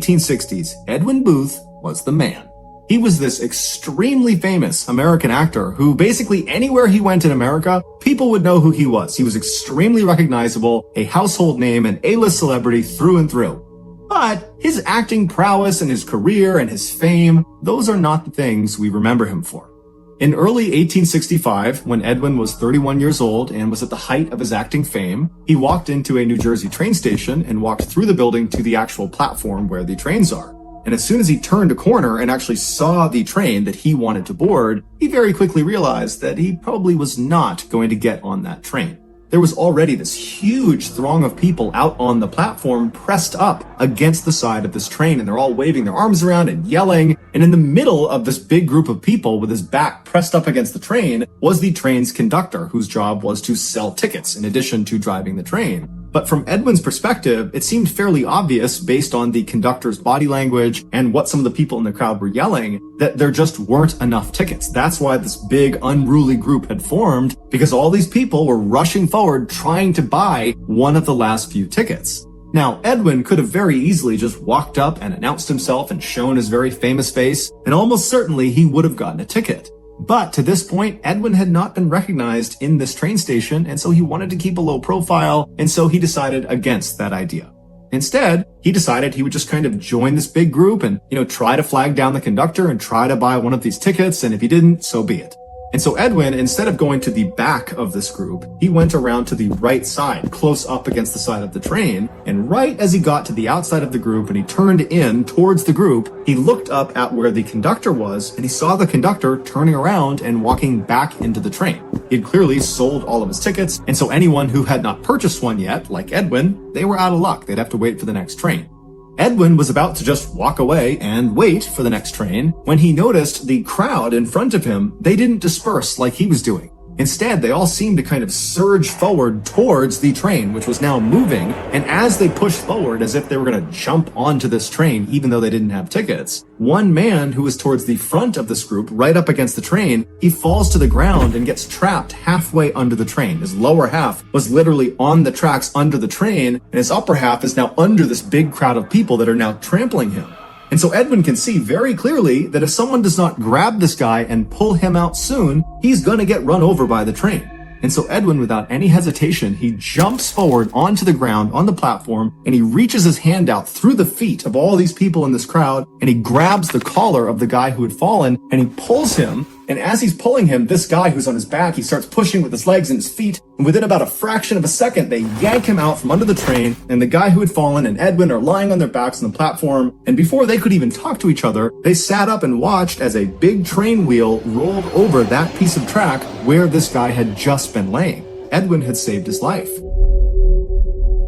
1960s, Edwin Booth was the man. He was this extremely famous American actor who basically anywhere he went in America, people would know who he was. He was extremely recognizable, a household name, an A-list celebrity through and through. But his acting prowess and his career and his fame, those are not the things we remember him for. In early 1865, when Edwin was 31 years old and was at the height of his acting fame, he walked into a New Jersey train station and walked through the building to the actual platform where the trains are. And as soon as he turned a corner and actually saw the train that he wanted to board, he very quickly realized that he probably was not going to get on that train. There was already this huge throng of people out on the platform pressed up against the side of this train, and they're all waving their arms around and yelling. And in the middle of this big group of people with his back pressed up against the train was the train's conductor, whose job was to sell tickets in addition to driving the train. But from Edwin's perspective, it seemed fairly obvious based on the conductor's body language and what some of the people in the crowd were yelling that there just weren't enough tickets. That's why this big unruly group had formed, because all these people were rushing forward trying to buy one of the last few tickets. Now, Edwin could have very easily just walked up and announced himself and shown his very famous face, and almost certainly he would have gotten a ticket. But to this point, Edwin had not been recognized in this train station, and so he wanted to keep a low profile, and so he decided against that idea. Instead, he decided he would just kind of join this big group and, try to flag down the conductor and try to buy one of these tickets, and if he didn't, so be it. And so Edwin, instead of going to the back of this group, he went around to the right side, close up against the side of the train, and right as he got to the outside of the group and he turned in towards the group, he looked up at where the conductor was, and he saw the conductor turning around and walking back into the train. He had clearly sold all of his tickets, and so anyone who had not purchased one yet, like Edwin, they were out of luck. They'd have to wait for the next train. Edwin was about to just walk away and wait for the next train when he noticed the crowd in front of him. They didn't disperse like he was doing. Instead, they all seemed to kind of surge forward towards the train, which was now moving. And as they pushed forward, as if they were going to jump onto this train, even though they didn't have tickets, one man who was towards the front of this group, right up against the train, he falls to the ground and gets trapped halfway under the train. His lower half was literally on the tracks under the train, and his upper half is now under this big crowd of people that are now trampling him. And so Edwin can see very clearly that if someone does not grab this guy and pull him out soon, he's gonna get run over by the train. And so Edwin, without any hesitation, he jumps forward onto the ground on the platform, and he reaches his hand out through the feet of all these people in this crowd, and he grabs the collar of the guy who had fallen, and he pulls him. And as he's pulling him, this guy who's on his back, he starts pushing with his legs and his feet, and within about a fraction of a second, they yank him out from under the train, and the guy who had fallen and Edwin are lying on their backs on the platform, and before they could even talk to each other, they sat up and watched as a big train wheel rolled over that piece of track where this guy had just been laying. Edwin had saved his life.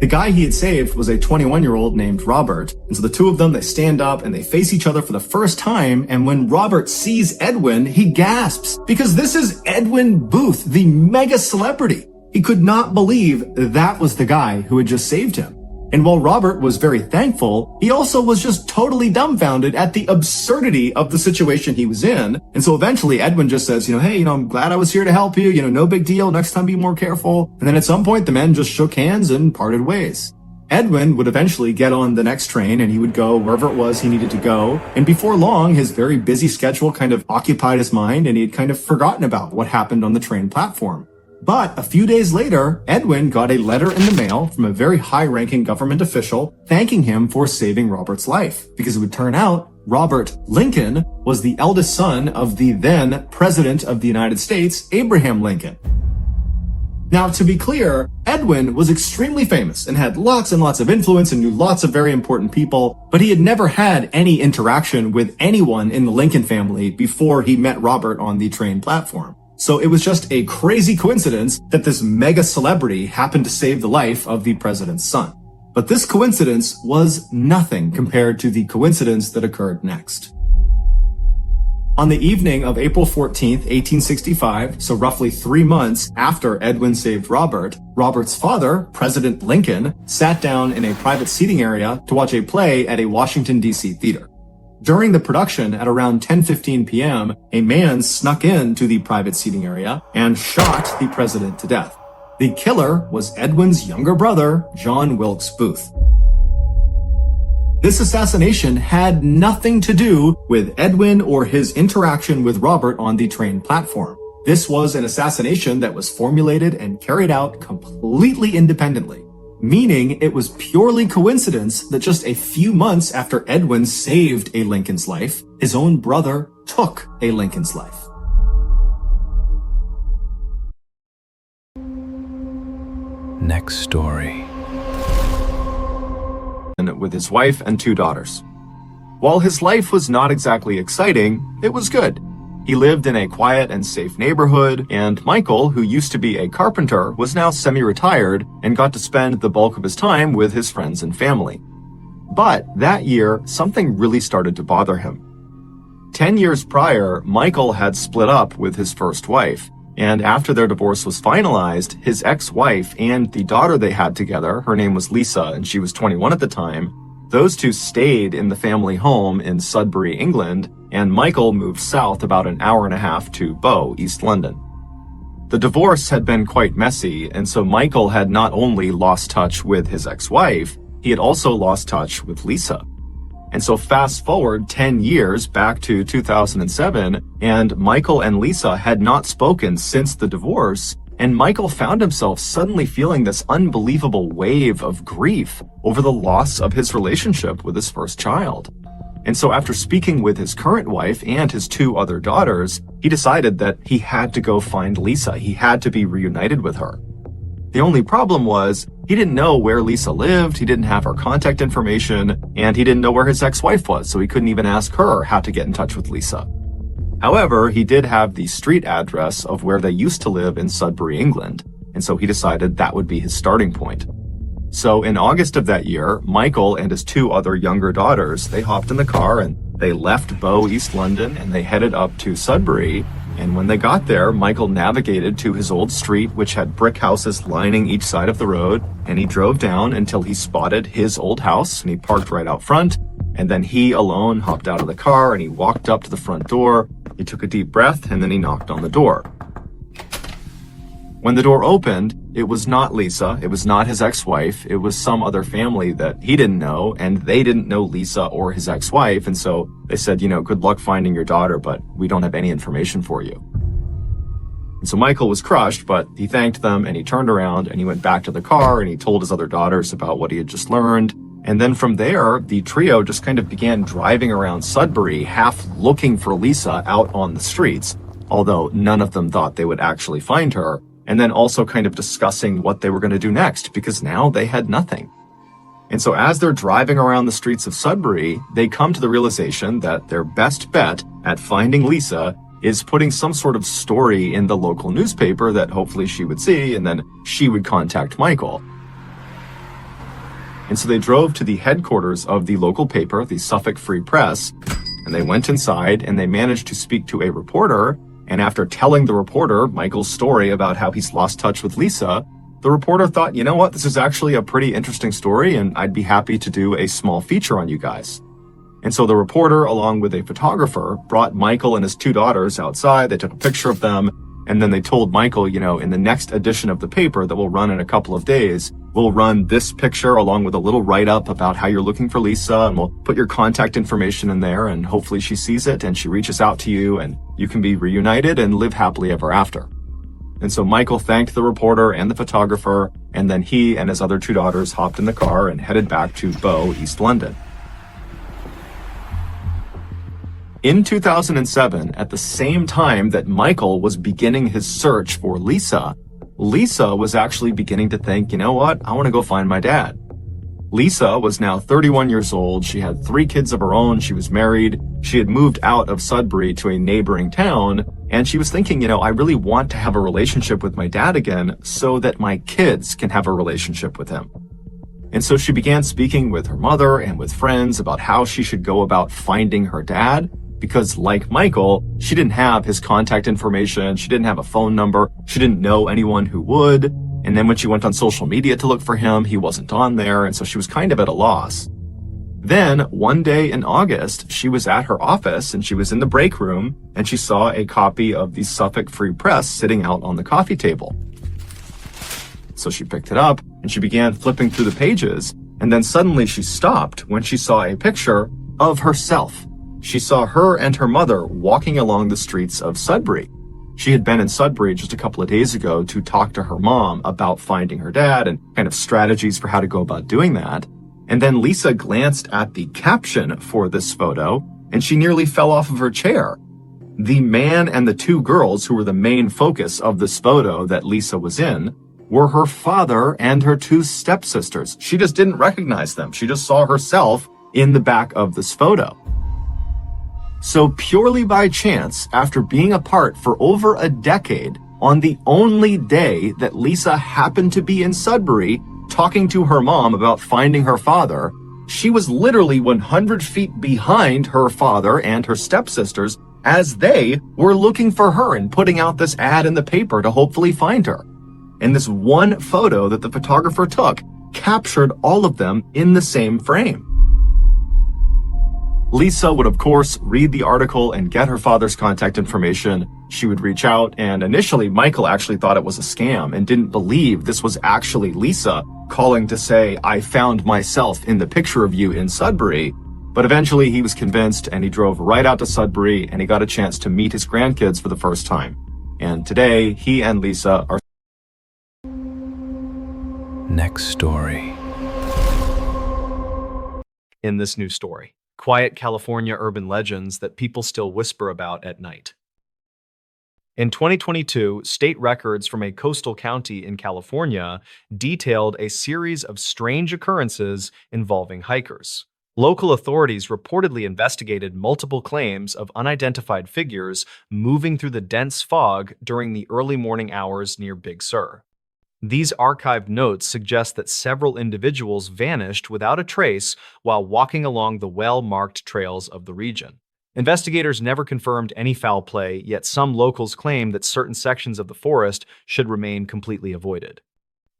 The guy he had saved was a 21-year-old named Robert, and so the two of them, they stand up and they face each other for the first time, and when Robert sees Edwin, he gasps, because this is Edwin Booth, the mega celebrity. He could not believe that was the guy who had just saved him. And while Robert was very thankful, he also was just totally dumbfounded at the absurdity of the situation he was in. And so eventually Edwin just says, hey, I'm glad I was here to help you. No big deal. Next time be more careful. And then at some point the men just shook hands and parted ways. Edwin would eventually get on the next train and he would go wherever it was he needed to go. And before long, his very busy schedule kind of occupied his mind and he had kind of forgotten about what happened on the train platform. But a few days later, Edwin got a letter in the mail from a very high-ranking government official thanking him for saving Robert's life, because it would turn out Robert Lincoln was the eldest son of the then President of the United States, Abraham Lincoln. Now, to be clear, Edwin was extremely famous and had lots and lots of influence and knew lots of very important people, but he had never had any interaction with anyone in the Lincoln family before he met Robert on the train platform. So it was just a crazy coincidence that this mega celebrity happened to save the life of the president's son. But this coincidence was nothing compared to the coincidence that occurred next. On the evening of April 14th, 1865, so roughly 3 months after Edwin saved Robert, Robert's father, President Lincoln, sat down in a private seating area to watch a play at a Washington, D.C. theater. During the production at around 10:15 p.m., a man snuck into the private seating area and shot the president to death. The killer was Edwin's younger brother, John Wilkes Booth. This assassination had nothing to do with Edwin or his interaction with Robert on the train platform. This was an assassination that was formulated and carried out completely independently, meaning it was purely coincidence that just a few months after Edwin saved a Lincoln's life, his own brother took a Lincoln's life. Next story. With his wife and 2 daughters. While his life was not exactly exciting, it was good. He lived in a quiet and safe neighborhood, and Michael, who used to be a carpenter, was now semi-retired and got to spend the bulk of his time with his friends and family. But that year, something really started to bother him. 10 years prior, Michael had split up with his first wife, and after their divorce was finalized, his ex-wife and the daughter they had together, her name was Lisa and she was 21 at the time, those two stayed in the family home in Sudbury, England, and Michael moved south about an hour and a half to Bow, East London. The divorce had been quite messy, and so Michael had not only lost touch with his ex-wife, he had also lost touch with Lisa. And so fast forward 10 years back to 2007, and Michael and Lisa had not spoken since the divorce, and Michael found himself suddenly feeling this unbelievable wave of grief over the loss of his relationship with his first child. And so after speaking with his current wife and his 2 other daughters, he decided that he had to go find Lisa. He had to be reunited with her. The only problem was, he didn't know where Lisa lived, he didn't have her contact information, and he didn't know where his ex-wife was, so he couldn't even ask her how to get in touch with Lisa. However, he did have the street address of where they used to live in Sudbury, England, and so he decided that would be his starting point. So in August of that year, Michael and his 2 other younger daughters, they hopped in the car and they left Bow, East London, and they headed up to Sudbury. And when they got there, Michael navigated to his old street, which had brick houses lining each side of the road, and he drove down until he spotted his old house, and he parked right out front, and then he alone hopped out of the car, and he walked up to the front door, he took a deep breath, and then he knocked on the door. When the door opened, it was not Lisa, it was not his ex-wife, it was some other family that he didn't know, and they didn't know Lisa or his ex-wife, and so they said, good luck finding your daughter, but we don't have any information for you. And so Michael was crushed, but he thanked them, and he turned around, and he went back to the car, and he told his other daughters about what he had just learned, and then from there, the trio just kind of began driving around Sudbury, half looking for Lisa out on the streets, although none of them thought they would actually find her, and then also kind of discussing what they were going to do next, because now they had nothing. And so as they're driving around the streets of Sudbury, they come to the realization that their best bet at finding Lisa is putting some sort of story in the local newspaper that hopefully she would see, and then she would contact Michael. And so they drove to the headquarters of the local paper, the Suffolk Free Press, and they went inside and they managed to speak to a reporter. And after telling the reporter Michael's story about how he's lost touch with Lisa, the reporter thought, you know what, this is actually a pretty interesting story, and I'd be happy to do a small feature on you guys. And so the reporter, along with a photographer, brought Michael and his 2 daughters outside. They took a picture of them, and then they told Michael, in the next edition of the paper that will run in a couple of days, we'll run this picture along with a little write-up about how you're looking for Lisa, and we'll put your contact information in there, and hopefully she sees it and she reaches out to you, and you can be reunited and live happily ever after. And so Michael thanked the reporter and the photographer, and then he and his other 2 daughters hopped in the car and headed back to Bow, East London. In 2007, at the same time that Michael was beginning his search for Lisa, Lisa was actually beginning to think, you know what, I want to go find my dad. Lisa was now 31 years old. She had 3 kids of her own. She was married. She had moved out of Sudbury to a neighboring town. And she was thinking, I really want to have a relationship with my dad again so that my kids can have a relationship with him. And so she began speaking with her mother and with friends about how she should go about finding her dad. Because like Michael, she didn't have his contact information. She didn't have a phone number. She didn't know anyone who would. And then when she went on social media to look for him, he wasn't on there. And so she was kind of at a loss. Then one day in August, she was at her office and she was in the break room and she saw a copy of the Suffolk Free Press sitting out on the coffee table. So she picked it up and she began flipping through the pages, and then suddenly she stopped when she saw a picture of herself. She saw her and her mother walking along the streets of Sudbury. She had been in Sudbury just a couple of days ago to talk to her mom about finding her dad and kind of strategies for how to go about doing that. And then Lisa glanced at the caption for this photo and she nearly fell off of her chair. The man and the two girls who were the main focus of this photo that Lisa was in were her father and her two stepsisters. She just didn't recognize them. She just saw herself in the back of this photo. So purely by chance, after being apart for over a decade, on the only day that Lisa happened to be in Sudbury talking to her mom about finding her father, she was literally 100 feet behind her father and her stepsisters as they were looking for her and putting out this ad in the paper to hopefully find her. And this one photo that the photographer took captured all of them in the same frame. Lisa would, of course, read the article and get her father's contact information. She would reach out, and initially Michael actually thought it was a scam and didn't believe this was actually Lisa calling to say, "I found myself in the picture of you in Sudbury." But eventually he was convinced and he drove right out to Sudbury and he got a chance to meet his grandkids for the first time. And today, he and Lisa are... Next story. In this new story, quiet California urban legends that people still whisper about at night. In 2022, state records from a coastal county in California detailed a series of strange occurrences involving hikers. Local authorities reportedly investigated multiple claims of unidentified figures moving through the dense fog during the early morning hours near Big Sur. These archived notes suggest that several individuals vanished without a trace while walking along the well-marked trails of the region. Investigators never confirmed any foul play, yet some locals claim that certain sections of the forest should remain completely avoided.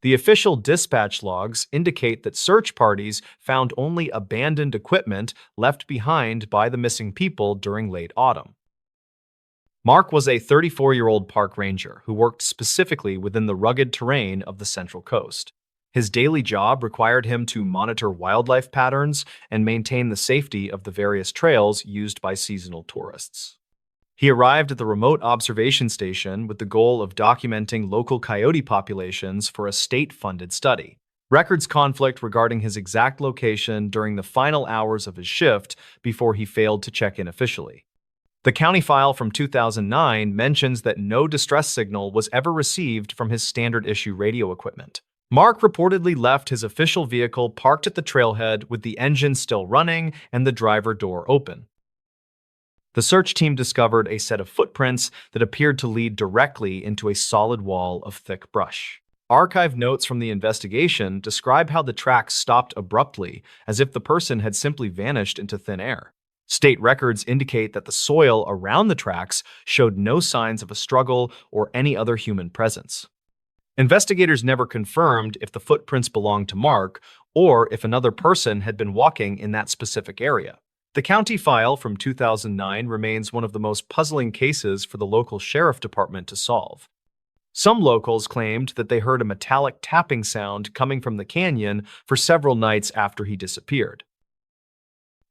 The official dispatch logs indicate that search parties found only abandoned equipment left behind by the missing people during late autumn. Mark was a 34-year-old park ranger who worked specifically within the rugged terrain of the Central Coast. His daily job required him to monitor wildlife patterns and maintain the safety of the various trails used by seasonal tourists. He arrived at the remote observation station with the goal of documenting local coyote populations for a state-funded study. Records conflict regarding his exact location during the final hours of his shift before he failed to check in officially. The county file from 2009 mentions that no distress signal was ever received from his standard-issue radio equipment. Mark reportedly left his official vehicle parked at the trailhead with the engine still running and the driver door open. The search team discovered a set of footprints that appeared to lead directly into a solid wall of thick brush. Archived notes from the investigation describe how the tracks stopped abruptly, as if the person had simply vanished into thin air. State records indicate that the soil around the tracks showed no signs of a struggle or any other human presence. Investigators never confirmed if the footprints belonged to Mark or if another person had been walking in that specific area. The county file from 2009 remains one of the most puzzling cases for the local sheriff department to solve. Some locals claimed that they heard a metallic tapping sound coming from the canyon for several nights after he disappeared.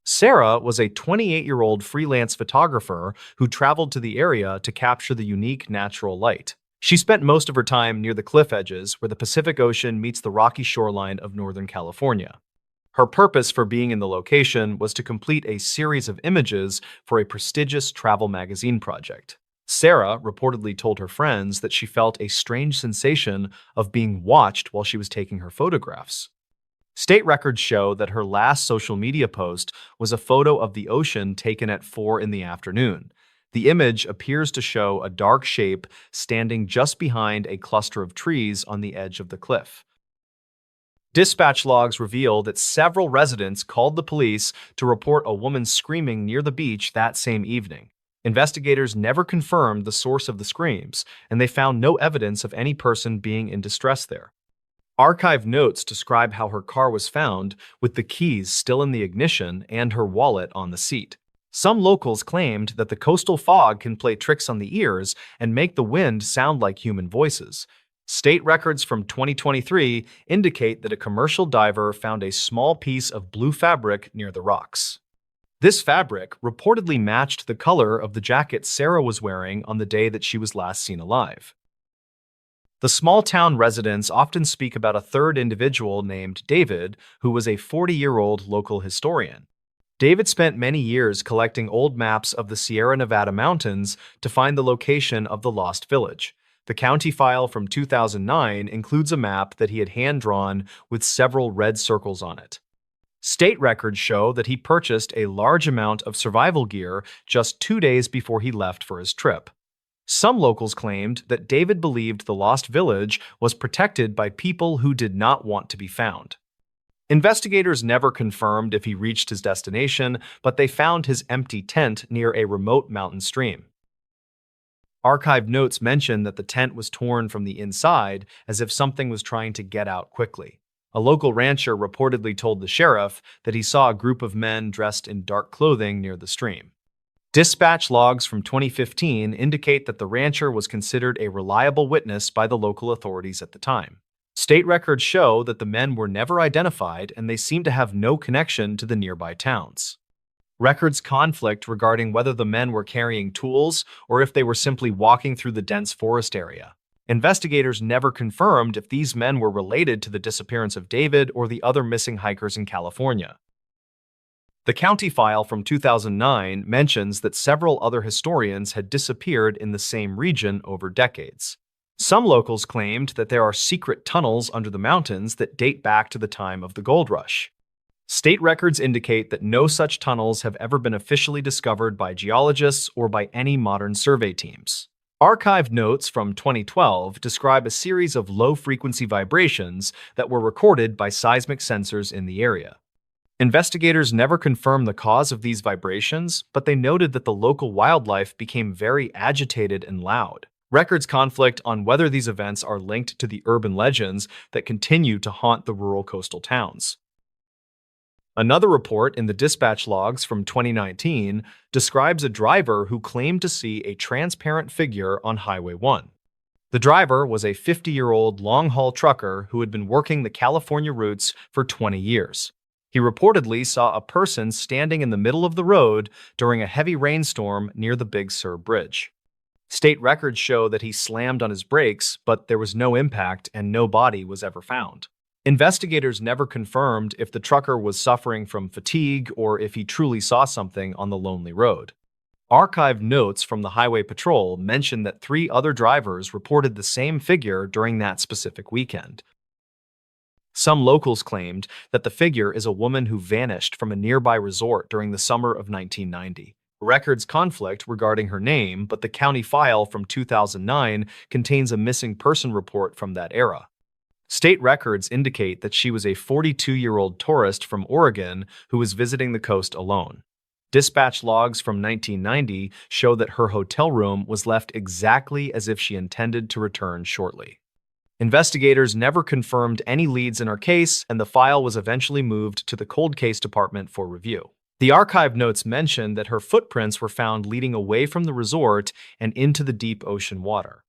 Sarah was a 28-year-old freelance photographer who traveled to the area to capture the unique natural light. She spent most of her time near the cliff edges where the Pacific Ocean meets the rocky shoreline of Northern California. Her purpose for being in the location was to complete a series of images for a prestigious travel magazine project. Sarah reportedly told her friends that she felt a strange sensation of being watched while she was taking her photographs. State records show that her last social media post was a photo of the ocean taken at 4 in the afternoon. The image appears to show a dark shape standing just behind a cluster of trees on the edge of the cliff. Dispatch logs reveal that several residents called the police to report a woman screaming near the beach that same evening. Investigators never confirmed the source of the screams, and they found no evidence of any person being in distress there. Archived notes describe how her car was found, with the keys still in the ignition and her wallet on the seat. Some locals claimed that the coastal fog can play tricks on the ears and make the wind sound like human voices. State records from 2023 indicate that a commercial diver found a small piece of blue fabric near the rocks. This fabric reportedly matched the color of the jacket Sarah was wearing on the day that she was last seen alive. The small-town residents often speak about a third individual named David, who was a 40-year-old local historian. David spent many years collecting old maps of the Sierra Nevada mountains to find the location of the lost village. The county file from 2009 includes a map that he had hand-drawn with several red circles on it. State records show that he purchased a large amount of survival gear just 2 days before he left for his trip. Some locals claimed that David believed the lost village was protected by people who did not want to be found. Investigators never confirmed if he reached his destination, but they found his empty tent near a remote mountain stream. Archived notes mention that the tent was torn from the inside as if something was trying to get out quickly. A local rancher reportedly told the sheriff that he saw a group of men dressed in dark clothing near the stream. Dispatch logs from 2015 indicate that the rancher was considered a reliable witness by the local authorities at the time. State records show that the men were never identified and they seem to have no connection to the nearby towns. Records conflict regarding whether the men were carrying tools or if they were simply walking through the dense forest area. Investigators never confirmed if these men were related to the disappearance of David or the other missing hikers in California. The county file from 2009 mentions that several other historians had disappeared in the same region over decades. Some locals claimed that there are secret tunnels under the mountains that date back to the time of the gold rush. State records indicate that no such tunnels have ever been officially discovered by geologists or by any modern survey teams. Archived notes from 2012 describe a series of low-frequency vibrations that were recorded by seismic sensors in the area. Investigators never confirmed the cause of these vibrations, but they noted that the local wildlife became very agitated and loud. Records conflict on whether these events are linked to the urban legends that continue to haunt the rural coastal towns. Another report in the dispatch logs from 2019 describes a driver who claimed to see a transparent figure on Highway 1. The driver was a 50-year-old long-haul trucker who had been working the California routes for 20 years. He reportedly saw a person standing in the middle of the road during a heavy rainstorm near the Big Sur Bridge. State records show that he slammed on his brakes, but there was no impact and no body was ever found. Investigators never confirmed if the trucker was suffering from fatigue or if he truly saw something on the lonely road. Archived notes from the Highway Patrol mention that 3 other drivers reported the same figure during that specific weekend. Some locals claimed that the figure is a woman who vanished from a nearby resort during the summer of 1990. Records conflict regarding her name, but the county file from 2009 contains a missing person report from that era. State records indicate that she was a 42-year-old tourist from Oregon who was visiting the coast alone. Dispatch logs from 1990 show that her hotel room was left exactly as if she intended to return shortly. Investigators never confirmed any leads in her case, and the file was eventually moved to the cold case department for review. The archive notes mention that her footprints were found leading away from the resort and into the deep ocean water.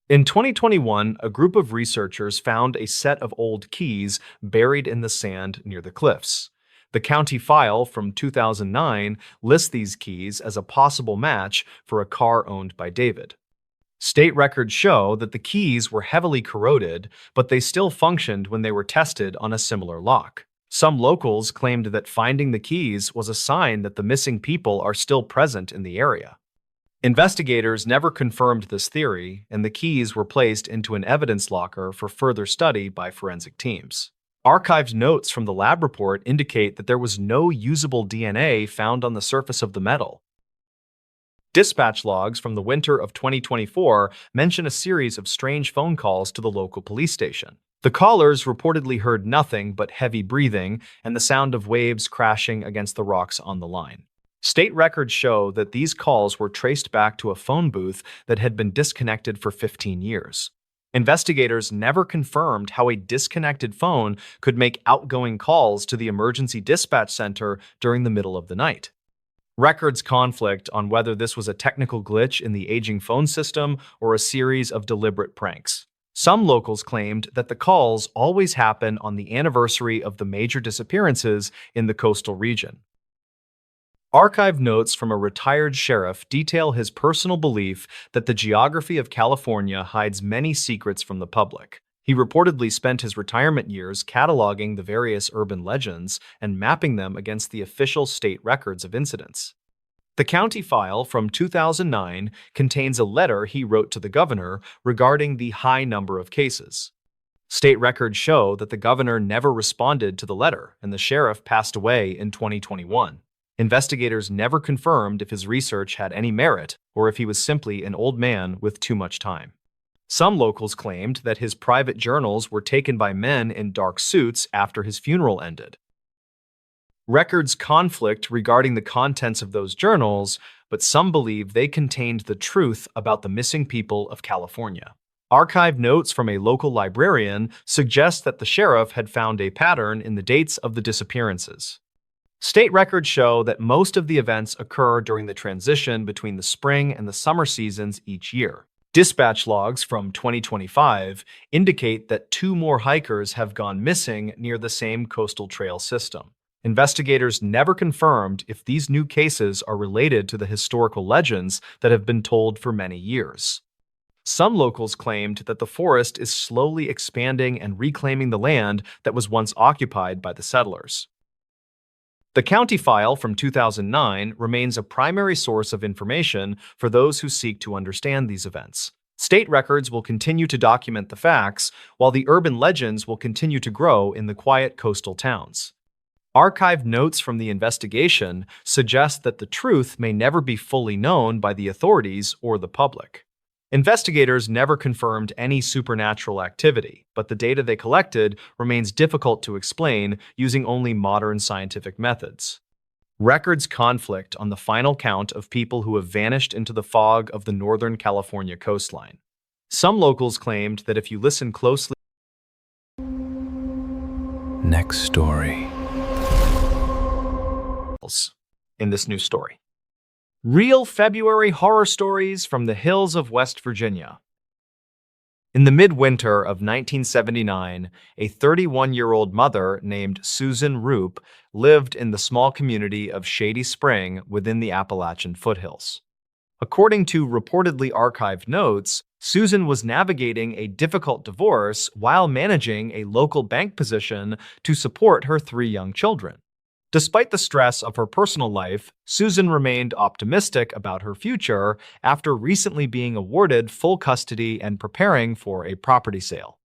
In 2021, a group of researchers found a set of old keys buried in the sand near the cliffs. The county file from 2009 lists these keys as a possible match for a car owned by David. State records show that the keys were heavily corroded, but they still functioned when they were tested on a similar lock. Some locals claimed that finding the keys was a sign that the missing people are still present in the area. Investigators never confirmed this theory, and the keys were placed into an evidence locker for further study by forensic teams. Archived notes from the lab report indicate that there was no usable DNA found on the surface of the metal. Dispatch logs from the winter of 2024 mention a series of strange phone calls to the local police station. The callers reportedly heard nothing but heavy breathing and the sound of waves crashing against the rocks on the line. State records show that these calls were traced back to a phone booth that had been disconnected for 15 years. Investigators never confirmed how a disconnected phone could make outgoing calls to the emergency dispatch center during the middle of the night. Records conflict on whether this was a technical glitch in the aging phone system or a series of deliberate pranks. Some locals claimed that the calls always happen on the anniversary of the major disappearances in the coastal region. Archive notes from a retired sheriff detail his personal belief that the geography of California hides many secrets from the public. He reportedly spent his retirement years cataloging the various urban legends and mapping them against the official state records of incidents. The county file from 2009 contains a letter he wrote to the governor regarding the high number of cases. State records show that the governor never responded to the letter, and the sheriff passed away in 2021. Investigators never confirmed if his research had any merit or if he was simply an old man with too much time. Some locals claimed that his private journals were taken by men in dark suits after his funeral ended. Records conflict regarding the contents of those journals, but some believe they contained the truth about the missing people of California. Archive notes from a local librarian suggest that the sheriff had found a pattern in the dates of the disappearances. State records show that most of the events occur during the transition between the spring and the summer seasons each year. Dispatch logs from 2025 indicate that 2 more hikers have gone missing near the same coastal trail system. Investigators never confirmed if these new cases are related to the historical legends that have been told for many years. Some locals claimed that the forest is slowly expanding and reclaiming the land that was once occupied by the settlers. The county file from 2009 remains a primary source of information for those who seek to understand these events. State records will continue to document the facts, while the urban legends will continue to grow in the quiet coastal towns. Archive notes from the investigation suggest that the truth may never be fully known by the authorities or the public. Investigators never confirmed any supernatural activity, but the data they collected remains difficult to explain using only modern scientific methods. Records conflict on the final count of people who have vanished into the fog of the Northern California coastline. Some locals claimed that if you listen closely, Next story. in this new story. Real February horror stories from the hills of West Virginia. In the midwinter of 1979, a 31-year-old mother named Susan Roop lived in the small community of Shady Spring within the Appalachian foothills. According to reportedly archived notes, Susan was navigating a difficult divorce while managing a local bank position to support her 3 young children. Despite the stress of her personal life, Susan remained optimistic about her future after recently being awarded full custody and preparing for a property sale.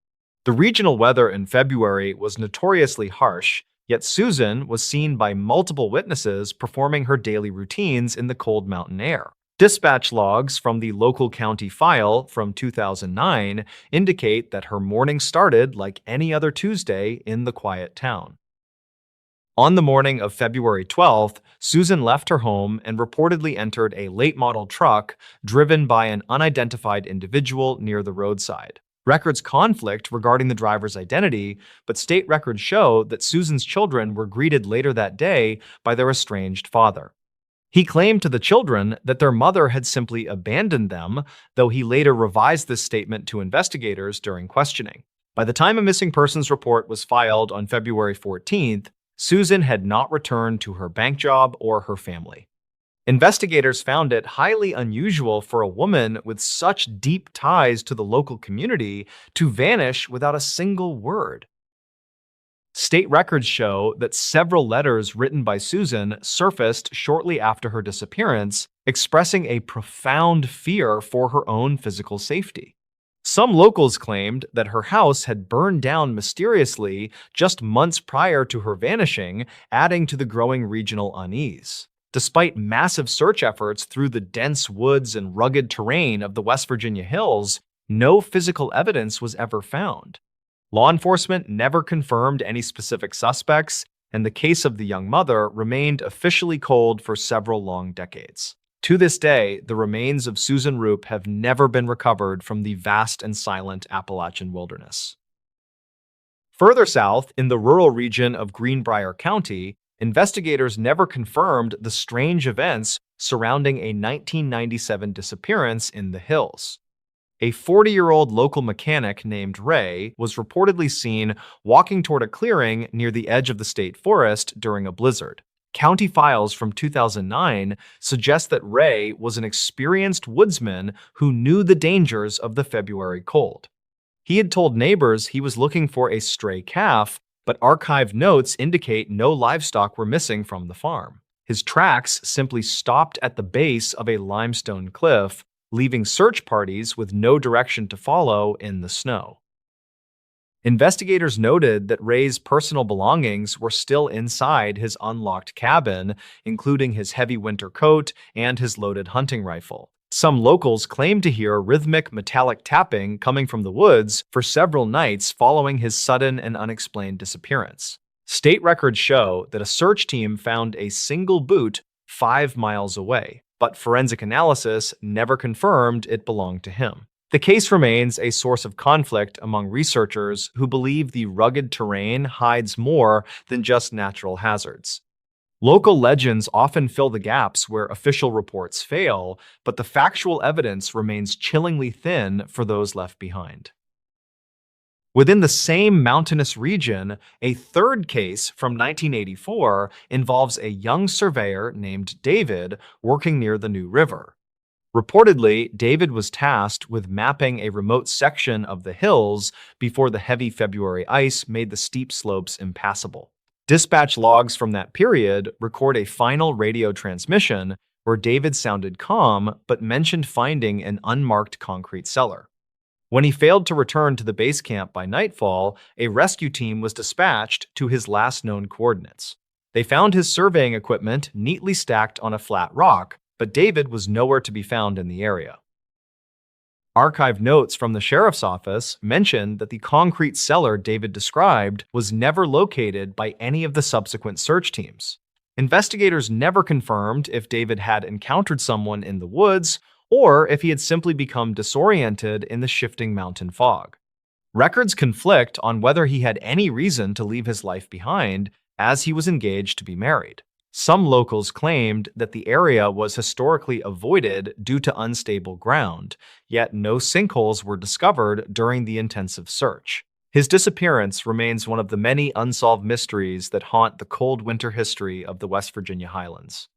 The regional weather in February was notoriously harsh, yet Susan was seen by multiple witnesses performing her daily routines in the cold mountain air. Dispatch logs from the local county file from 2009 indicate that her morning started like any other Tuesday in the quiet town. On the morning of February 12th, Susan left her home and reportedly entered a late-model truck driven by an unidentified individual near the roadside. Records conflict regarding the driver's identity, but state records show that Susan's children were greeted later that day by their estranged father. He claimed to the children that their mother had simply abandoned them, though he later revised this statement to investigators during questioning. By the time a missing persons report was filed on February 14th, Susan had not returned to her bank job or her family. Investigators found it highly unusual for a woman with such deep ties to the local community to vanish without a single word. State records show that several letters written by Susan surfaced shortly after her disappearance, expressing a profound fear for her own physical safety. Some locals claimed that her house had burned down mysteriously just months prior to her vanishing, adding to the growing regional unease. Despite massive search efforts through the dense woods and rugged terrain of the West Virginia hills, no physical evidence was ever found. Law enforcement never confirmed any specific suspects, and the case of the young mother remained officially cold for several long decades. To this day, the remains of Susan Roop have never been recovered from the vast and silent Appalachian wilderness. Further south, in the rural region of Greenbrier County, investigators never confirmed the strange events surrounding a 1997 disappearance in the hills. A 40-year-old local mechanic named Ray was reportedly seen walking toward a clearing near the edge of the state forest during a blizzard. County files from 2009 suggest that Ray was an experienced woodsman who knew the dangers of the February cold. He had told neighbors he was looking for a stray calf, but archived notes indicate no livestock were missing from the farm. His tracks simply stopped at the base of a limestone cliff, leaving search parties with no direction to follow in the snow. Investigators noted that Ray's personal belongings were still inside his unlocked cabin, including his heavy winter coat and his loaded hunting rifle. Some locals claimed to hear rhythmic metallic tapping coming from the woods for several nights following his sudden and unexplained disappearance. State records show that a search team found a single boot 5 miles away, but forensic analysis never confirmed it belonged to him. The case remains a source of conflict among researchers who believe the rugged terrain hides more than just natural hazards. Local legends often fill the gaps where official reports fail, but the factual evidence remains chillingly thin for those left behind. Within the same mountainous region, a third case from 1984 involves a young surveyor named David working near the New River. Reportedly, David was tasked with mapping a remote section of the hills before the heavy February ice made the steep slopes impassable. Dispatch logs from that period record a final radio transmission where David sounded calm but mentioned finding an unmarked concrete cellar. When he failed to return to the base camp by nightfall, a rescue team was dispatched to his last known coordinates. They found his surveying equipment neatly stacked on a flat rock, but David was nowhere to be found in the area. Archived notes from the sheriff's office mention that the concrete cellar David described was never located by any of the subsequent search teams. Investigators never confirmed if David had encountered someone in the woods or if he had simply become disoriented in the shifting mountain fog. Records conflict on whether he had any reason to leave his life behind, as he was engaged to be married. Some locals claimed that the area was historically avoided due to unstable ground, yet no sinkholes were discovered during the intensive search. His disappearance remains one of the many unsolved mysteries that haunt the cold winter history of the West Virginia Highlands.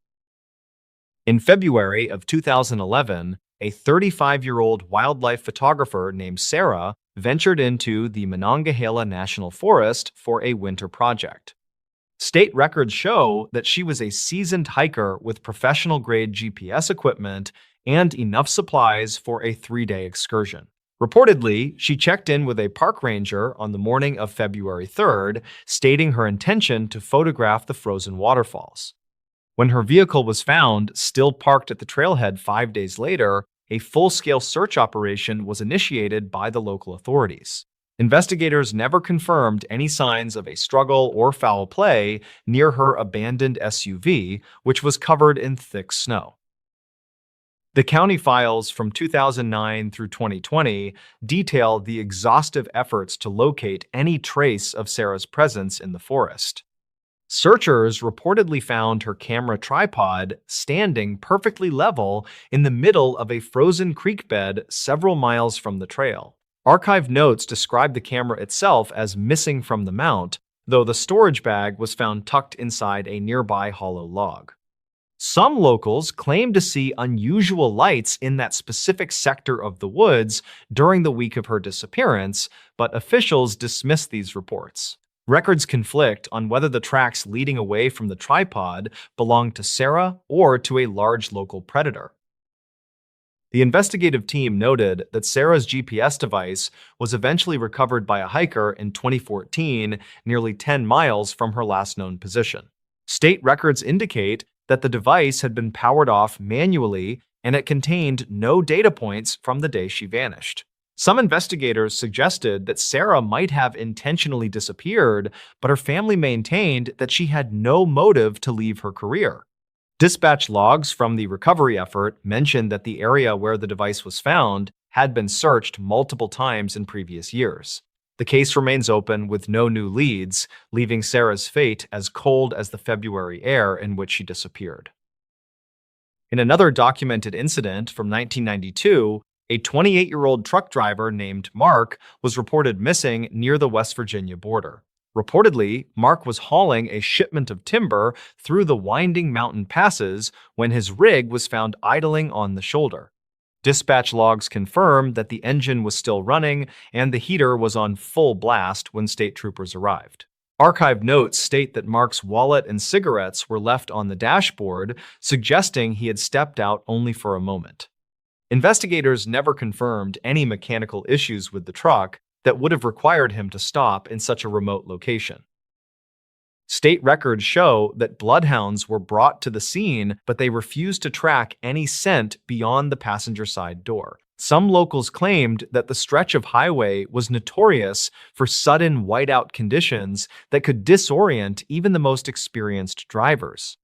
In February of 2011, a 35-year-old wildlife photographer named Sarah ventured into the Monongahela National Forest for a winter project. State records show that she was a seasoned hiker with professional-grade GPS equipment and enough supplies for a 3-day excursion. Reportedly, she checked in with a park ranger on the morning of February 3rd, stating her intention to photograph the frozen waterfalls. When her vehicle was found, still parked at the trailhead 5 days later, a full-scale search operation was initiated by the local authorities. Investigators never confirmed any signs of a struggle or foul play near her abandoned SUV, which was covered in thick snow. The county files from 2009 through 2020 detail the exhaustive efforts to locate any trace of Sarah's presence in the forest. Searchers reportedly found her camera tripod standing perfectly level in the middle of a frozen creek bed several miles from the trail. Archived notes describe the camera itself as missing from the mount, though the storage bag was found tucked inside a nearby hollow log. Some locals claim to see unusual lights in that specific sector of the woods during the week of her disappearance, but officials dismiss these reports. Records conflict on whether the tracks leading away from the tripod belonged to Sarah or to a large local predator. The investigative team noted that Sarah's GPS device was eventually recovered by a hiker in 2014, nearly 10 miles from her last known position. State records indicate that the device had been powered off manually and it contained no data points from the day she vanished. Some investigators suggested that Sarah might have intentionally disappeared, but her family maintained that she had no motive to leave her career. Dispatch logs from the recovery effort mentioned that the area where the device was found had been searched multiple times in previous years. The case remains open with no new leads, leaving Sarah's fate as cold as the February air in which she disappeared. In another documented incident from 1992, A 28-year-old truck driver named Mark was reported missing near the West Virginia border. Reportedly, Mark was hauling a shipment of timber through the winding mountain passes when his rig was found idling on the shoulder. Dispatch logs confirm that the engine was still running and the heater was on full blast when state troopers arrived. Archived notes state that Mark's wallet and cigarettes were left on the dashboard, suggesting he had stepped out only for a moment. Investigators never confirmed any mechanical issues with the truck that would have required him to stop in such a remote location. State records show that bloodhounds were brought to the scene, but they refused to track any scent beyond the passenger side door. Some locals claimed that the stretch of highway was notorious for sudden whiteout conditions that could disorient even the most experienced drivers.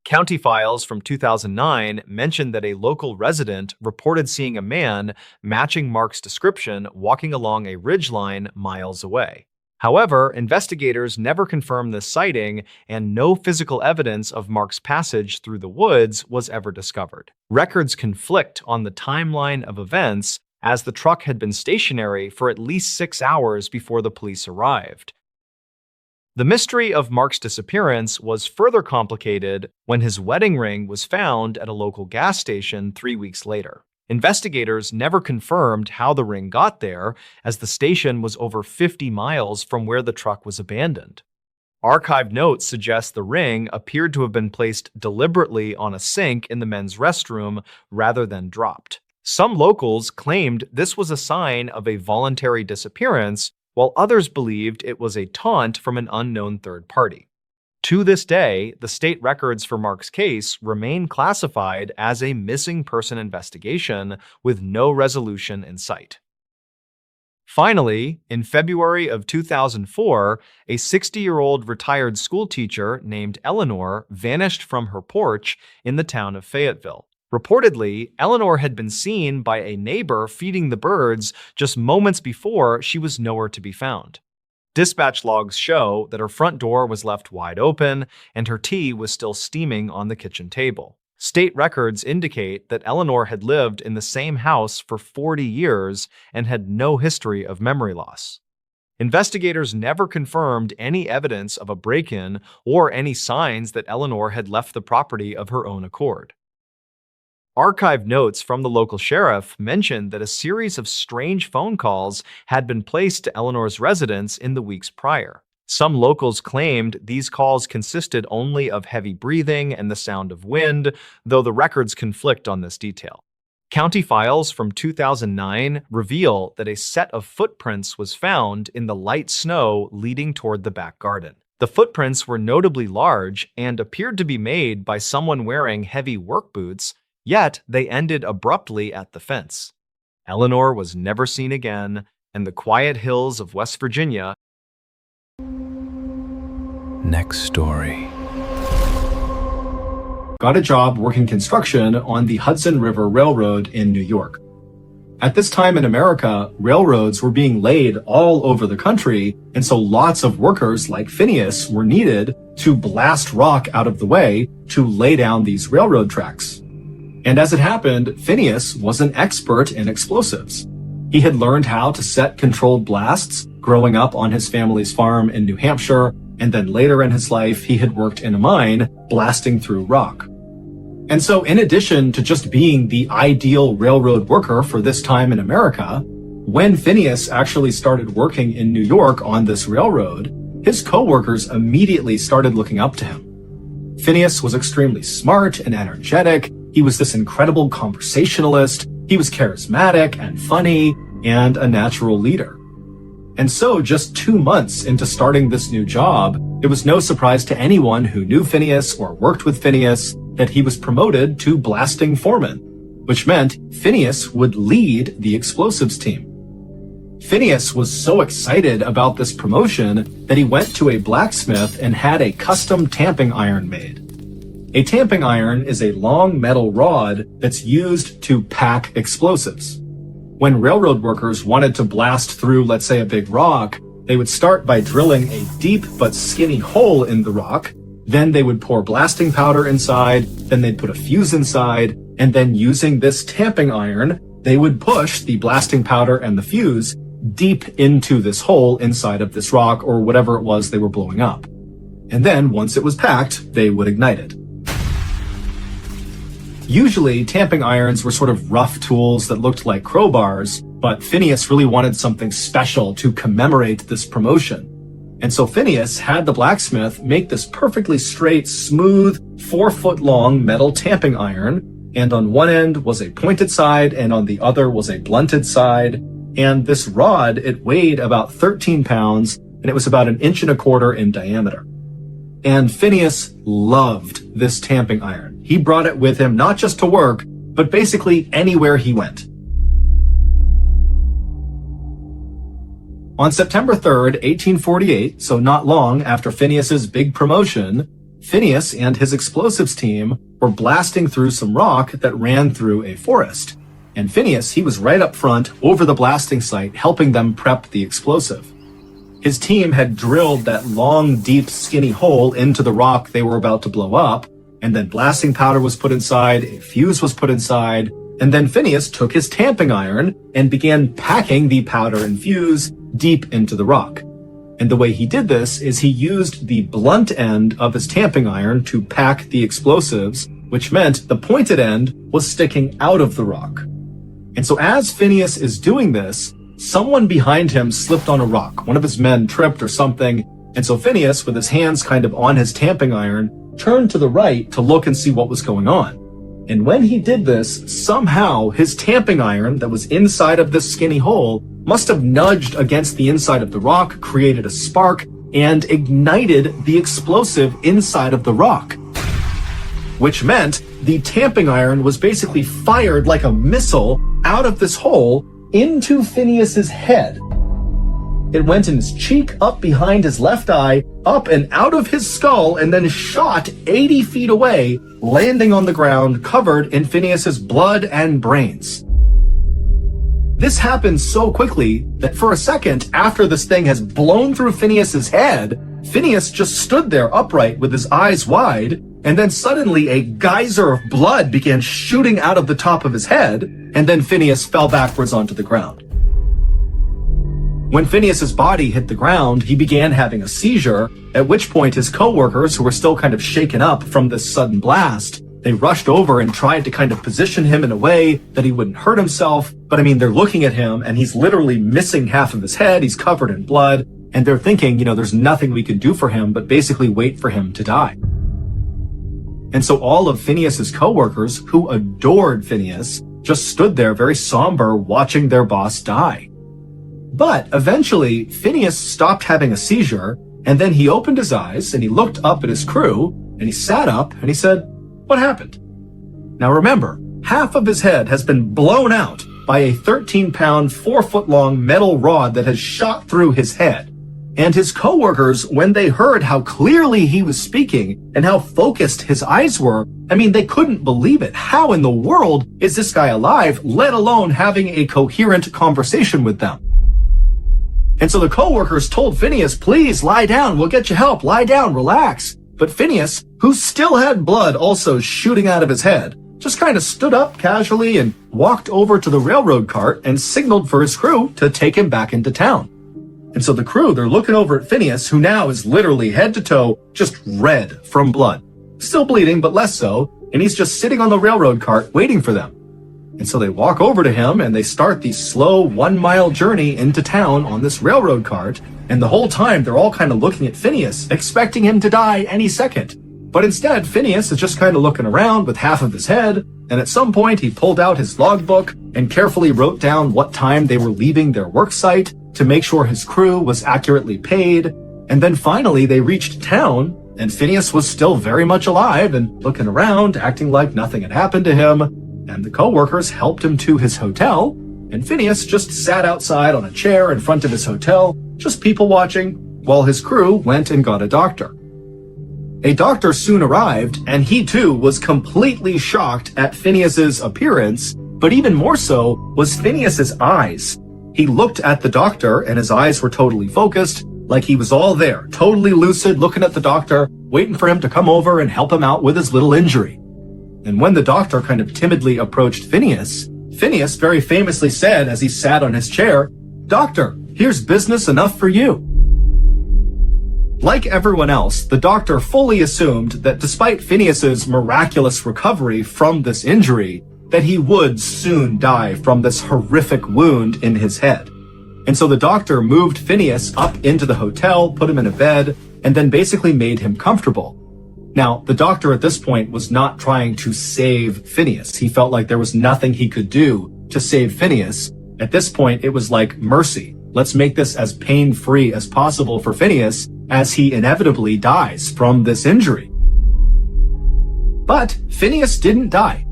County files from 2009 mentioned that a local resident reported seeing a man matching Mark's description walking along a ridgeline miles away. However, investigators never confirmed this sighting, and no physical evidence of Mark's passage through the woods was ever discovered. Records conflict on the timeline of events, as the truck had been stationary for at least 6 hours before the police arrived. The mystery of Mark's disappearance was further complicated when his wedding ring was found at a local gas station 3 weeks later. Investigators never confirmed how the ring got there, as the station was over 50 miles from where the truck was abandoned. Archived notes suggest the ring appeared to have been placed deliberately on a sink in the men's restroom rather than dropped. Some locals claimed this was a sign of a voluntary disappearance, while others believed it was a taunt from an unknown third party. To this day, the state records for Mark's case remain classified as a missing person investigation with no resolution in sight. Finally, in February of 2004, a 60-year-old retired schoolteacher named Eleanor vanished from her porch in the town of Fayetteville. Reportedly, Eleanor had been seen by a neighbor feeding the birds just moments before she was nowhere to be found. Dispatch logs show that her front door was left wide open and her tea was still steaming on the kitchen table. State records indicate that Eleanor had lived in the same house for 40 years and had no history of memory loss. Investigators never confirmed any evidence of a break-in or any signs that Eleanor had left the property of her own accord. Archived notes from the local sheriff mentioned that a series of strange phone calls had been placed to Eleanor's residence in the weeks prior. Some locals claimed these calls consisted only of heavy breathing and the sound of wind, though the records conflict on this detail. County files from 2009 reveal that a set of footprints was found in the light snow leading toward the back garden. The footprints were notably large and appeared to be made by someone wearing heavy work boots, yet they ended abruptly at the fence. Eleanor was never seen again, and the quiet hills of West Virginia. Next story. Got a job working construction on the Hudson River Railroad in New York. At this time in America, railroads were being laid all over the country, and so lots of workers like Phineas were needed to blast rock out of the way to lay down these railroad tracks. And as it happened, Phineas was an expert in explosives. He had learned how to set controlled blasts growing up on his family's farm in New Hampshire, and then later in his life, he had worked in a mine blasting through rock. And so in addition to just being the ideal railroad worker for this time in America, when Phineas actually started working in New York on this railroad, his coworkers immediately started looking up to him. Phineas was extremely smart and energetic. He was this incredible conversationalist. He was charismatic and funny and a natural leader. And so just 2 months into starting this new job, it was no surprise to anyone who knew Phineas or worked with Phineas that he was promoted to blasting foreman, which meant Phineas would lead the explosives team. Phineas was so excited about this promotion that he went to a blacksmith and had a custom tamping iron made. A tamping iron is a long metal rod that's used to pack explosives. When railroad workers wanted to blast through, let's say, a big rock, they would start by drilling a deep but skinny hole in the rock. Then they would pour blasting powder inside, then they'd put a fuse inside, and then using this tamping iron, they would push the blasting powder and the fuse deep into this hole inside of this rock or whatever it was they were blowing up. And then, once it was packed, they would ignite it. Usually, tamping irons were sort of rough tools that looked like crowbars, but Phineas really wanted something special to commemorate this promotion. And so Phineas had the blacksmith make this perfectly straight, smooth, 4-foot-long metal tamping iron, and on one end was a pointed side, and on the other was a blunted side. And this rod, it weighed about 13 pounds, and it was about 1.25 inches in diameter. And Phineas loved this tamping iron. He brought it with him not just to work, but basically anywhere he went. On September 3rd, 1848, so not long after Phineas's big promotion, Phineas and his explosives team were blasting through some rock that ran through a forest. And Phineas, he was right up front over the blasting site, helping them prep the explosive. His team had drilled that long, deep, skinny hole into the rock they were about to blow up, and then blasting powder was put inside, a fuse was put inside, and then Phineas took his tamping iron and began packing the powder and fuse deep into the rock. And the way he did this is he used the blunt end of his tamping iron to pack the explosives, which meant the pointed end was sticking out of the rock. And so as Phineas is doing this, someone behind him slipped on a rock. One of his men tripped or something, and so Phineas, with his hands kind of on his tamping iron, turned to the right to look and see what was going on. And when he did this, somehow his tamping iron that was inside of this skinny hole must have nudged against the inside of the rock, created a spark, and ignited the explosive inside of the rock. Which meant the tamping iron was basically fired like a missile out of this hole into Phineas's head. It went in his cheek, up behind his left eye, up and out of his skull, and then shot 80 feet away, landing on the ground covered in Phineas's blood and brains. This happened so quickly that for a second after this thing has blown through Phineas's head, Phineas just stood there upright with his eyes wide, and then suddenly a geyser of blood began shooting out of the top of his head, and then Phineas fell backwards onto the ground. When Phineas's body hit the ground, he began having a seizure, at which point his coworkers, who were still kind of shaken up from this sudden blast, they rushed over and tried to kind of position him in a way that he wouldn't hurt himself. But I mean, they're looking at him and he's literally missing half of his head. He's covered in blood. And they're thinking, there's nothing we can do for him, but basically wait for him to die. And so all of Phineas's coworkers, who adored Phineas, just stood there very somber watching their boss die. But eventually, Phineas stopped having a seizure, and then he opened his eyes and he looked up at his crew and he sat up and he said, "What happened?" Now remember, half of his head has been blown out by a 13-pound, 4-foot-long metal rod that has shot through his head. And his coworkers, when they heard how clearly he was speaking and how focused his eyes were, they couldn't believe it. How in the world is this guy alive, let alone having a coherent conversation with them? And so the coworkers told Phineas, "Please lie down, we'll get you help, lie down, relax." But Phineas, who still had blood also shooting out of his head, just kind of stood up casually and walked over to the railroad cart and signaled for his crew to take him back into town. And so the crew, they're looking over at Phineas, who now is literally head to toe just red from blood. Still bleeding, but less so, and he's just sitting on the railroad cart waiting for them. And so they walk over to him and they start the slow 1-mile journey into town on this railroad cart. And the whole time they're all kind of looking at Phineas, expecting him to die any second. But instead, Phineas is just kind of looking around with half of his head. And at some point he pulled out his logbook and carefully wrote down what time they were leaving their work site to make sure his crew was accurately paid. And then finally they reached town and Phineas was still very much alive and looking around, acting like nothing had happened to him. And the coworkers helped him to his hotel, and Phineas just sat outside on a chair in front of his hotel, just people watching, while his crew went and got a doctor. A doctor soon arrived, and he too was completely shocked at Phineas's appearance, but even more so was Phineas's eyes. He looked at the doctor, and his eyes were totally focused, like he was all there, totally lucid, looking at the doctor, waiting for him to come over and help him out with his little injury. And when the doctor kind of timidly approached Phineas, Phineas very famously said as he sat on his chair, "Doctor, here's business enough for you." Like everyone else, the doctor fully assumed that despite Phineas's miraculous recovery from this injury, that he would soon die from this horrific wound in his head. And so the doctor moved Phineas up into the hotel, put him in a bed, and then basically made him comfortable. Now, the doctor at this point was not trying to save Phineas. He felt like there was nothing he could do to save Phineas. At this point, it was like mercy. Let's make this as pain-free as possible for Phineas as he inevitably dies from this injury. But Phineas didn't die.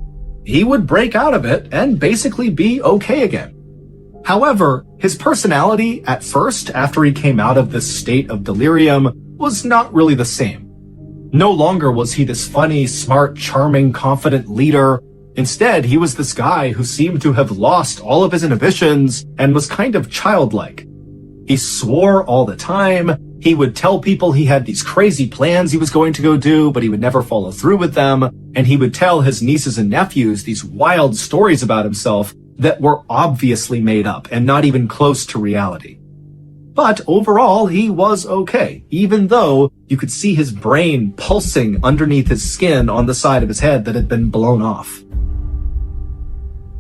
He would break out of it and basically be okay again. However, his personality at first, after he came out of this state of delirium, was not really the same. No longer was he this funny, smart, charming, confident leader. Instead, he was this guy who seemed to have lost all of his inhibitions and was kind of childlike. He swore all the time. He would tell people he had these crazy plans he was going to go do, but he would never follow through with them. And he would tell his nieces and nephews these wild stories about himself that were obviously made up and not even close to reality. But overall, he was okay, even though you could see his brain pulsing underneath his skin on the side of his head that had been blown off.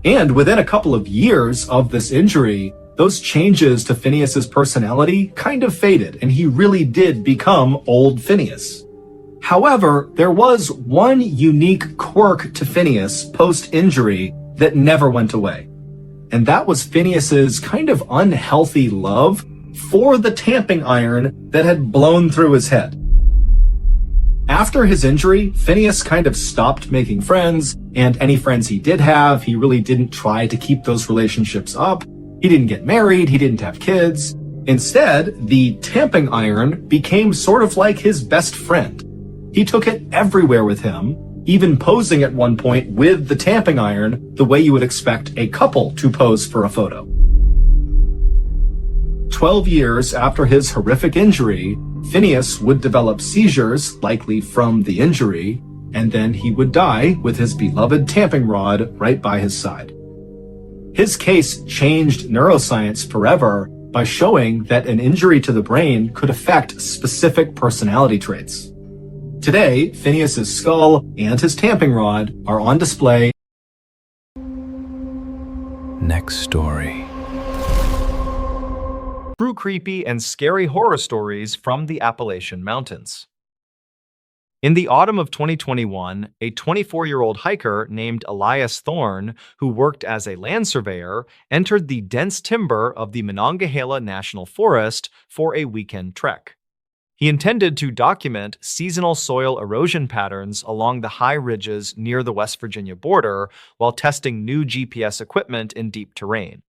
And within a couple of years of this injury, those changes to Phineas's personality kind of faded, and he really did become old Phineas. However, there was one unique quirk to Phineas post-injury that never went away. And that was Phineas's kind of unhealthy love for the tamping iron that had blown through his head. After his injury, Phineas kind of stopped making friends, and any friends he did have, he really didn't try to keep those relationships up. He didn't get married, he didn't have kids. Instead, the tamping iron became sort of like his best friend. He took it everywhere with him, even posing at one point with the tamping iron the way you would expect a couple to pose for a photo. 12 years after his horrific injury, Phineas would develop seizures, likely from the injury, and then he would die with his beloved tamping rod right by his side. His case changed neuroscience forever by showing that an injury to the brain could affect specific personality traits. Today, Phineas's skull and his tamping rod are on display. Next story. True creepy and scary horror stories from the Appalachian Mountains. In the autumn of 2021, a 24-year-old hiker named Elias Thorne, who worked as a land surveyor, entered the dense timber of the Monongahela National Forest for a weekend trek. He intended to document seasonal soil erosion patterns along the high ridges near the West Virginia border while testing new GPS equipment in deep terrain.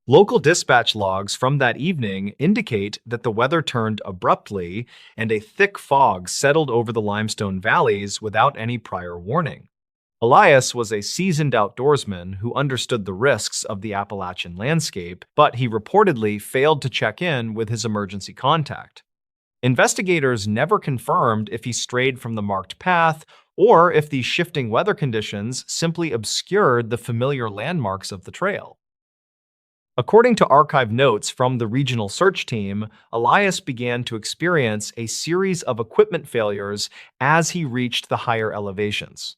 Local dispatch logs from that evening indicate that the weather turned abruptly and a thick fog settled over the limestone valleys without any prior warning. Elias was a seasoned outdoorsman who understood the risks of the Appalachian landscape, but he reportedly failed to check in with his emergency contact. Investigators never confirmed if he strayed from the marked path or if the shifting weather conditions simply obscured the familiar landmarks of the trail. According to archive notes from the regional search team, Elias began to experience a series of equipment failures as he reached the higher elevations.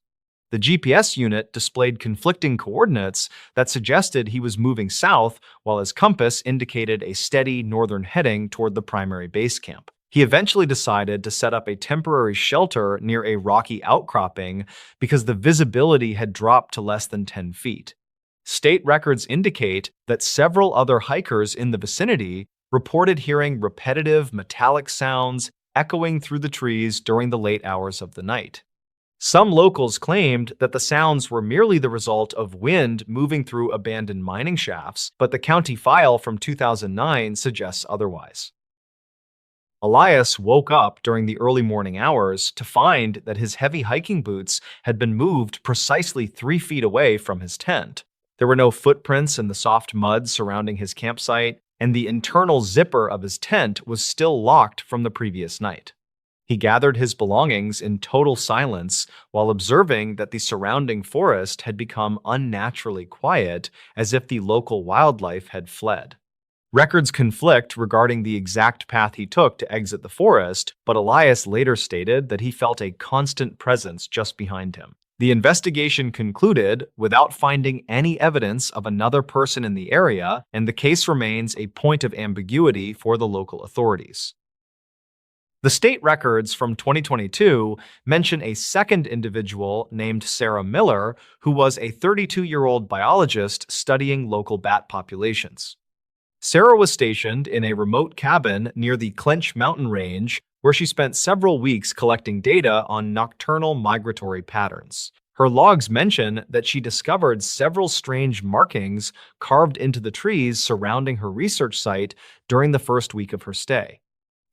The GPS unit displayed conflicting coordinates that suggested he was moving south, while his compass indicated a steady northern heading toward the primary base camp. He eventually decided to set up a temporary shelter near a rocky outcropping because the visibility had dropped to less than 10 feet. State records indicate that several other hikers in the vicinity reported hearing repetitive metallic sounds echoing through the trees during the late hours of the night. Some locals claimed that the sounds were merely the result of wind moving through abandoned mining shafts, but the county file from 2009 suggests otherwise. Elias woke up during the early morning hours to find that his heavy hiking boots had been moved precisely 3 feet away from his tent. There were no footprints in the soft mud surrounding his campsite, and the internal zipper of his tent was still locked from the previous night. He gathered his belongings in total silence while observing that the surrounding forest had become unnaturally quiet, as if the local wildlife had fled. Records conflict regarding the exact path he took to exit the forest, but Elias later stated that he felt a constant presence just behind him. The investigation concluded without finding any evidence of another person in the area, and the case remains a point of ambiguity for the local authorities. The state records from 2022 mention a second individual named Sarah Miller, who was a 32-year-old biologist studying local bat populations. Sarah was stationed in a remote cabin near the Clinch mountain range, where she spent several weeks collecting data on nocturnal migratory patterns. Her logs mention that she discovered several strange markings carved into the trees surrounding her research site during the first week of her stay.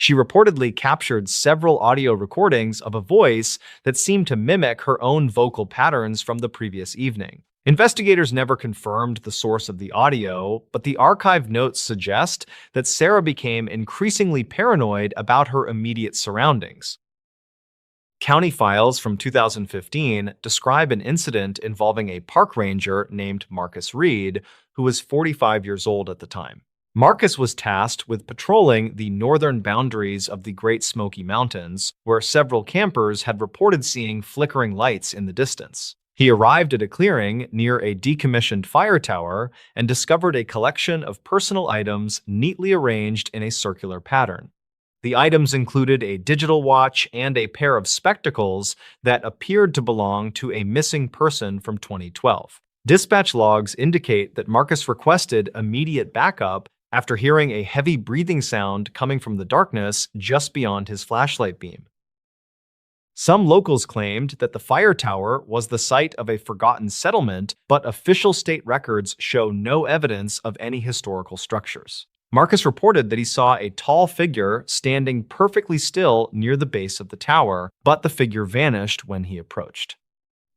She reportedly captured several audio recordings of a voice that seemed to mimic her own vocal patterns from the previous evening. Investigators never confirmed the source of the audio, but the archive notes suggest that Sarah became increasingly paranoid about her immediate surroundings. County files from 2015 describe an incident involving a park ranger named Marcus Reed, who was 45 years old at the time. Marcus was tasked with patrolling the northern boundaries of the Great Smoky Mountains, where several campers had reported seeing flickering lights in the distance. He arrived at a clearing near a decommissioned fire tower and discovered a collection of personal items neatly arranged in a circular pattern. The items included a digital watch and a pair of spectacles that appeared to belong to a missing person from 2012. Dispatch logs indicate that Marcus requested immediate backup after hearing a heavy breathing sound coming from the darkness just beyond his flashlight beam. Some locals claimed that the fire tower was the site of a forgotten settlement, but official state records show no evidence of any historical structures. Marcus reported that he saw a tall figure standing perfectly still near the base of the tower, but the figure vanished when he approached.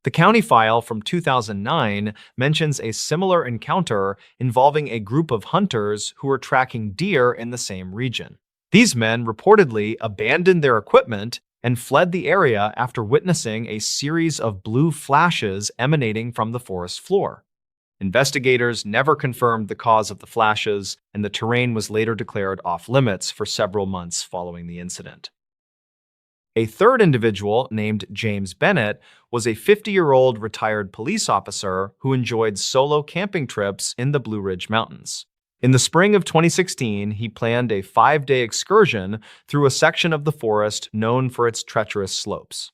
The county file from 2009 mentions a similar encounter involving a group of hunters who were tracking deer in the same region. These men reportedly abandoned their equipment and fled the area after witnessing a series of blue flashes emanating from the forest floor. Investigators never confirmed the cause of the flashes, and the terrain was later declared off-limits for several months following the incident. A third individual, named James Bennett, was a 50-year-old retired police officer who enjoyed solo camping trips in the Blue Ridge Mountains. In the spring of 2016, he planned a 5-day excursion through a section of the forest known for its treacherous slopes.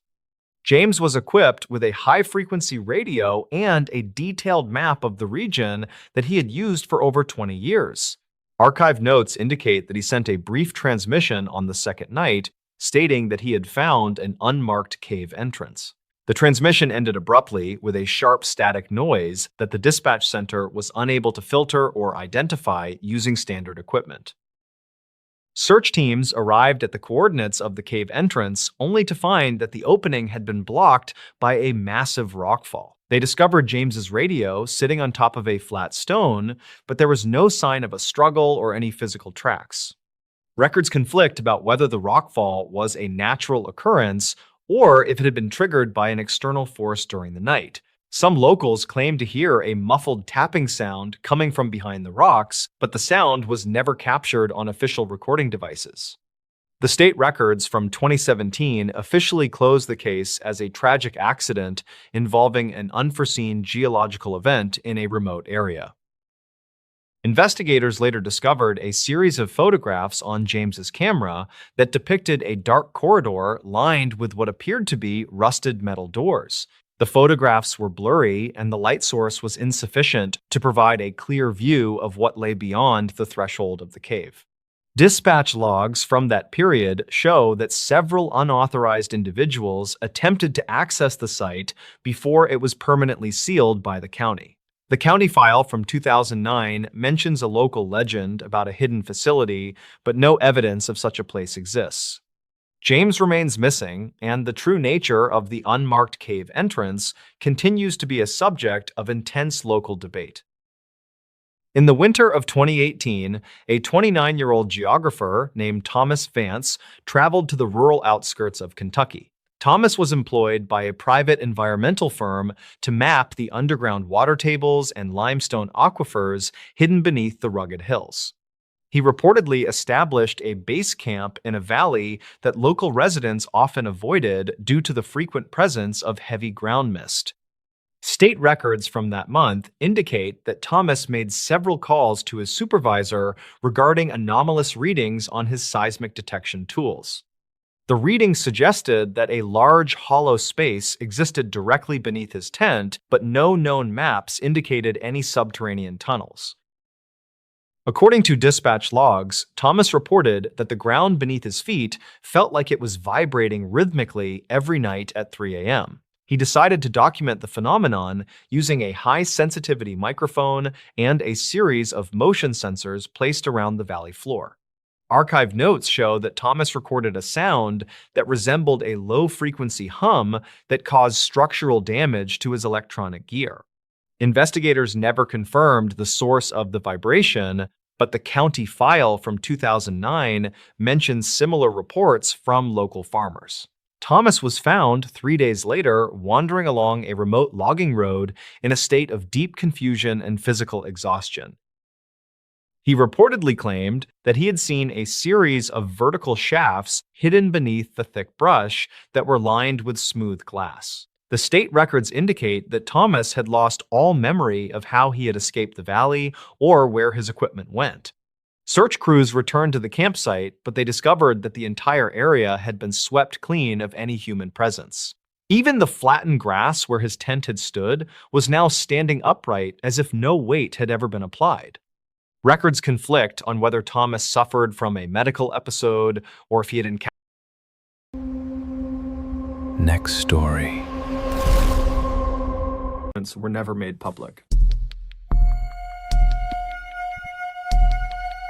James was equipped with a high-frequency radio and a detailed map of the region that he had used for over 20 years. Archive notes indicate that he sent a brief transmission on the second night, stating that he had found an unmarked cave entrance. The transmission ended abruptly with a sharp static noise that the dispatch center was unable to filter or identify using standard equipment. Search teams arrived at the coordinates of the cave entrance only to find that the opening had been blocked by a massive rockfall. They discovered James's radio sitting on top of a flat stone, but there was no sign of a struggle or any physical tracks. Records conflict about whether the rockfall was a natural occurrence or if it had been triggered by an external force during the night. Some locals claimed to hear a muffled tapping sound coming from behind the rocks, but the sound was never captured on official recording devices. The state records from 2017 officially closed the case as a tragic accident involving an unforeseen geological event in a remote area. Investigators later discovered a series of photographs on James's camera that depicted a dark corridor lined with what appeared to be rusted metal doors. The photographs were blurry, and the light source was insufficient to provide a clear view of what lay beyond the threshold of the cave. Dispatch logs from that period show that several unauthorized individuals attempted to access the site before it was permanently sealed by the county. The county file from 2009 mentions a local legend about a hidden facility, but no evidence of such a place exists. James remains missing, and the true nature of the unmarked cave entrance continues to be a subject of intense local debate. In the winter of 2018, a 29-year-old geographer named Thomas Vance traveled to the rural outskirts of Kentucky. Thomas was employed by a private environmental firm to map the underground water tables and limestone aquifers hidden beneath the rugged hills. He reportedly established a base camp in a valley that local residents often avoided due to the frequent presence of heavy ground mist. State records from that month indicate that Thomas made several calls to his supervisor regarding anomalous readings on his seismic detection tools. The readings suggested that a large hollow space existed directly beneath his tent, but no known maps indicated any subterranean tunnels. According to dispatch logs, Thomas reported that the ground beneath his feet felt like it was vibrating rhythmically every night at 3 a.m. He decided to document the phenomenon using a high-sensitivity microphone and a series of motion sensors placed around the valley floor. Archived notes show that Thomas recorded a sound that resembled a low-frequency hum that caused structural damage to his electronic gear. Investigators never confirmed the source of the vibration, but the county file from 2009 mentions similar reports from local farmers. Thomas was found 3 days later wandering along a remote logging road in a state of deep confusion and physical exhaustion. He reportedly claimed that he had seen a series of vertical shafts hidden beneath the thick brush that were lined with smooth glass. The state records indicate that Thomas had lost all memory of how he had escaped the valley or where his equipment went. Search crews returned to the campsite, but they discovered that the entire area had been swept clean of any human presence. Even the flattened grass where his tent had stood was now standing upright as if no weight had ever been applied. Records conflict on whether Thomas suffered from a medical episode or if he had encountered. Next story. Were never made public.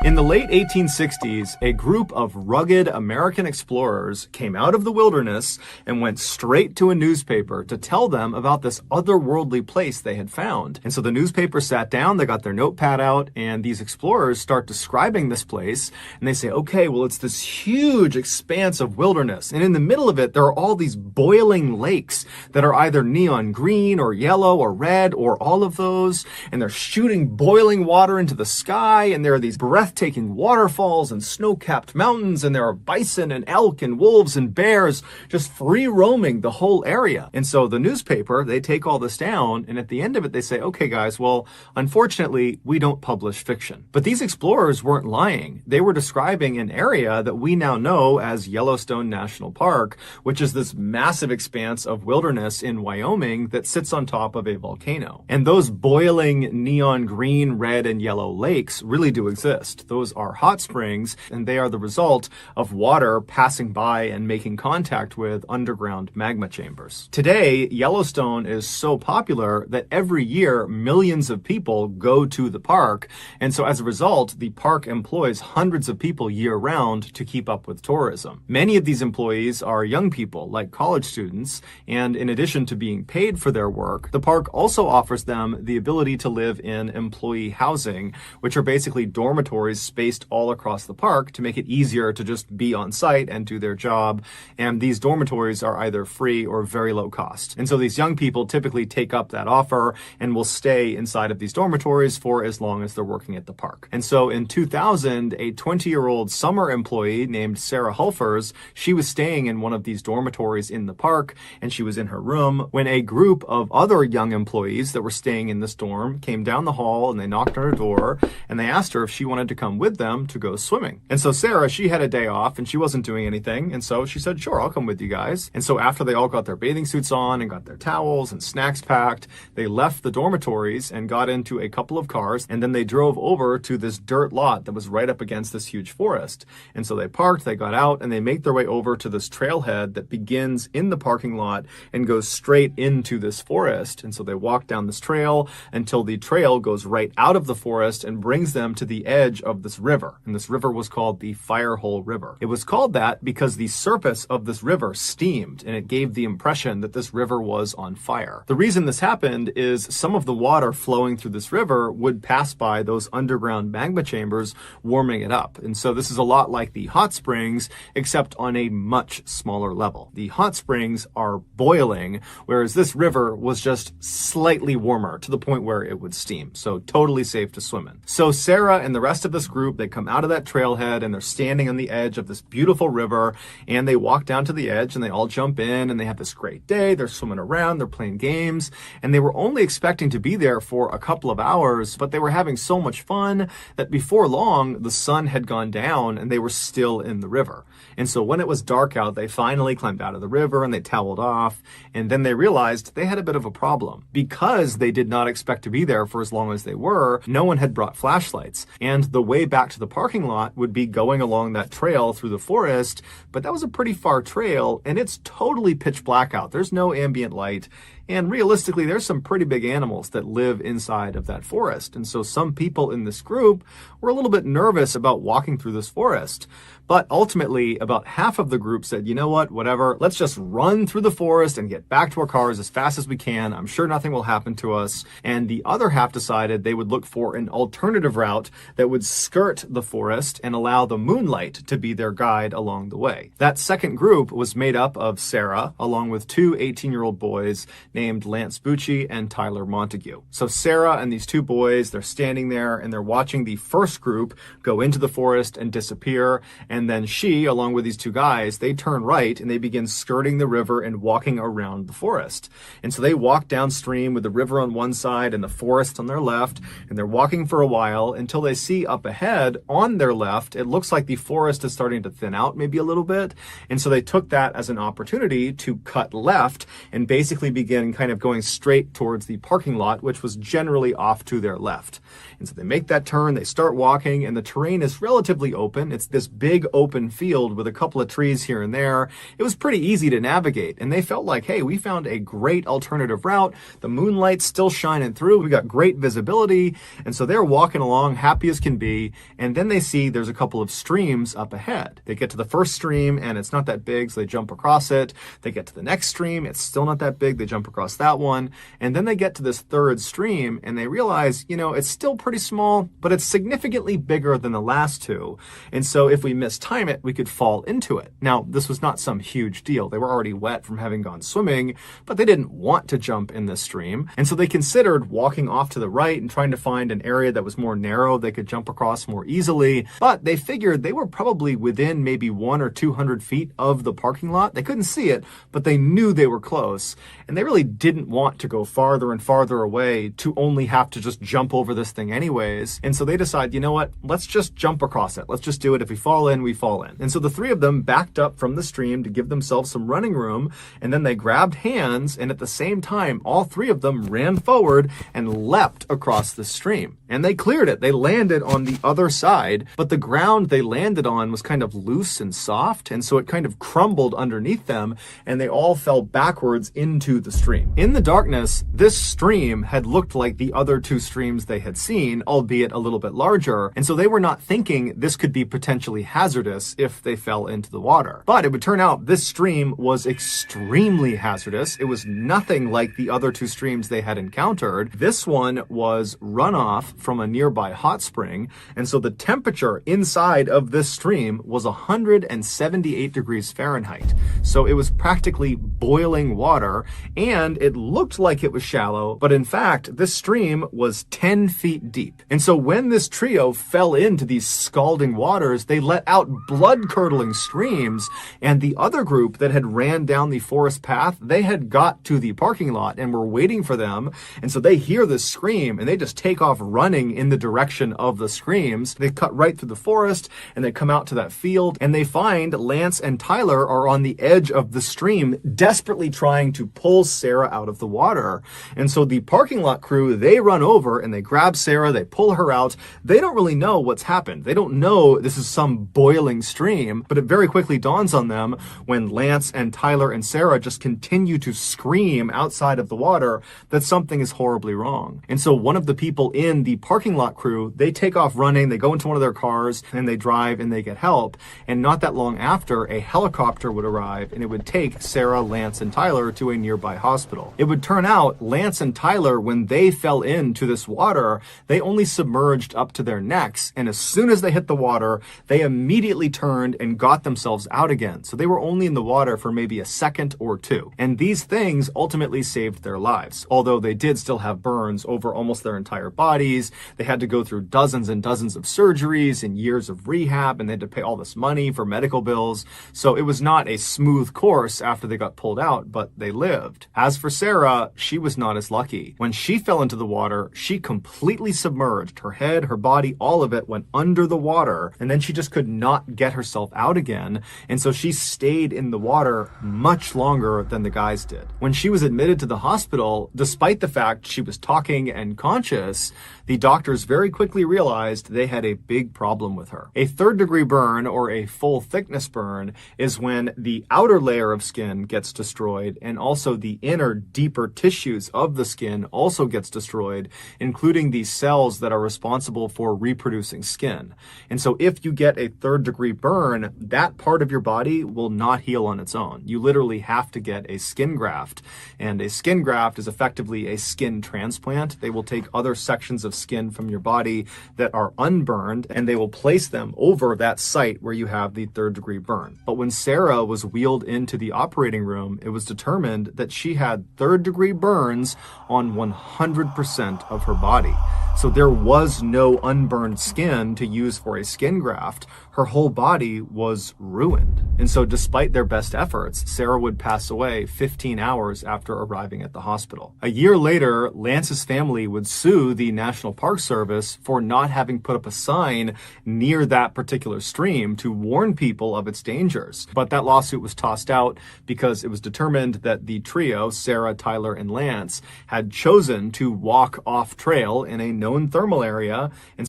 In the late 1860s, a group of rugged American explorers came out of the wilderness and went straight to a newspaper to tell them about this otherworldly place they had found. And so the newspaper sat down, they got their notepad out, and these explorers start describing this place. And they say, okay, well, it's this huge expanse of wilderness. And in the middle of it, there are all these boiling lakes that are either neon green or yellow or red or all of those. And they're shooting boiling water into the sky. And there are these breathtaking waterfalls and snow-capped mountains, and there are bison and elk and wolves and bears just free roaming the whole area. And so the newspaper, they take all this down, and at the end of it, they say, okay, guys, well, unfortunately, we don't publish fiction. But these explorers weren't lying. They were describing an area that we now know as Yellowstone National Park, which is this massive expanse of wilderness in Wyoming that sits on top of a volcano. And those boiling neon green, red, and yellow lakes really do exist. Those are hot springs, and they are the result of water passing by and making contact with underground magma chambers. Today, Yellowstone is so popular that every year millions of people go to the park, and so as a result, the park employs hundreds of people year-round to keep up with tourism. Many of these employees are young people, like college students, and in addition to being paid for their work, the park also offers them the ability to live in employee housing, which are basically dormitories spaced all across the park to make it easier to just be on site and do their job. And these dormitories are either free or very low cost. And so these young people typically take up that offer and will stay inside of these dormitories for as long as they're working at the park. And so in 2000, a 20-year-old summer employee named Sarah Hulfers, she was staying in one of these dormitories in the park, and she was in her room when a group of other young employees that were staying in this dorm came down the hall, and they knocked on her door, and they asked her if she wanted to come with them to go swimming. And so Sarah, she had a day off and she wasn't doing anything. And so she said, sure, I'll come with you guys. And so after they all got their bathing suits on and got their towels and snacks packed, they left the dormitories and got into a couple of cars. And then they drove over to this dirt lot that was right up against this huge forest. And so they parked, they got out, and they make their way over to this trailhead that begins in the parking lot and goes straight into this forest. And so they walk down this trail until the trail goes right out of the forest and brings them to the edge of this river, and this river was called the Firehole River. It was called that because the surface of this river steamed, and it gave the impression that this river was on fire. The reason this happened is some of the water flowing through this river would pass by those underground magma chambers, warming it up. And so this is a lot like the hot springs, except on a much smaller level. The hot springs are boiling, whereas this river was just slightly warmer to the point where it would steam. So totally safe to swim in. So Sarah and the rest of this group, they come out of that trailhead and they're standing on the edge of this beautiful river, and they walk down to the edge and they all jump in and they have this great day. They're swimming around, they're playing games, and they were only expecting to be there for a couple of hours, but they were having so much fun that before long, the sun had gone down and they were still in the river. And so when it was dark out, they finally climbed out of the river and they toweled off, and then they realized they had a bit of a problem. Because they did not expect to be there for as long as they were, no one had brought flashlights, and the way back to the parking lot would be going along that trail through the forest, but that was a pretty far trail, and it's totally pitch black out. There's no ambient light. And realistically, there's some pretty big animals that live inside of that forest. And so some people in this group were a little bit nervous about walking through this forest. But ultimately, about half of the group said, you know what, whatever, let's just run through the forest and get back to our cars as fast as we can. I'm sure nothing will happen to us. And the other half decided they would look for an alternative route that would skirt the forest and allow the moonlight to be their guide along the way. That second group was made up of Sarah, along with two 18-year-old boys named Lance Bucci and Tyler Montague. So Sarah and these two boys, they're standing there and they're watching the first group go into the forest and disappear. And then she, along with these two guys, they turn right and they begin skirting the river and walking around the forest. And so they walk downstream with the river on one side and the forest on their left, and they're walking for a while until they see up ahead on their left, it looks like the forest is starting to thin out maybe a little bit. And so they took that as an opportunity to cut left and basically begin kind of going straight towards the parking lot, which was generally off to their left. And so they make that turn, they start walking, and the terrain is relatively open. It's this big open field with a couple of trees here and there. It was pretty easy to navigate, and they felt like, hey, we found a great alternative route. The moonlight's still shining through. We got great visibility. And so they're walking along happy as can be. And then they see there's a couple of streams up ahead. They get to the first stream and it's not that big, so they jump across it. They get to the next stream. It's still not that big. They jump across that one. And then they get to this third stream and they realize, you know, it's still pretty small, but it's significantly bigger than the last two. And so if we mistime it, we could fall into it. Now, this was not some huge deal. They were already wet from having gone swimming, but they didn't want to jump in this stream. And so they considered walking off to the right and trying to find an area that was more narrow they could jump across more easily. But they figured they were probably within maybe 100 or 200 feet of the parking lot. They couldn't see it, but they knew they were close. And they really didn't want to go farther and farther away to only have to just jump over this thing anyways. And so they decide, you know what, let's just jump across it. Let's just do it. If we fall in, we fall in. And so the three of them backed up from the stream to give themselves some running room. And then they grabbed hands. And at the same time, all three of them ran forward and leapt across the stream. And they cleared it. They landed on the other side, but the ground they landed on was kind of loose and soft. And so it kind of crumbled underneath them and they all fell backwards into the stream. In the darkness, this stream had looked like the other two streams they had seen, albeit a little bit larger. And so they were not thinking this could be potentially hazardous if they fell into the water. But it would turn out this stream was extremely hazardous. It was nothing like the other two streams they had encountered. This one was runoff from a nearby hot spring. And so the temperature inside of this stream was 178 degrees Fahrenheit. So it was practically boiling water, and it looked like it was shallow, but in fact, this stream was 10 feet deep. And so when this trio fell into these scalding waters, they let out blood-curdling screams, and the other group that had ran down the forest path, they had got to the parking lot and were waiting for them. And so they hear this scream, and they just take off running in the direction of the screams. They cut right through the forest, and they come out to that field, and they find Lance and Tyler are on the edge of the stream, desperately trying to pull Sarah Sarah out of the water. And so the parking lot crew, they run over and they grab Sarah, they pull her out. They don't really know what's happened. They don't know this is some boiling stream, but it very quickly dawns on them when Lance and Tyler and Sarah just continue to scream outside of the water that something is horribly wrong. And so one of the people in the parking lot crew, they take off running, they go into one of their cars and they drive and they get help. And not that long after, a helicopter would arrive and it would take Sarah, Lance, and Tyler to a nearby hospital. It would turn out Lance and Tyler, when they fell into this water, they only submerged up to their necks. And as soon as they hit the water, they immediately turned and got themselves out again. So they were only in the water for maybe a second or two. And these things ultimately saved their lives. Although they did still have burns over almost their entire bodies. They had to go through dozens and dozens of surgeries and years of rehab, and they had to pay all this money for medical bills. So it was not a smooth course after they got pulled out, but they lived. As for Sarah, she was not as lucky. When she fell into the water, she completely submerged. Her head, her body, all of it went under the water, and then she just could not get herself out again. And so she stayed in the water much longer than the guys did. When she was admitted to the hospital, despite the fact she was talking and conscious, the doctors very quickly realized they had a big problem with her. A third-degree burn, or a full thickness burn, is when the outer layer of skin gets destroyed and also the inner, deeper tissues of the skin also gets destroyed, including the cells that are responsible for reproducing skin. And so if you get a third-degree burn, that part of your body will not heal on its own. You literally have to get a skin graft. And a skin graft is effectively a skin transplant. They will take other sections of skin from your body that are unburned and they will place them over that site where you have the third-degree burn. But when Sarah was wheeled into the operating room, it was determined that she had third-degree burns on 100% of her body. So there was no unburned skin to use for a skin graft. Her whole body was ruined. And so despite their best efforts, Sarah would pass away 15 hours after arriving at the hospital. A year later, Lance's family would sue the National Park Service for not having put up a sign near that particular stream to warn people of its dangers. But that lawsuit was tossed out because it was determined that the trio, Sarah, Tyler, and Lance, had chosen to walk off trail in a known thermal area. And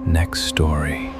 Next story.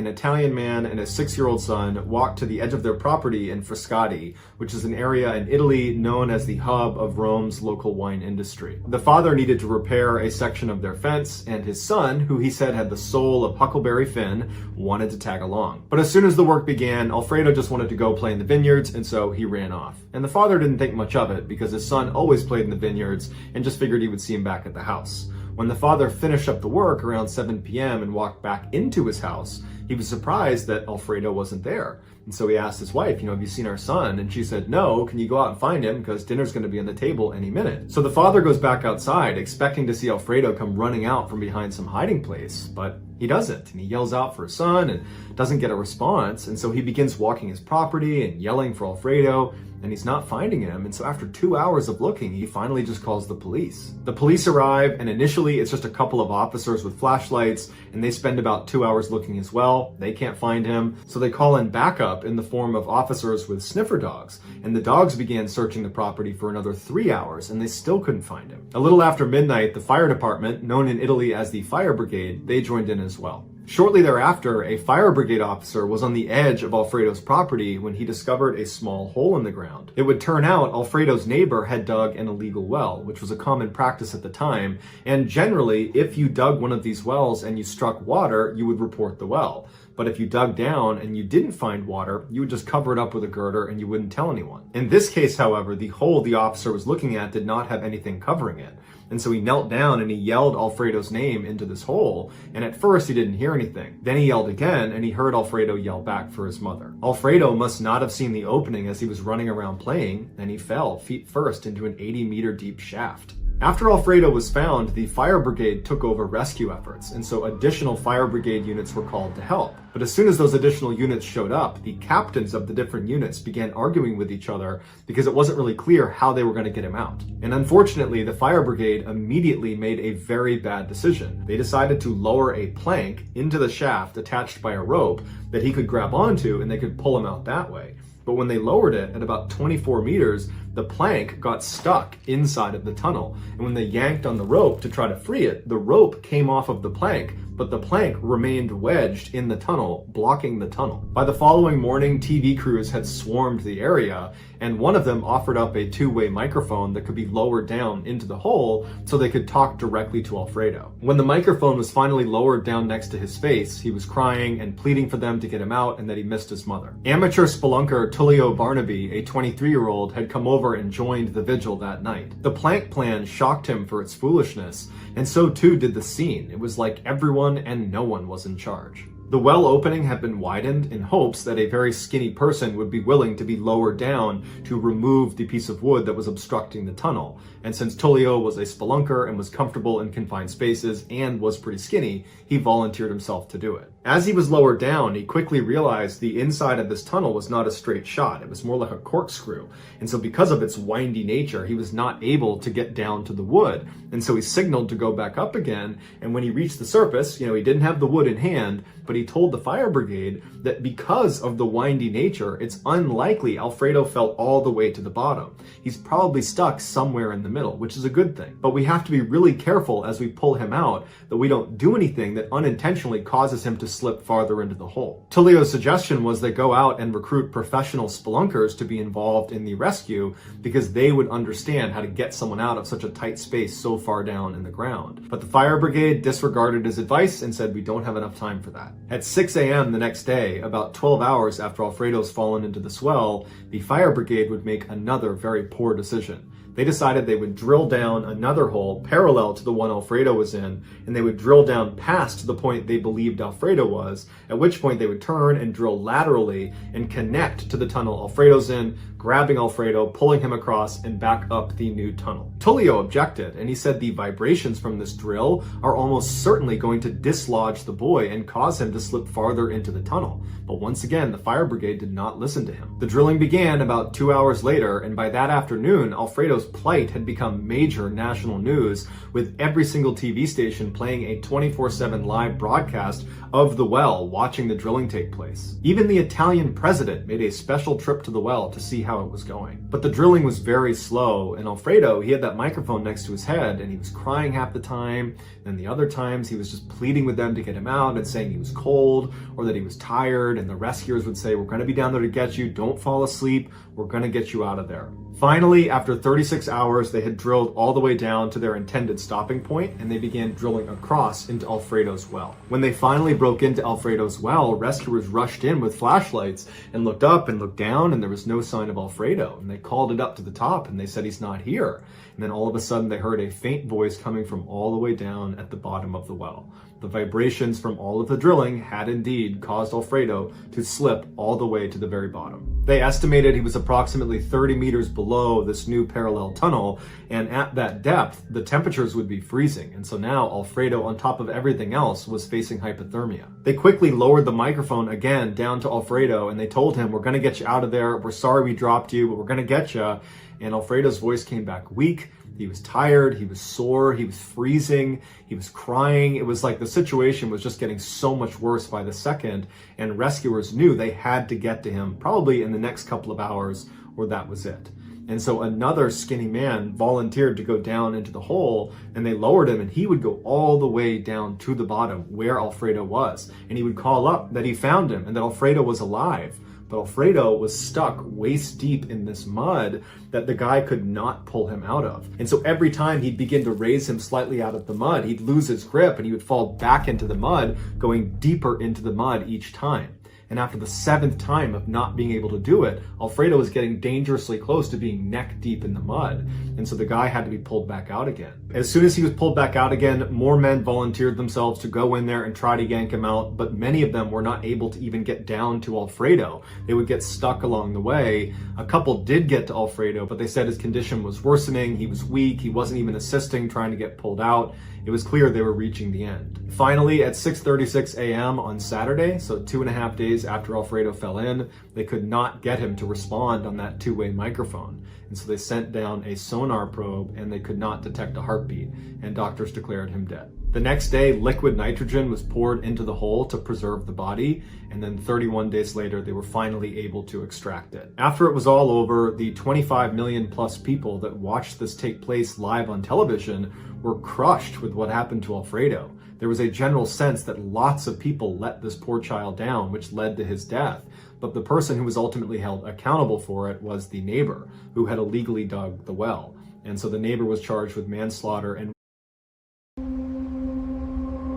an Italian man and his 6-year-old son walked to the edge of their property in Frascati, which is an area in Italy known as the hub of Rome's local wine industry. The father needed to repair a section of their fence, and his son, who he said had the soul of Huckleberry Finn, wanted to tag along. But as soon as the work began, Alfredo just wanted to go play in the vineyards, and so he ran off. And the father didn't think much of it because his son always played in the vineyards and just figured he would see him back at the house. When the father finished up the work around 7 p.m. and walked back into his house, he was surprised that Alfredo wasn't there. And so he asked his wife, have you seen our son? And she said, no, can you go out and find him because dinner's going to be on the table any minute. So the father goes back outside expecting to see Alfredo come running out from behind some hiding place, but he doesn't. And he yells out for his son and doesn't get a response. And so he begins walking his property and yelling for Alfredo, and he's not finding him. And so after 2 hours of looking, he finally just calls the police. The police arrive, and initially it's just a couple of officers with flashlights, and they spend about 2 hours looking as well. They can't find him, so they call in backup in the form of officers with sniffer dogs. And the dogs began searching the property for another 3 hours, and they still couldn't find him. A little after midnight, the fire department, known in Italy as the fire brigade, they joined in as well. Shortly thereafter, a fire brigade officer was on the edge of Alfredo's property when he discovered a small hole in the ground. It would turn out Alfredo's neighbor had dug an illegal well, which was a common practice at the time, and generally, if you dug one of these wells and you struck water, you would report the well. But if you dug down and you didn't find water, you would just cover it up with a girder and you wouldn't tell anyone. In this case, however, the hole the officer was looking at did not have anything covering it. And so he knelt down and he yelled Alfredo's name into this hole. And at first he didn't hear anything. Then he yelled again and he heard Alfredo yell back for his mother. Alfredo must not have seen the opening as he was running around playing, and he fell feet first into an 80-meter deep shaft. After Alfredo was found, the fire brigade took over rescue efforts, and so additional fire brigade units were called to help. But as soon as those additional units showed up, the captains of the different units began arguing with each other because it wasn't really clear how they were going to get him out. And unfortunately, the fire brigade immediately made a very bad decision. They decided to lower a plank into the shaft attached by a rope that he could grab onto, and they could pull him out that way. But when they lowered it at about 24 meters, the plank got stuck inside of the tunnel. And when they yanked on the rope to try to free it, the rope came off of the plank, but the plank remained wedged in the tunnel, blocking the tunnel. By the following morning, TV crews had swarmed the area, and one of them offered up a two-way microphone that could be lowered down into the hole so they could talk directly to Alfredo. When the microphone was finally lowered down next to his face, he was crying and pleading for them to get him out and that he missed his mother. Amateur spelunker Tullio Barnaby, a 23-year-old, had come over and joined the vigil that night. The plank plan shocked him for its foolishness, and so too did the scene. It was like everyone and no one was in charge. The well opening had been widened in hopes that a very skinny person would be willing to be lowered down to remove the piece of wood that was obstructing the tunnel. And since Tullio was a spelunker and was comfortable in confined spaces and was pretty skinny, he volunteered himself to do it. As he was lowered down, he quickly realized the inside of this tunnel was not a straight shot. It was more like a corkscrew. And so because of its windy nature, he was not able to get down to the wood. And so he signaled to go back up again. And when he reached the surface, he didn't have the wood in hand, but he told the fire brigade that because of the windy nature, it's unlikely Alfredo fell all the way to the bottom. He's probably stuck somewhere in the middle, which is a good thing. But we have to be really careful as we pull him out that we don't do anything that unintentionally causes him to slip farther into the hole. Tullio's suggestion was they go out and recruit professional spelunkers to be involved in the rescue because they would understand how to get someone out of such a tight space so far down in the ground. But the fire brigade disregarded his advice and said, we don't have enough time for that. At 6 a.m. the next day, about 12 hours after Alfredo's fallen into the swell, the fire brigade would make another very poor decision. They decided they would drill down another hole parallel to the one Alfredo was in, and they would drill down past the point they believed Alfredo was, at which point they would turn and drill laterally and connect to the tunnel Alfredo's in, grabbing Alfredo, pulling him across, and back up the new tunnel. Tullio objected, and he said the vibrations from this drill are almost certainly going to dislodge the boy and cause him to slip farther into the tunnel. But once again, the fire brigade did not listen to him. The drilling began about 2 hours later, and by that afternoon, Alfredo's plight had become major national news, with every single TV station playing a 24/7 live broadcast of the well, watching the drilling take place. Even the Italian president made a special trip to the well to see how it was going. But the drilling was very slow, and Alfredo, he had that microphone next to his head, and he was crying half the time, and the other times he was just pleading with them to get him out and saying he was cold or that he was tired, and the rescuers would say, we're going to be down there to get you, don't fall asleep, we're going to get you out of there. Finally, after 36 hours, they had drilled all the way down to their intended stopping point, and they began drilling across into Alfredo's well. When they finally broke into Alfredo's well, rescuers rushed in with flashlights and looked up and looked down, and there was no sign of Alfredo. And they called it up to the top, and they said, he's not here. And then all of a sudden, they heard a faint voice coming from all the way down at the bottom of the well. The vibrations from all of the drilling had indeed caused Alfredo to slip all the way to the very bottom. They estimated he was approximately 30 meters below this new parallel tunnel, and at that depth, the temperatures would be freezing. And so now Alfredo, on top of everything else, was facing hypothermia. They quickly lowered the microphone again down to Alfredo, and they told him, we're going to get you out of there. We're sorry we dropped you, but we're going to get you. And Alfredo's voice came back weak. He was tired, he was sore, he was freezing, he was crying. It was like the situation was just getting so much worse by the second, and rescuers knew they had to get to him probably in the next couple of hours, or that was it. And so another skinny man volunteered to go down into the hole, and they lowered him, and he would go all the way down to the bottom where Alfredo was. And he would call up that he found him and that Alfredo was alive. But Alfredo was stuck waist deep in this mud that the guy could not pull him out of. And so every time he'd begin to raise him slightly out of the mud, he'd lose his grip and he would fall back into the mud, going deeper into the mud each time. And after the 7th time of not being able to do it, Alfredo was getting dangerously close to being neck deep in the mud. And so the guy had to be pulled back out again. As soon as he was pulled back out again, more men volunteered themselves to go in there and try to yank him out, but many of them were not able to even get down to Alfredo. They would get stuck along the way. A couple did get to Alfredo, but they said his condition was worsening, he was weak, he wasn't even assisting trying to get pulled out. It was clear they were reaching the end. Finally, at 6:36 a.m. on Saturday, so 2.5 days after Alfredo fell in, they could not get him to respond on that two-way microphone. And so they sent down a sonar probe, and they could not detect a heartbeat, and doctors declared him dead. The next day, liquid nitrogen was poured into the hole to preserve the body, and then 31 days later, they were finally able to extract it. After it was all over, the 25 million plus people that watched this take place live on television were crushed with what happened to Alfredo. There was a general sense that lots of people let this poor child down, which led to his death. But the person who was ultimately held accountable for it was the neighbor, who had illegally dug the well. And so the neighbor was charged with manslaughter and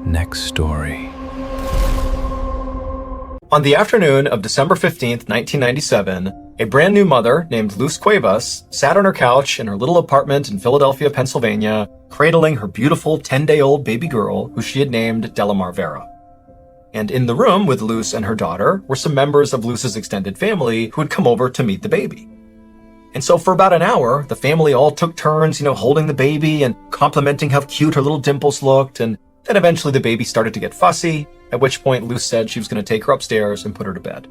Next story. On the afternoon of December 15th, 1997, a brand new mother named Luz Cuevas sat on her couch in her little apartment in Philadelphia, Pennsylvania, cradling her beautiful 10-day-old baby girl who she had named Delamar Vera. And in the room with Luz and her daughter were some members of Luz's extended family who had come over to meet the baby. And so for about an hour, the family all took turns, holding the baby and complimenting how cute her little dimples looked. And then eventually the baby started to get fussy, at which point Luz said she was going to take her upstairs and put her to bed.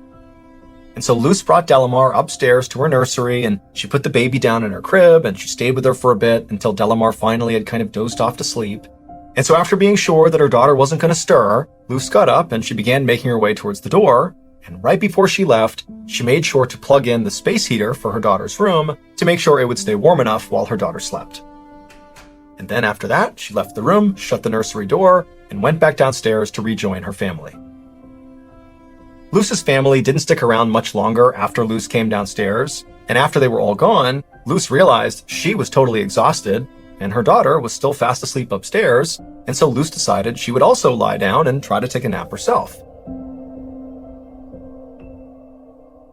And so Luz brought Delamar upstairs to her nursery, and she put the baby down in her crib, and she stayed with her for a bit until Delamar finally had kind of dozed off to sleep. And so after being sure that her daughter wasn't going to stir, Luz got up and she began making her way towards the door. And right before she left, she made sure to plug in the space heater for her daughter's room to make sure it would stay warm enough while her daughter slept. And then after that, she left the room, shut the nursery door, and went back downstairs to rejoin her family. Luz's family didn't stick around much longer after Luz came downstairs, and after they were all gone, Luz realized she was totally exhausted, and her daughter was still fast asleep upstairs, and so Luz decided she would also lie down and try to take a nap herself.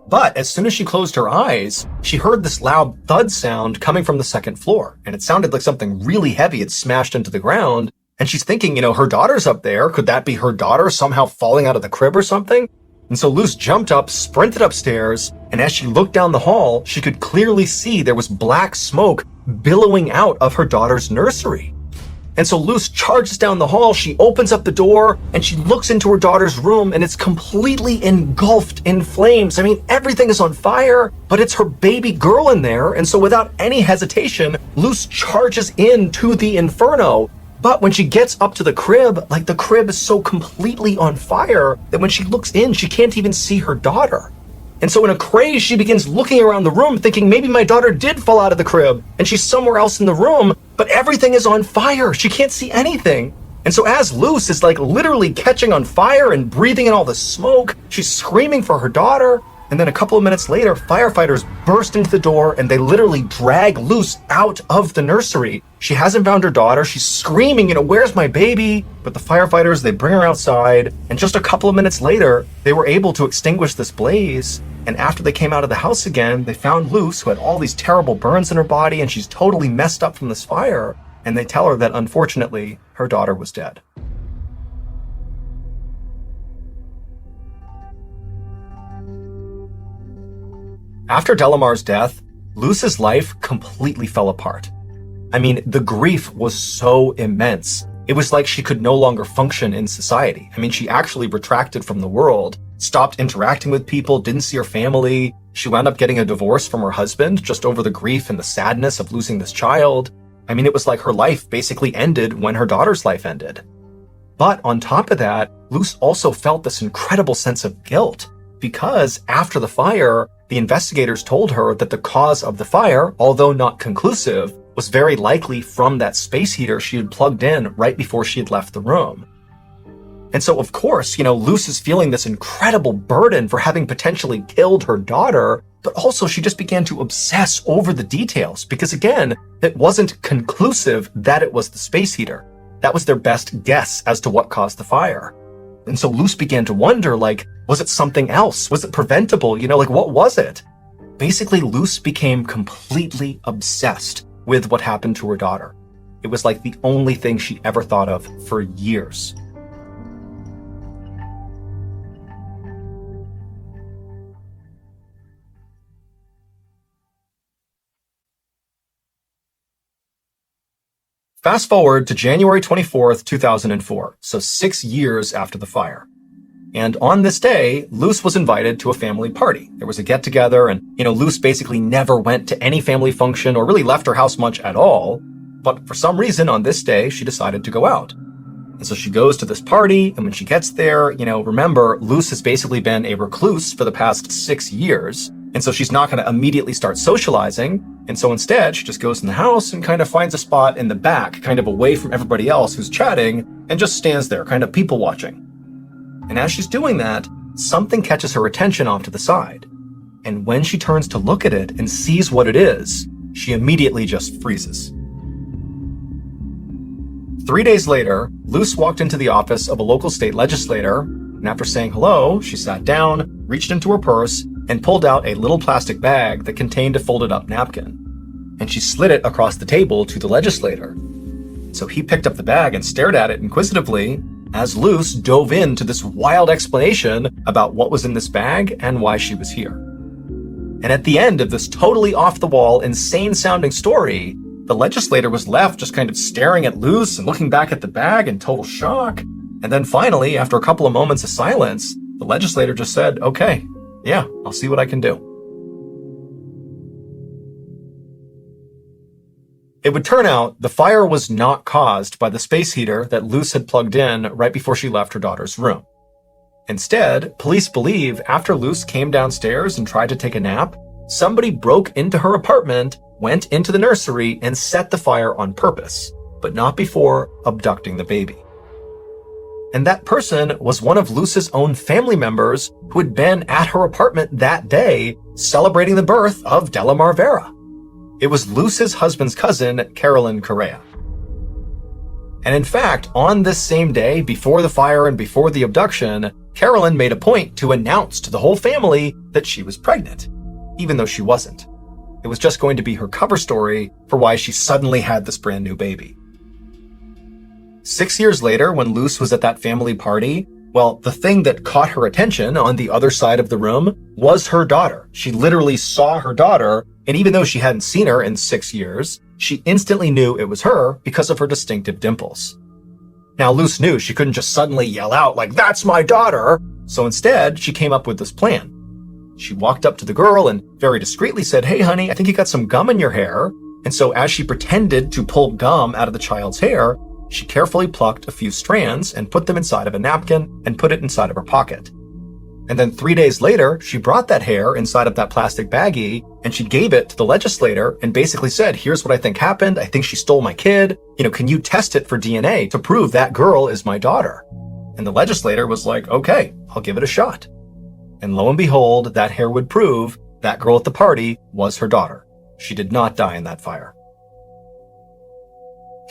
But as soon as she closed her eyes, she heard this loud thud sound coming from the second floor, and it sounded like something really heavy had smashed into the ground, and she's thinking, her daughter's up there. Could that be her daughter somehow falling out of the crib or something? And so Luz jumped up, sprinted upstairs, and as she looked down the hall, she could clearly see there was black smoke billowing out of her daughter's nursery. And so Luz charges down the hall, she opens up the door, and she looks into her daughter's room, and it's completely engulfed in flames. I mean, everything is on fire, but it's her baby girl in there, and so without any hesitation, Luz charges into the inferno. But when she gets up to the crib, the crib is so completely on fire that when she looks in, she can't even see her daughter. And so in a craze, she begins looking around the room, thinking maybe my daughter did fall out of the crib and she's somewhere else in the room, but everything is on fire. She can't see anything. And so as Luz is literally catching on fire and breathing in all the smoke, she's screaming for her daughter. And then a couple of minutes later, firefighters burst into the door and they literally drag Luz out of the nursery. She hasn't found her daughter. She's screaming, where's my baby? But the firefighters, they bring her outside. And just a couple of minutes later, they were able to extinguish this blaze. And after they came out of the house again, they found Luz, who had all these terrible burns in her body, and she's totally messed up from this fire. And they tell her that, unfortunately, her daughter was dead. After Delamar's death, Luz's life completely fell apart. I mean, the grief was so immense. It was like she could no longer function in society. I mean, she actually retracted from the world, stopped interacting with people, didn't see her family. She wound up getting a divorce from her husband just over the grief and the sadness of losing this child. I mean, it was like her life basically ended when her daughter's life ended. But on top of that, Luz also felt this incredible sense of guilt because after the fire, the investigators told her that the cause of the fire, although not conclusive, was very likely from that space heater she had plugged in right before she had left the room. And so, of course, Luz is feeling this incredible burden for having potentially killed her daughter, but also she just began to obsess over the details because, again, it wasn't conclusive that it was the space heater. That was their best guess as to what caused the fire. And so Luz began to wonder, was it something else? Was it preventable? What was it? Basically, Luz became completely obsessed with what happened to her daughter. It was like the only thing she ever thought of for years. Fast forward to January 24th, 2004, so 6 years after the fire. And on this day, Luz was invited to a family party. There was a get-together, and, Luz basically never went to any family function or really left her house much at all. But for some reason, on this day, she decided to go out. And so she goes to this party, and when she gets there, remember, Luce has basically been a recluse for the past 6 years. And so she's not going to immediately start socializing. And so instead, she just goes in the house and kind of finds a spot in the back, kind of away from everybody else who's chatting, and just stands there, kind of people watching. And as she's doing that, something catches her attention off to the side. And when she turns to look at it and sees what it is, she immediately just freezes. 3 days later, Luce walked into the office of a local state legislator, and after saying hello, she sat down, reached into her purse, and pulled out a little plastic bag that contained a folded-up napkin. And she slid it across the table to the legislator. So he picked up the bag and stared at it inquisitively as Luce dove into this wild explanation about what was in this bag and why she was here. And at the end of this totally off-the-wall, insane-sounding story, the legislator was left just kind of staring at Luce and looking back at the bag in total shock. And then finally, after a couple of moments of silence, the legislator just said, "Okay, yeah, I'll see what I can do." It would turn out the fire was not caused by the space heater that Luce had plugged in right before she left her daughter's room. Instead, police believe after Luce came downstairs and tried to take a nap, somebody broke into her apartment, went into the nursery, and set the fire on purpose, but not before abducting the baby. And that person was one of Luce's own family members who had been at her apartment that day celebrating the birth of Delamar Vera. It was Luce's husband's cousin, Carolyn Correa. And in fact, on this same day, before the fire and before the abduction, Carolyn made a point to announce to the whole family that she was pregnant, even though she wasn't. It was just going to be her cover story for why she suddenly had this brand new baby. 6 years later, when Luce was at that family party, well, the thing that caught her attention on the other side of the room was her daughter. She literally saw her daughter, and even though she hadn't seen her in 6 years, she instantly knew it was her because of her distinctive dimples. Now, Luce knew she couldn't just suddenly yell out like, "That's my daughter!" So instead, she came up with this plan. She walked up to the girl and very discreetly said, "Hey, honey, I think you got some gum in your hair." And so as she pretended to pull gum out of the child's hair, she carefully plucked a few strands and put them inside of a napkin and put it inside of her pocket. And then 3 days later, she brought that hair inside of that plastic baggie and she gave it to the legislator and basically said, "Here's what I think happened. I think she stole my kid. Can you test it for DNA to prove that girl is my daughter?" And the legislator was like, "Okay, I'll give it a shot." And lo and behold, that hair would prove that girl at the party was her daughter. She did not die in that fire.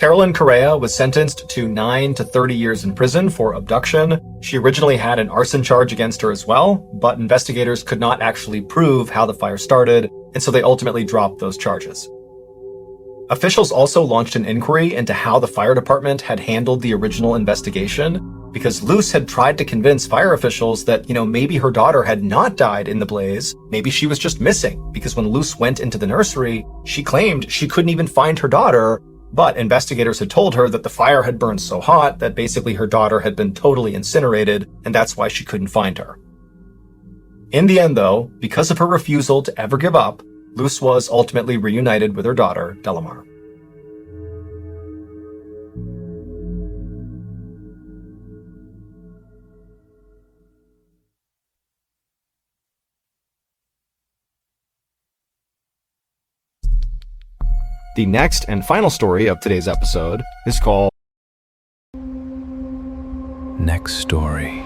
Carolyn Correa was sentenced to 9 to 30 years in prison for abduction. She originally had an arson charge against her as well, but investigators could not actually prove how the fire started, and so they ultimately dropped those charges. Officials also launched an inquiry into how the fire department had handled the original investigation, because Luce had tried to convince fire officials that, maybe her daughter had not died in the blaze, maybe she was just missing, because when Luce went into the nursery, she claimed she couldn't even find her daughter, but investigators had told her that the fire had burned so hot that basically her daughter had been totally incinerated, and that's why she couldn't find her. In the end, though, because of her refusal to ever give up, Luce was ultimately reunited with her daughter, Delamar. The next and final story of today's episode is called Next Story.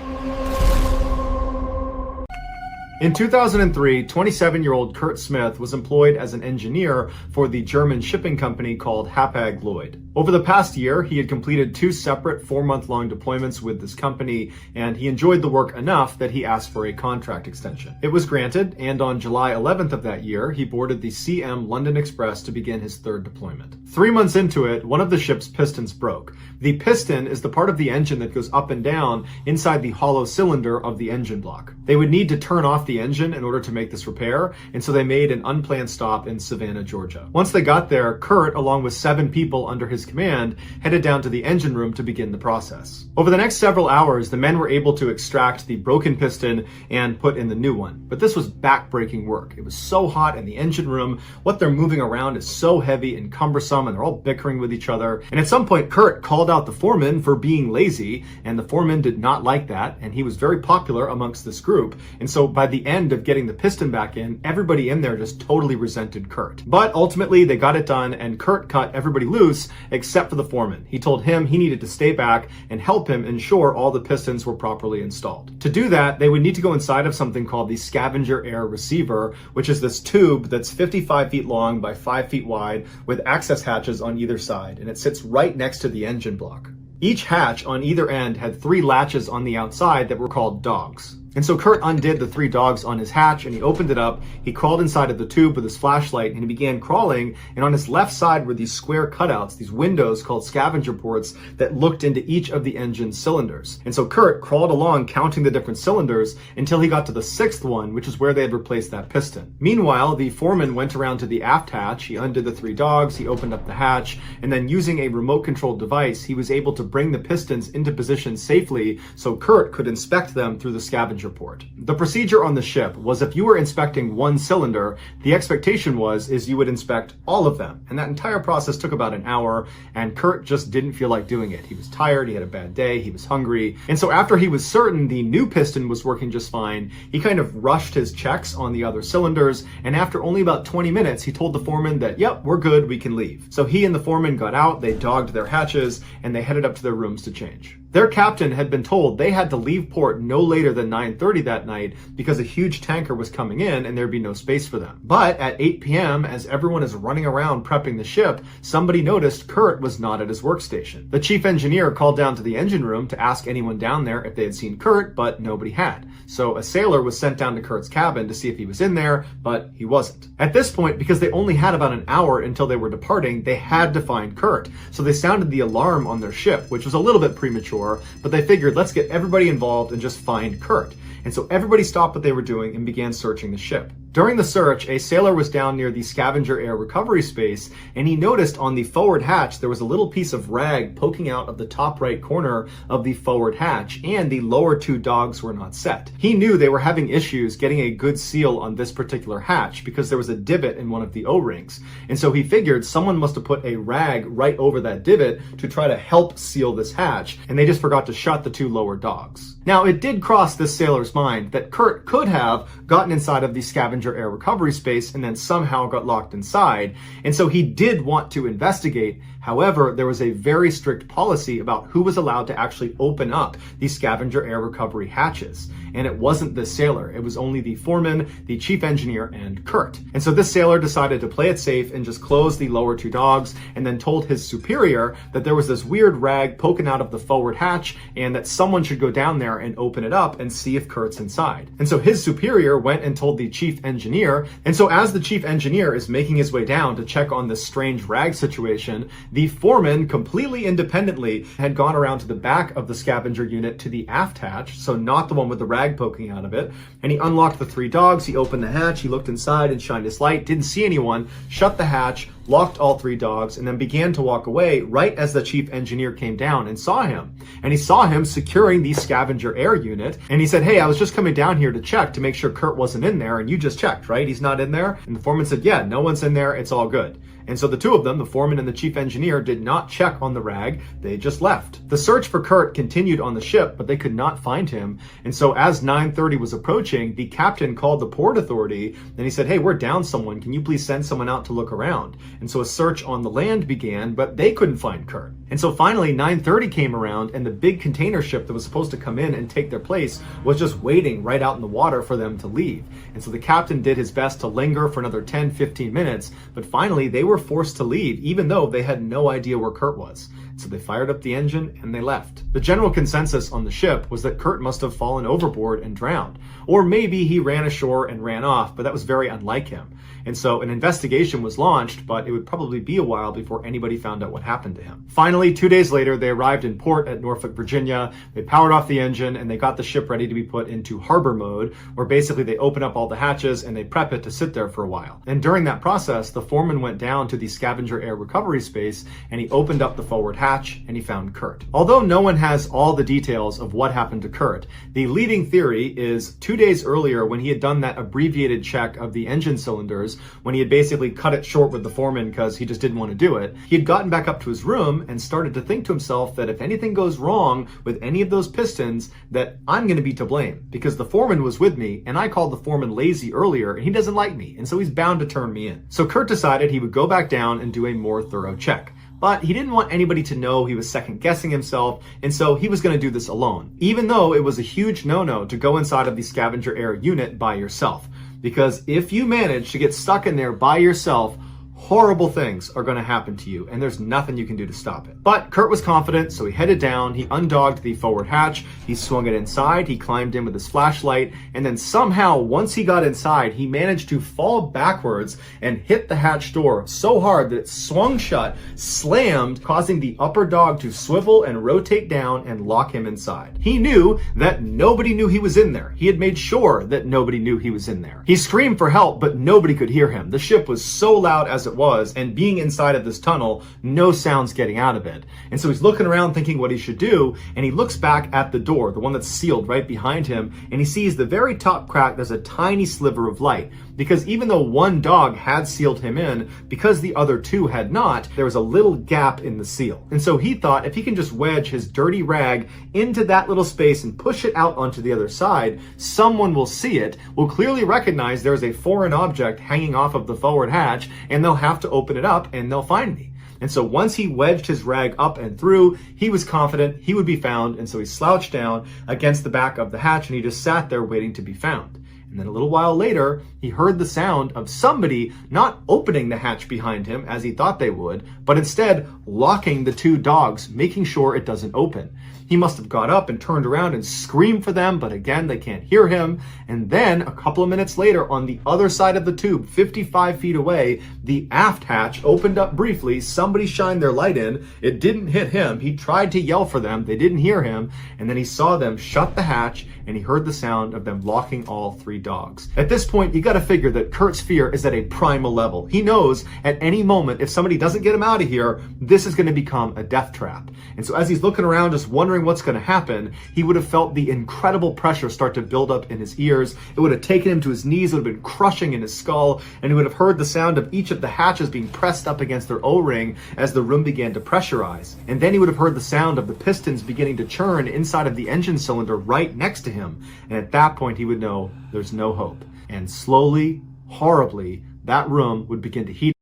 In 2003, 27-year-old Kurt Smith was employed as an engineer for the German shipping company called Hapag-Lloyd. Over the past year, he had completed 2 separate 4-month-long deployments with this company, and he enjoyed the work enough that he asked for a contract extension. It was granted, and on July 11th of that year, he boarded the CM London Express to begin his 3rd deployment. 3 months into it, one of the ship's pistons broke. The piston is the part of the engine that goes up and down inside the hollow cylinder of the engine block. They would need to turn off off the engine in order to make this repair, and so they made an unplanned stop in Savannah, Georgia. Once they got there, Kurt, along with 7 people under his command, headed down to the engine room to begin the process. Over the next several hours, the men were able to extract the broken piston and put in the new one. But this was back-breaking work. It was so hot in the engine room. What they're moving around is so heavy and cumbersome, and they're all bickering with each other. And at some point, Kurt called out the foreman for being lazy, and the foreman did not like that, and he was very popular amongst this group. And so by the end of getting the piston back in, everybody in there just totally resented Kurt. But ultimately, they got it done, and Kurt cut everybody loose except for the foreman. He told him he needed to stay back and help him ensure all the pistons were properly installed. To do that, they would need to go inside of something called the scavenger air receiver, which is this tube that's 55 feet long by 5 feet wide with access hatches on either side, and it sits right next to the engine block. Each hatch on either end had 3 latches on the outside that were called dogs. And so Kurt undid the 3 dogs on his hatch and he opened it up. He crawled inside of the tube with his flashlight and he began crawling. And on his left side were these square cutouts, these windows called scavenger ports that looked into each of the engine cylinders. And so Kurt crawled along counting the different cylinders until he got to the 6th one, which is where they had replaced that piston. Meanwhile, the foreman went around to the aft hatch. He undid the 3 dogs. He opened up the hatch. And then using a remote controlled device, he was able to bring the pistons into position safely so Kurt could inspect them through the scavenger port. The procedure on the ship was if you were inspecting one cylinder, the expectation is you would inspect all of them. And that entire process took about an hour, and Kurt just didn't feel like doing it. He was tired, he had a bad day, he was hungry. And so after he was certain the new piston was working just fine, he kind of rushed his checks on the other cylinders, and after only about 20 minutes, he told the foreman that, yep, we're good, we can leave. So he and the foreman got out, they dogged their hatches, and they headed up to their rooms to change. Their captain had been told they had to leave port no later than 9:30 that night because a huge tanker was coming in and there'd be no space for them. But at 8 p.m., as everyone is running around prepping the ship, somebody noticed Kurt was not at his workstation. The chief engineer called down to the engine room to ask anyone down there if they had seen Kurt, but nobody had. So a sailor was sent down to Kurt's cabin to see if he was in there, but he wasn't. At this point, because they only had about an hour until they were departing, they had to find Kurt. So they sounded the alarm on their ship, which was a little bit premature, but they figured, let's get everybody involved and just find Kurt. And so everybody stopped what they were doing and began searching the ship. During the search, a sailor was down near the scavenger air recovery space, and he noticed on the forward hatch there was a little piece of rag poking out of the top right corner of the forward hatch, and the lower 2 dogs were not set. He knew they were having issues getting a good seal on this particular hatch because there was a divot in one of the O-rings. And so he figured someone must have put a rag right over that divot to try to help seal this hatch, and they just forgot to shut the 2 lower dogs. Now, it did cross this sailor's mind that Kurt could have gotten inside of the scavenger air recovery space and then somehow got locked inside, and so he did want to investigate. However, there was a very strict policy about who was allowed to actually open up the scavenger air recovery hatches. And it wasn't the sailor. It was only the foreman, the chief engineer, and Kurt. And so this sailor decided to play it safe and just close the lower 2 dogs and then told his superior that there was this weird rag poking out of the forward hatch and that someone should go down there and open it up and see if Kurt's inside. And so his superior went and told the chief engineer. And so as the chief engineer is making his way down to check on this strange rag situation, the foreman, completely independently, had gone around to the back of the scavenger unit to the aft hatch, so not the one with the rag poking out of it, and he unlocked the 3 dogs, he opened the hatch, he looked inside and shined his light, didn't see anyone, shut the hatch, locked all 3 dogs, and then began to walk away right as the chief engineer came down and saw him. And he saw him securing the scavenger air unit, and he said, hey, I was just coming down here to check to make sure Kurt wasn't in there, and you just checked, right? He's not in there? And the foreman said, yeah, no one's in there, it's all good. And so the 2 of them, the foreman and the chief engineer, did not check on the rag, they just left. The search for Kurt continued on the ship, but they could not find him. And so as 9:30 was approaching, the captain called the port authority, and he said, hey, we're down someone, can you please send someone out to look around? And so a search on the land began, but they couldn't find Kurt. And so finally 9:30 came around, and the big container ship that was supposed to come in and take their place was just waiting right out in the water for them to leave. And so the captain did his best to linger for another 10-15 minutes, but finally they were forced to leave, even though they had no idea where Kurt was. So they fired up the engine and they left. The general consensus on the ship was that Kurt must have fallen overboard and drowned. Or maybe he ran ashore and ran off, but that was very unlike him. And so an investigation was launched, but it would probably be a while before anybody found out what happened to him. Finally, 2 days later, they arrived in port at Norfolk, Virginia. They powered off the engine and they got the ship ready to be put into harbor mode, where basically they open up all the hatches and they prep it to sit there for a while. And during that process, the foreman went down to the scavenger air recovery space and he opened up the forward hatch and he found Kurt. Although no one has all the details of what happened to Kurt, the leading theory is 2 days earlier, when he had done that abbreviated check of the engine cylinders, when he had basically cut it short with the foreman because he just didn't want to do it, he had gotten back up to his room and started to think to himself that if anything goes wrong with any of those pistons, that I'm going to be to blame, because the foreman was with me and I called the foreman lazy earlier and he doesn't like me, and so he's bound to turn me in. So Kurt decided he would go back down and do a more thorough check. But he didn't want anybody to know he was second guessing himself, and so he was going to do this alone, even though it was a huge no-no to go inside of the scavenger air unit by yourself. Because if you manage to get stuck in there by yourself, horrible things are going to happen to you, and there's nothing you can do to stop it. But Kurt was confident, so he headed down, he undogged the forward hatch, he swung it inside, he climbed in with his flashlight, and then somehow, once he got inside, he managed to fall backwards and hit the hatch door so hard that it swung shut, slammed, causing the upper dog to swivel and rotate down and lock him inside. He knew that nobody knew he was in there. He had made sure that nobody knew he was in there. He screamed for help, but nobody could hear him. The ship was so loud as it was, and being inside of this tunnel, no sounds getting out of it. And so he's looking around thinking what he should do, and he looks back at the door, the one that's sealed right behind him, and he sees the very top crack, there's a tiny sliver of light. Because even though one dog had sealed him in, because the other two had not, there was a little gap in the seal. And so he thought if he can just wedge his dirty rag into that little space and push it out onto the other side, someone will see it, will clearly recognize there's a foreign object hanging off of the forward hatch, and they'll have to open it up and they'll find me. And so once he wedged his rag up and through, he was confident he would be found, and so he slouched down against the back of the hatch and he just sat there waiting to be found. And then a little while later, he heard the sound of somebody not opening the hatch behind him as he thought they would, but instead locking the two dogs, making sure it doesn't open. He must have got up and turned around and screamed for them, but again, they can't hear him. And then a couple of minutes later, on the other side of the tube, 55 feet away, the aft hatch opened up briefly. Somebody shined their light in. It didn't hit him. He tried to yell for them. They didn't hear him. And then he saw them shut the hatch, and he heard the sound of them locking all three dogs. At this point, you got to figure that Kurt's fear is at a primal level. He knows at any moment, if somebody doesn't get him out of here, this is going to become a death trap. And so as he's looking around, just wondering what's going to happen, he would have felt the incredible pressure start to build up in his ears. It would have taken him to his knees, it would have been crushing in his skull, and he would have heard the sound of each of the hatches being pressed up against their O-ring as the room began to pressurize. And then he would have heard the sound of the pistons beginning to churn inside of the engine cylinder right next to him. And at that point, he would know there's no hope. And slowly, horribly, that room would begin to heat.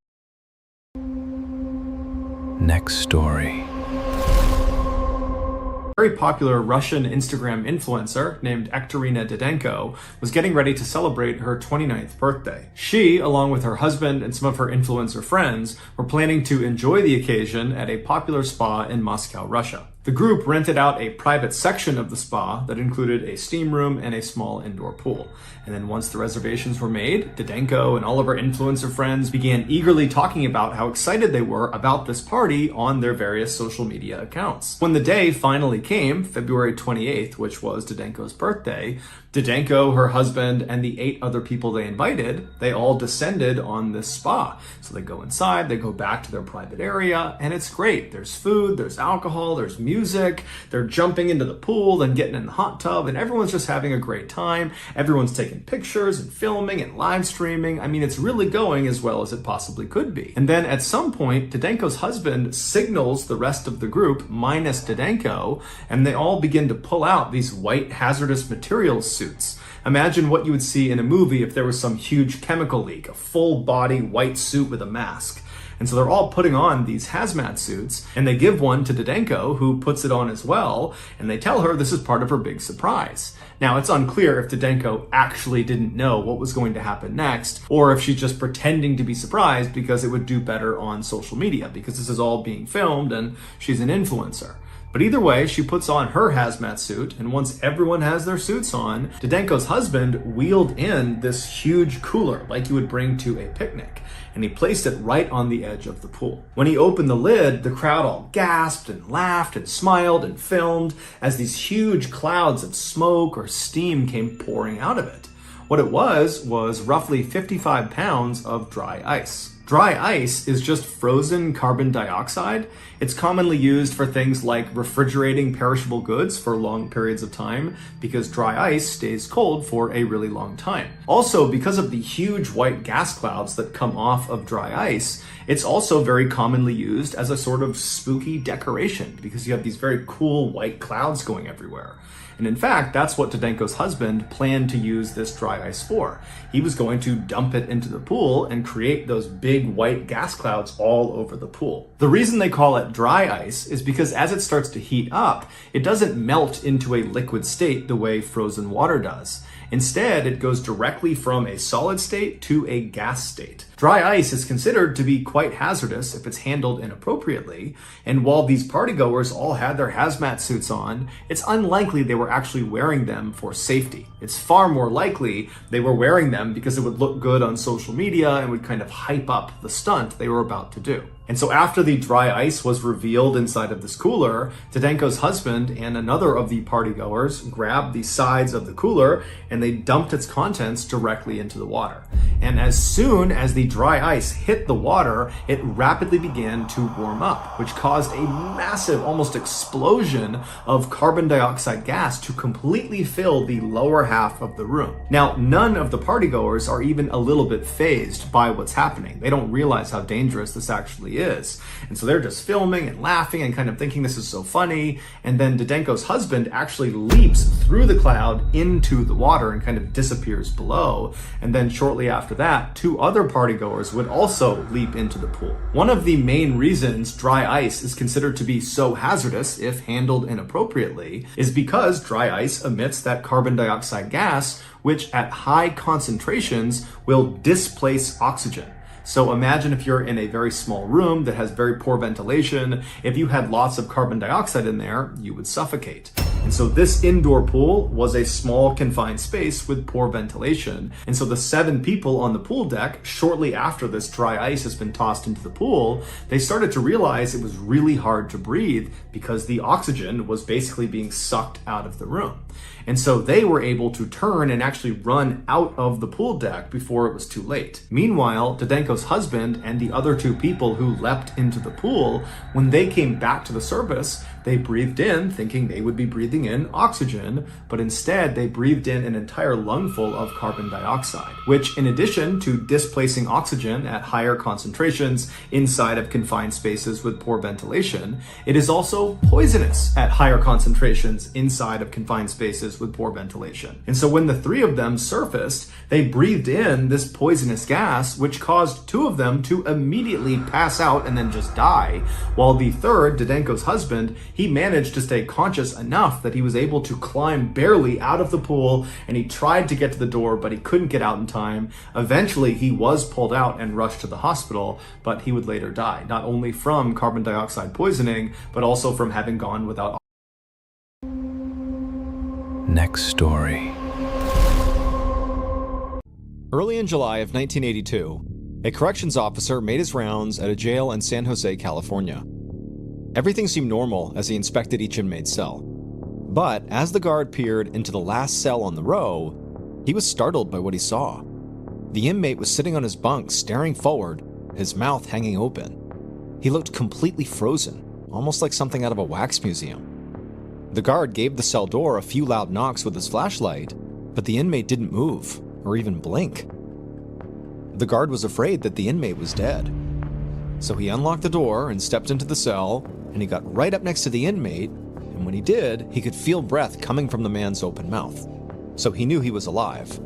Next story. Very popular Russian Instagram influencer named Ekterina Didenko was getting ready to celebrate her 29th birthday. She, along with her husband and some of her influencer friends, were planning to enjoy the occasion at a popular spa in Moscow, Russia. The group rented out a private section of the spa that included a steam room and a small indoor pool. And then once the reservations were made, Didenko and all of her influencer friends began eagerly talking about how excited they were about this party on their various social media accounts. When the day finally came, February 28th, which was Didenko's birthday, Didenko, her husband, and the 8 other people they invited, they all descended on this spa. So they go inside, they go back to their private area, and it's great. There's food, there's alcohol, there's music, they're jumping into the pool, then getting in the hot tub, and everyone's just having a great time. Everyone's taking pictures and filming and live streaming. I mean, it's really going as well as it possibly could be. And then at some point, Didenko's husband signals the rest of the group, minus Didenko, and they all begin to pull out these white hazardous materials suits. Imagine what you would see in a movie if there was some huge chemical leak, a full body white suit with a mask. And so they're all putting on these hazmat suits, and they give one to Didenko, who puts it on as well, and they tell her this is part of her big surprise. Now, it's unclear if Didenko actually didn't know what was going to happen next, or if she's just pretending to be surprised because it would do better on social media, because this is all being filmed and she's an influencer. But either way, she puts on her hazmat suit, and once everyone has their suits on, Didenko's husband wheeled in this huge cooler like you would bring to a picnic, and he placed it right on the edge of the pool. When he opened the lid, the crowd all gasped and laughed and smiled and filmed as these huge clouds of smoke or steam came pouring out of it. What it was roughly 55 pounds of dry ice. Dry ice is just frozen carbon dioxide. It's commonly used for things like refrigerating perishable goods for long periods of time because dry ice stays cold for a really long time. Also, because of the huge white gas clouds that come off of dry ice, it's also very commonly used as a sort of spooky decoration because you have these very cool white clouds going everywhere. And in fact, that's what Didenko's husband planned to use this dry ice for. He was going to dump it into the pool and create those big white gas clouds all over the pool. The reason they call it dry ice is because as it starts to heat up, it doesn't melt into a liquid state the way frozen water does. Instead, it goes directly from a solid state to a gas state. Dry ice is considered to be quite hazardous if it's handled inappropriately, and while these partygoers all had their hazmat suits on, it's unlikely they were actually wearing them for safety. It's far more likely they were wearing them because it would look good on social media and would kind of hype up the stunt they were about to do. And so after the dry ice was revealed inside of this cooler, Didenko's husband and another of the partygoers grabbed the sides of the cooler and they dumped its contents directly into the water. And as soon as the dry ice hit the water, it rapidly began to warm up, which caused a massive, almost explosion of carbon dioxide gas to completely fill the lower half of the room. Now, none of the partygoers are even a little bit fazed by what's happening. They don't realize how dangerous this actually is. And so they're just filming and laughing and kind of thinking this is so funny. And then Didenko's husband actually leaps through the cloud into the water and kind of disappears below. And then shortly after that, two other partygoers would also leap into the pool. One of the main reasons dry ice is considered to be so hazardous if handled inappropriately is because dry ice emits that carbon dioxide gas, which at high concentrations will displace oxygen. So imagine if you're in a very small room that has very poor ventilation. If you had lots of carbon dioxide in there, you would suffocate. And so this indoor pool was a small confined space with poor ventilation. And so the 7 people on the pool deck, shortly after this dry ice has been tossed into the pool, they started to realize it was really hard to breathe because the oxygen was basically being sucked out of the room. And so they were able to turn and actually run out of the pool deck before it was too late. Meanwhile, Didenko's husband and the other 2 people who leapt into the pool, when they came back to the surface, they breathed in thinking they would be breathing in oxygen, but instead they breathed in an entire lungful of carbon dioxide, which in addition to displacing oxygen at higher concentrations inside of confined spaces with poor ventilation, it is also poisonous at higher concentrations inside of confined spaces with poor ventilation. And so when the 3 of them surfaced, they breathed in this poisonous gas, which caused 2 of them to immediately pass out and then just die, while the third, Didenko's husband, he managed to stay conscious enough that he was able to climb barely out of the pool, and he tried to get to the door, but he couldn't get out in time. Eventually, he was pulled out and rushed to the hospital, but he would later die, not only from carbon dioxide poisoning, but also from having gone without. Next story. Early in July of 1982, a corrections officer made his rounds at a jail in San Jose, California. Everything seemed normal as he inspected each inmate's cell. But as the guard peered into the last cell on the row, he was startled by what he saw. The inmate was sitting on his bunk, staring forward, his mouth hanging open. He looked completely frozen, almost like something out of a wax museum. The guard gave the cell door a few loud knocks with his flashlight, but the inmate didn't move or even blink. The guard was afraid that the inmate was dead. So he unlocked the door and stepped into the cell, and he got right up next to the inmate, and when he did, he could feel breath coming from the man's open mouth. So he knew he was alive.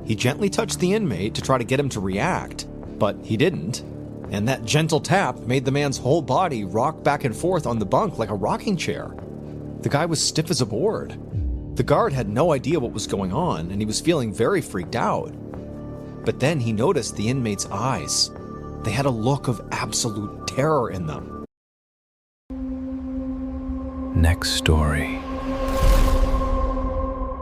He gently touched the inmate to try to get him to react, but he didn't, and that gentle tap made the man's whole body rock back and forth on the bunk like a rocking chair. The guy was stiff as a board. The guard had no idea what was going on, and he was feeling very freaked out. But then he noticed the inmate's eyes. They had a look of absolute terror in them. Next story.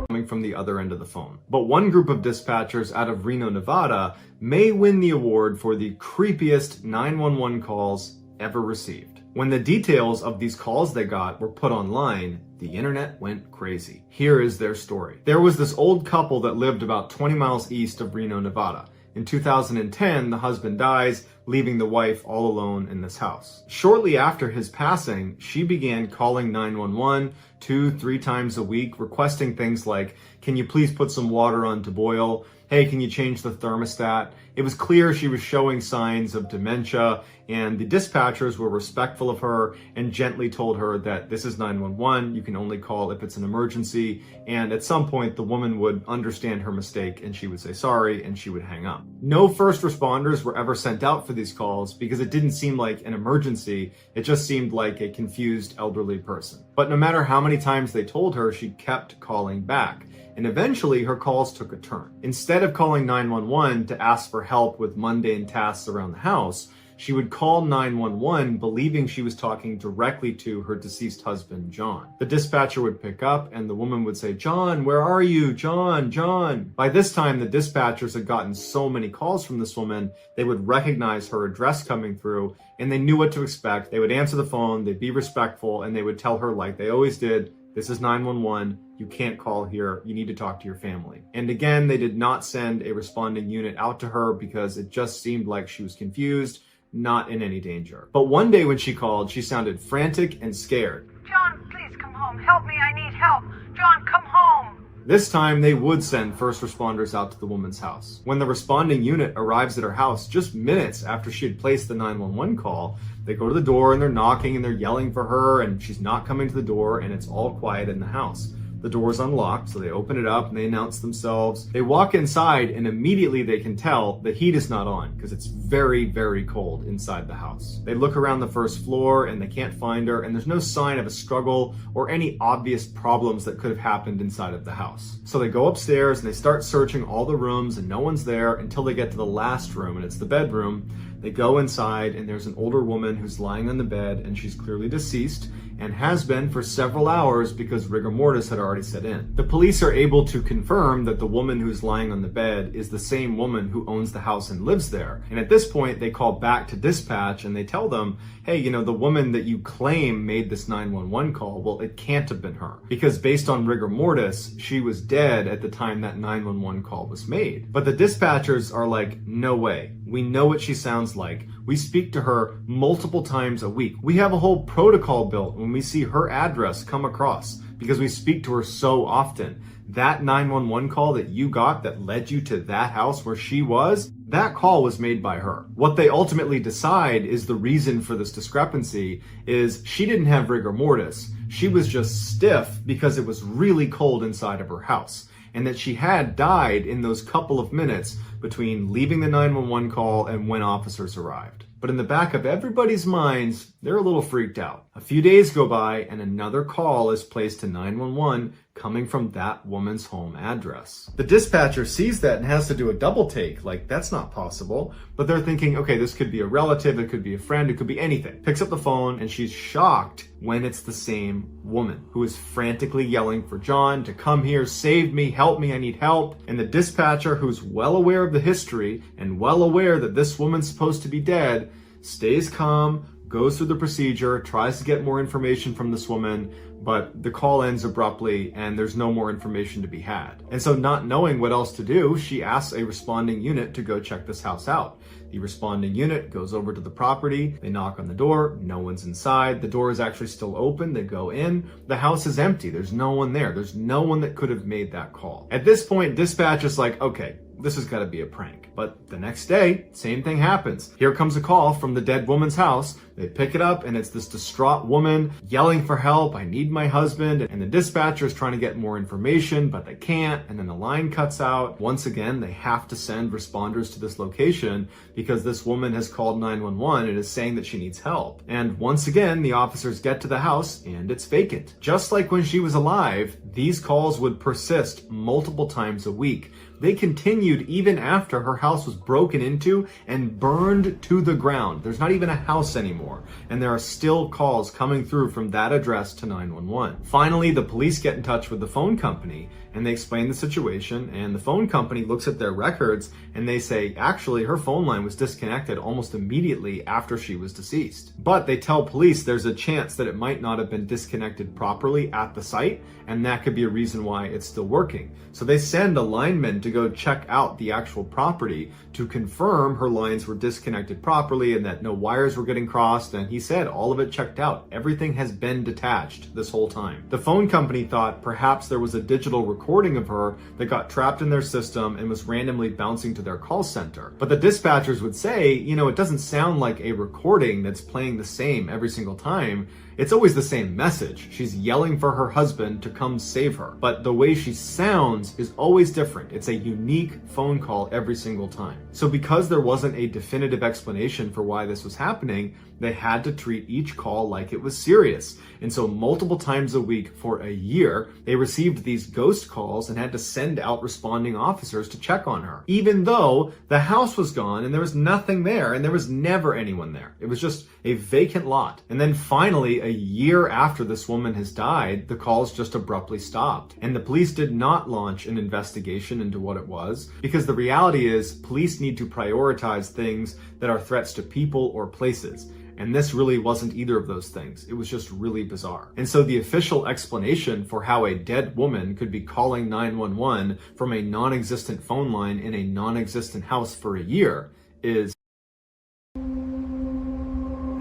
Coming from the other end of the phone. But one group of dispatchers out of Reno, Nevada may win the award for the creepiest 911 calls ever received. When the details of these calls they got were put online, the internet went crazy. Here is their story. There was this old couple that lived about 20 miles east of Reno, Nevada. In 2010, the husband dies, leaving the wife all alone in this house. Shortly after his passing, she began calling 911 2-3 times a week, requesting things like, can you please put some water on to boil? Hey, can you change the thermostat? It was clear she was showing signs of dementia, and the dispatchers were respectful of her and gently told her that this is 911, you can only call if it's an emergency, and at some point the woman would understand her mistake and she would say sorry and she would hang up. No first responders were ever sent out for these calls because it didn't seem like an emergency, it just seemed like a confused elderly person. But no matter how many times they told her, she kept calling back. And eventually her calls took a turn. Instead of calling 911 to ask for help with mundane tasks around the house, she would call 911 believing she was talking directly to her deceased husband, John. The dispatcher would pick up and the woman would say, John, where are you? John, John. By this time, the dispatchers had gotten so many calls from this woman, they would recognize her address coming through and they knew what to expect. They would answer the phone, they'd be respectful, and they would tell her like they always did, this is 911, you can't call here, you need to talk to your family. And again, they did not send a responding unit out to her because it just seemed like she was confused, not in any danger. But one day when she called, she sounded frantic and scared. John, please come home. Help me, I need help. John, come home. This time, they would send first responders out to the woman's house. When the responding unit arrives at her house just minutes after she had placed the 911 call, they go to the door and they're knocking and they're yelling for her and she's not coming to the door and it's all quiet in the house. The door's unlocked, so they open it up and they announce themselves. They walk inside and immediately they can tell the heat is not on because it's very, very cold inside the house. They look around the first floor and they can't find her, and there's no sign of a struggle or any obvious problems that could have happened inside of the house. So they go upstairs and they start searching all the rooms and no one's there until they get to the last room, and it's the bedroom. They go inside and there's an older woman who's lying on the bed and she's clearly deceased and has been for several hours because rigor mortis had already set in. The police are able to confirm that the woman who's lying on the bed is the same woman who owns the house and lives there. And at this point, they call back to dispatch and they tell them, hey, you know, the woman that you claim made this 911 call, well, it can't have been her because based on rigor mortis, she was dead at the time that 911 call was made. But the dispatchers are like, no way. We know what she sounds like. We speak to her multiple times a week. We have a whole protocol built when we see her address come across because we speak to her so often. That 911 call that you got that led you to that house where she was, that call was made by her. What they ultimately decide is the reason for this discrepancy is she didn't have rigor mortis. She was just stiff because it was really cold inside of her house, and that she had died in those couple of minutes between leaving the 911 call and when officers arrived. But in the back of everybody's minds, they're a little freaked out. A few days go by and another call is placed to 911 coming from that woman's home address. The dispatcher sees that and has to do a double take, like that's not possible. But they're thinking, okay, this could be a relative, it could be a friend, it could be anything. Picks up the phone and she's shocked when it's the same woman who is frantically yelling for John to come here, save me, help me, I need help. And the dispatcher, who's well aware of the history and well aware that this woman's supposed to be dead, stays calm, goes through the procedure, tries to get more information from this woman, but the call ends abruptly and there's no more information to be had. And so not knowing what else to do, she asks a responding unit to go check this house out. The responding unit goes over to the property, they knock on the door, no one's inside, the door is actually still open, they go in, the house is empty, there's no one there, there's no one that could have made that call. At this point, dispatch is like, okay, this has got to be a prank. But the next day, same thing happens. Here comes a call from the dead woman's house. They pick it up and it's this distraught woman yelling for help. I need my husband. And the dispatcher is trying to get more information, but they can't. And then the line cuts out. Once again, they have to send responders to this location because this woman has called 911 and is saying that she needs help. And once again, the officers get to the house and it's vacant. Just like when she was alive, these calls would persist multiple times a week. They continued even after her house was broken into and burned to the ground. There's not even a house anymore. anymore, and there are still calls coming through from that address to 911. Finally, the police get in touch with the phone company, and they explain the situation, and the phone company looks at their records, and they say, actually, her phone line was disconnected almost immediately after she was deceased. But they tell police there's a chance that it might not have been disconnected properly at the site, and that could be a reason why it's still working. So they send a lineman to go check out the actual property to confirm her lines were disconnected properly and that no wires were getting crossed, and he said all of it checked out. Everything has been detached this whole time. The phone company thought perhaps there was a digital recording of her that got trapped in their system and was randomly bouncing to their call center. But the dispatchers would say, it doesn't sound like a recording that's playing the same every single time. It's always the same message. She's yelling for her husband to come save her. But the way she sounds is always different. It's a unique phone call every single time. So because there wasn't a definitive explanation for why this was happening, they had to treat each call like it was serious. And so multiple times a week for a year, they received these ghost calls and had to send out responding officers to check on her. Even though the house was gone and there was nothing there and there was never anyone there. It was just a vacant lot. And then finally, a year after this woman has died, the calls just abruptly stopped. And the police did not launch an investigation into what it was, because the reality is police need to prioritize things that are threats to people or places. And this really wasn't either of those things. It was just really bizarre. And so the official explanation for how a dead woman could be calling 911 from a non-existent phone line in a non-existent house for a year is...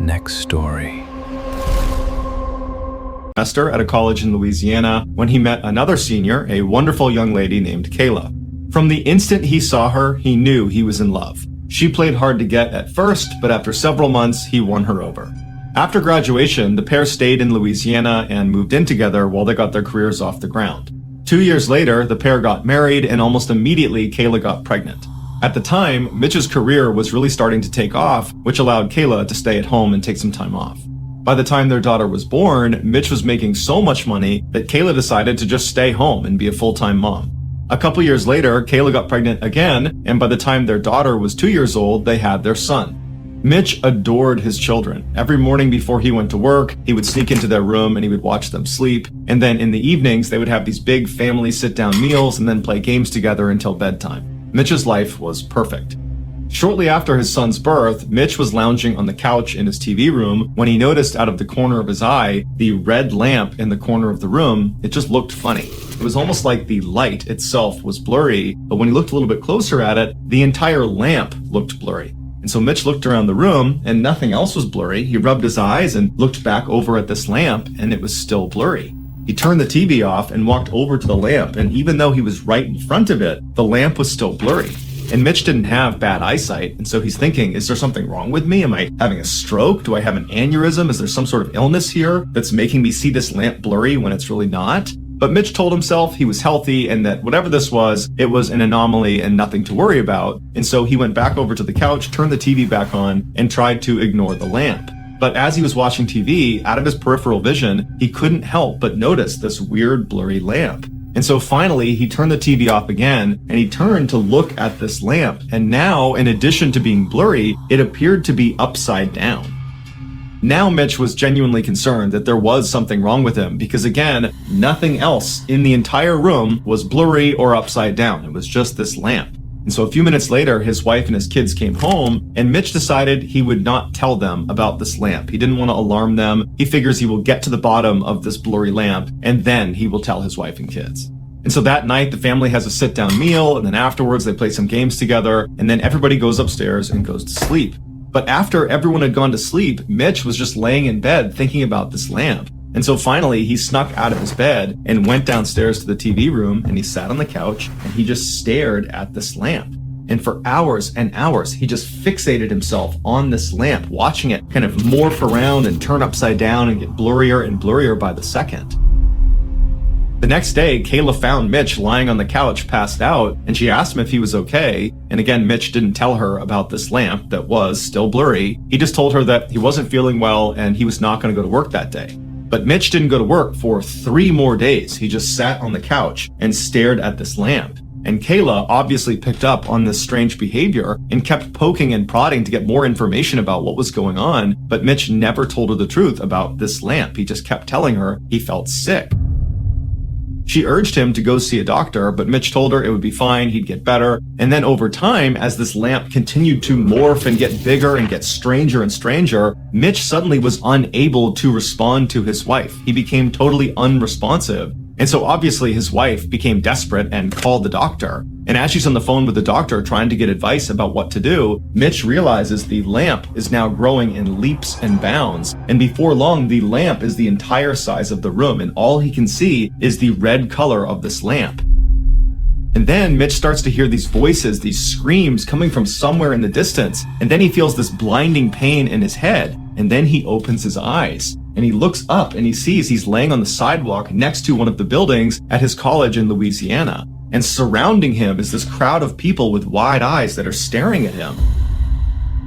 Next story. Semester at a college in Louisiana when he met another senior, a wonderful young lady named Kayla. From the instant he saw her, he knew he was in love. She played hard to get at first, but after several months, he won her over. After graduation, the pair stayed in Louisiana and moved in together while they got their careers off the ground. 2 years later, the pair got married, and almost immediately, Kayla got pregnant. At the time, Mitch's career was really starting to take off, which allowed Kayla to stay at home and take some time off. By the time their daughter was born, Mitch was making so much money that Kayla decided to just stay home and be a full-time mom. A couple years later, Kayla got pregnant again, and by the time their daughter was 2 years old, they had their son. Mitch adored his children. Every morning before he went to work, he would sneak into their room and he would watch them sleep. And then in the evenings, they would have these big family sit-down meals and then play games together until bedtime. Mitch's life was perfect. Shortly after his son's birth, Mitch was lounging on the couch in his TV room when he noticed out of the corner of his eye, the red lamp in the corner of the room. It just looked funny. It was almost like the light itself was blurry, but when he looked a little bit closer at it, the entire lamp looked blurry. And so Mitch looked around the room and nothing else was blurry. He rubbed his eyes and looked back over at this lamp and it was still blurry. He turned the TV off and walked over to the lamp, and even though he was right in front of it, the lamp was still blurry. And Mitch didn't have bad eyesight, and so he's thinking, is there something wrong with me? Am I having a stroke? Do I have an aneurysm? Is there some sort of illness here that's making me see this lamp blurry when it's really not? But Mitch told himself he was healthy and that whatever this was, it was an anomaly and nothing to worry about. And so he went back over to the couch, turned the TV back on, and tried to ignore the lamp. But as he was watching TV, out of his peripheral vision, he couldn't help but notice this weird blurry lamp. And so finally, he turned the TV off again, and he turned to look at this lamp. And now, in addition to being blurry, it appeared to be upside down. Now Mitch was genuinely concerned that there was something wrong with him, because again, nothing else in the entire room was blurry or upside down. It was just this lamp. And so a few minutes later, his wife and his kids came home, and Mitch decided he would not tell them about this lamp. He didn't want to alarm them. He figures he will get to the bottom of this blurry lamp, and then he will tell his wife and kids. And so that night, the family has a sit-down meal, and then afterwards they play some games together, and then everybody goes upstairs and goes to sleep. But after everyone had gone to sleep, Mitch was just laying in bed thinking about this lamp. And so finally, he snuck out of his bed and went downstairs to the TV room, and he sat on the couch and he just stared at this lamp. And for hours and hours, he just fixated himself on this lamp, watching it kind of morph around and turn upside down and get blurrier and blurrier by the second. The next day, Kayla found Mitch lying on the couch passed out, and she asked him if he was okay. And again, Mitch didn't tell her about this lamp that was still blurry. He just told her that he wasn't feeling well and he was not going to go to work that day. But Mitch didn't go to work for 3 more days. He just sat on the couch and stared at this lamp. And Kayla obviously picked up on this strange behavior and kept poking and prodding to get more information about what was going on, but Mitch never told her the truth about this lamp. He just kept telling her he felt sick. She urged him to go see a doctor, but Mitch told her it would be fine, he'd get better. And then over time, as this lamp continued to morph and get bigger and get stranger and stranger, Mitch suddenly was unable to respond to his wife. He became totally unresponsive. And so obviously his wife became desperate and called the doctor. And as she's on the phone with the doctor trying to get advice about what to do, Mitch realizes the lamp is now growing in leaps and bounds. And before long, the lamp is the entire size of the room, and all he can see is the red color of this lamp. And then Mitch starts to hear these voices, these screams coming from somewhere in the distance. And then he feels this blinding pain in his head. And then he opens his eyes. And he looks up and he sees he's laying on the sidewalk next to one of the buildings at his college in Louisiana. And surrounding him is this crowd of people with wide eyes that are staring at him.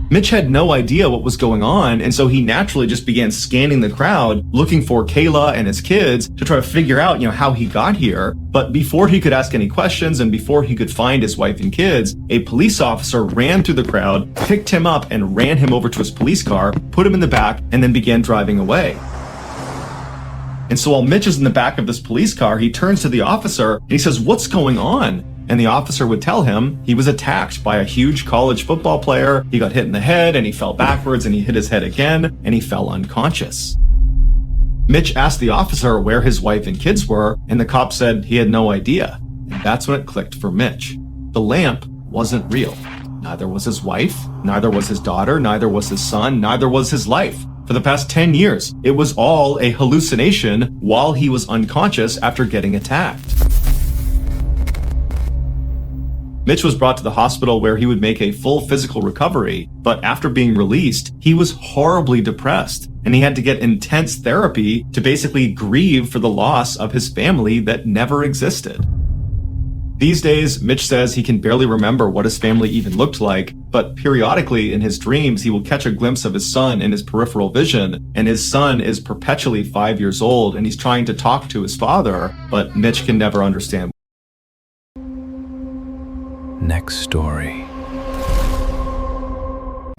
Mitch had no idea what was going on, and so he naturally just began scanning the crowd, looking for Kayla and his kids to try to figure out, how he got here. But before he could ask any questions and before he could find his wife and kids, a police officer ran through the crowd, picked him up and ran him over to his police car, put him in the back, and then began driving away. And so while Mitch is in the back of this police car, he turns to the officer and he says, "What's going on?" And the officer would tell him he was attacked by a huge college football player. He got hit in the head and he fell backwards and he hit his head again and he fell unconscious. Mitch asked the officer where his wife and kids were, and the cop said he had no idea. And that's when it clicked for Mitch. The lamp wasn't real. Neither was his wife, neither was his daughter, neither was his son, neither was his life. For the past 10 years, it was all a hallucination while he was unconscious after getting attacked. Mitch was brought to the hospital where he would make a full physical recovery, but after being released, he was horribly depressed, and he had to get intense therapy to basically grieve for the loss of his family that never existed. These days, Mitch says he can barely remember what his family even looked like, but periodically in his dreams, he will catch a glimpse of his son in his peripheral vision, and his son is perpetually 5 years old, and he's trying to talk to his father, but Mitch can never understand. Next story.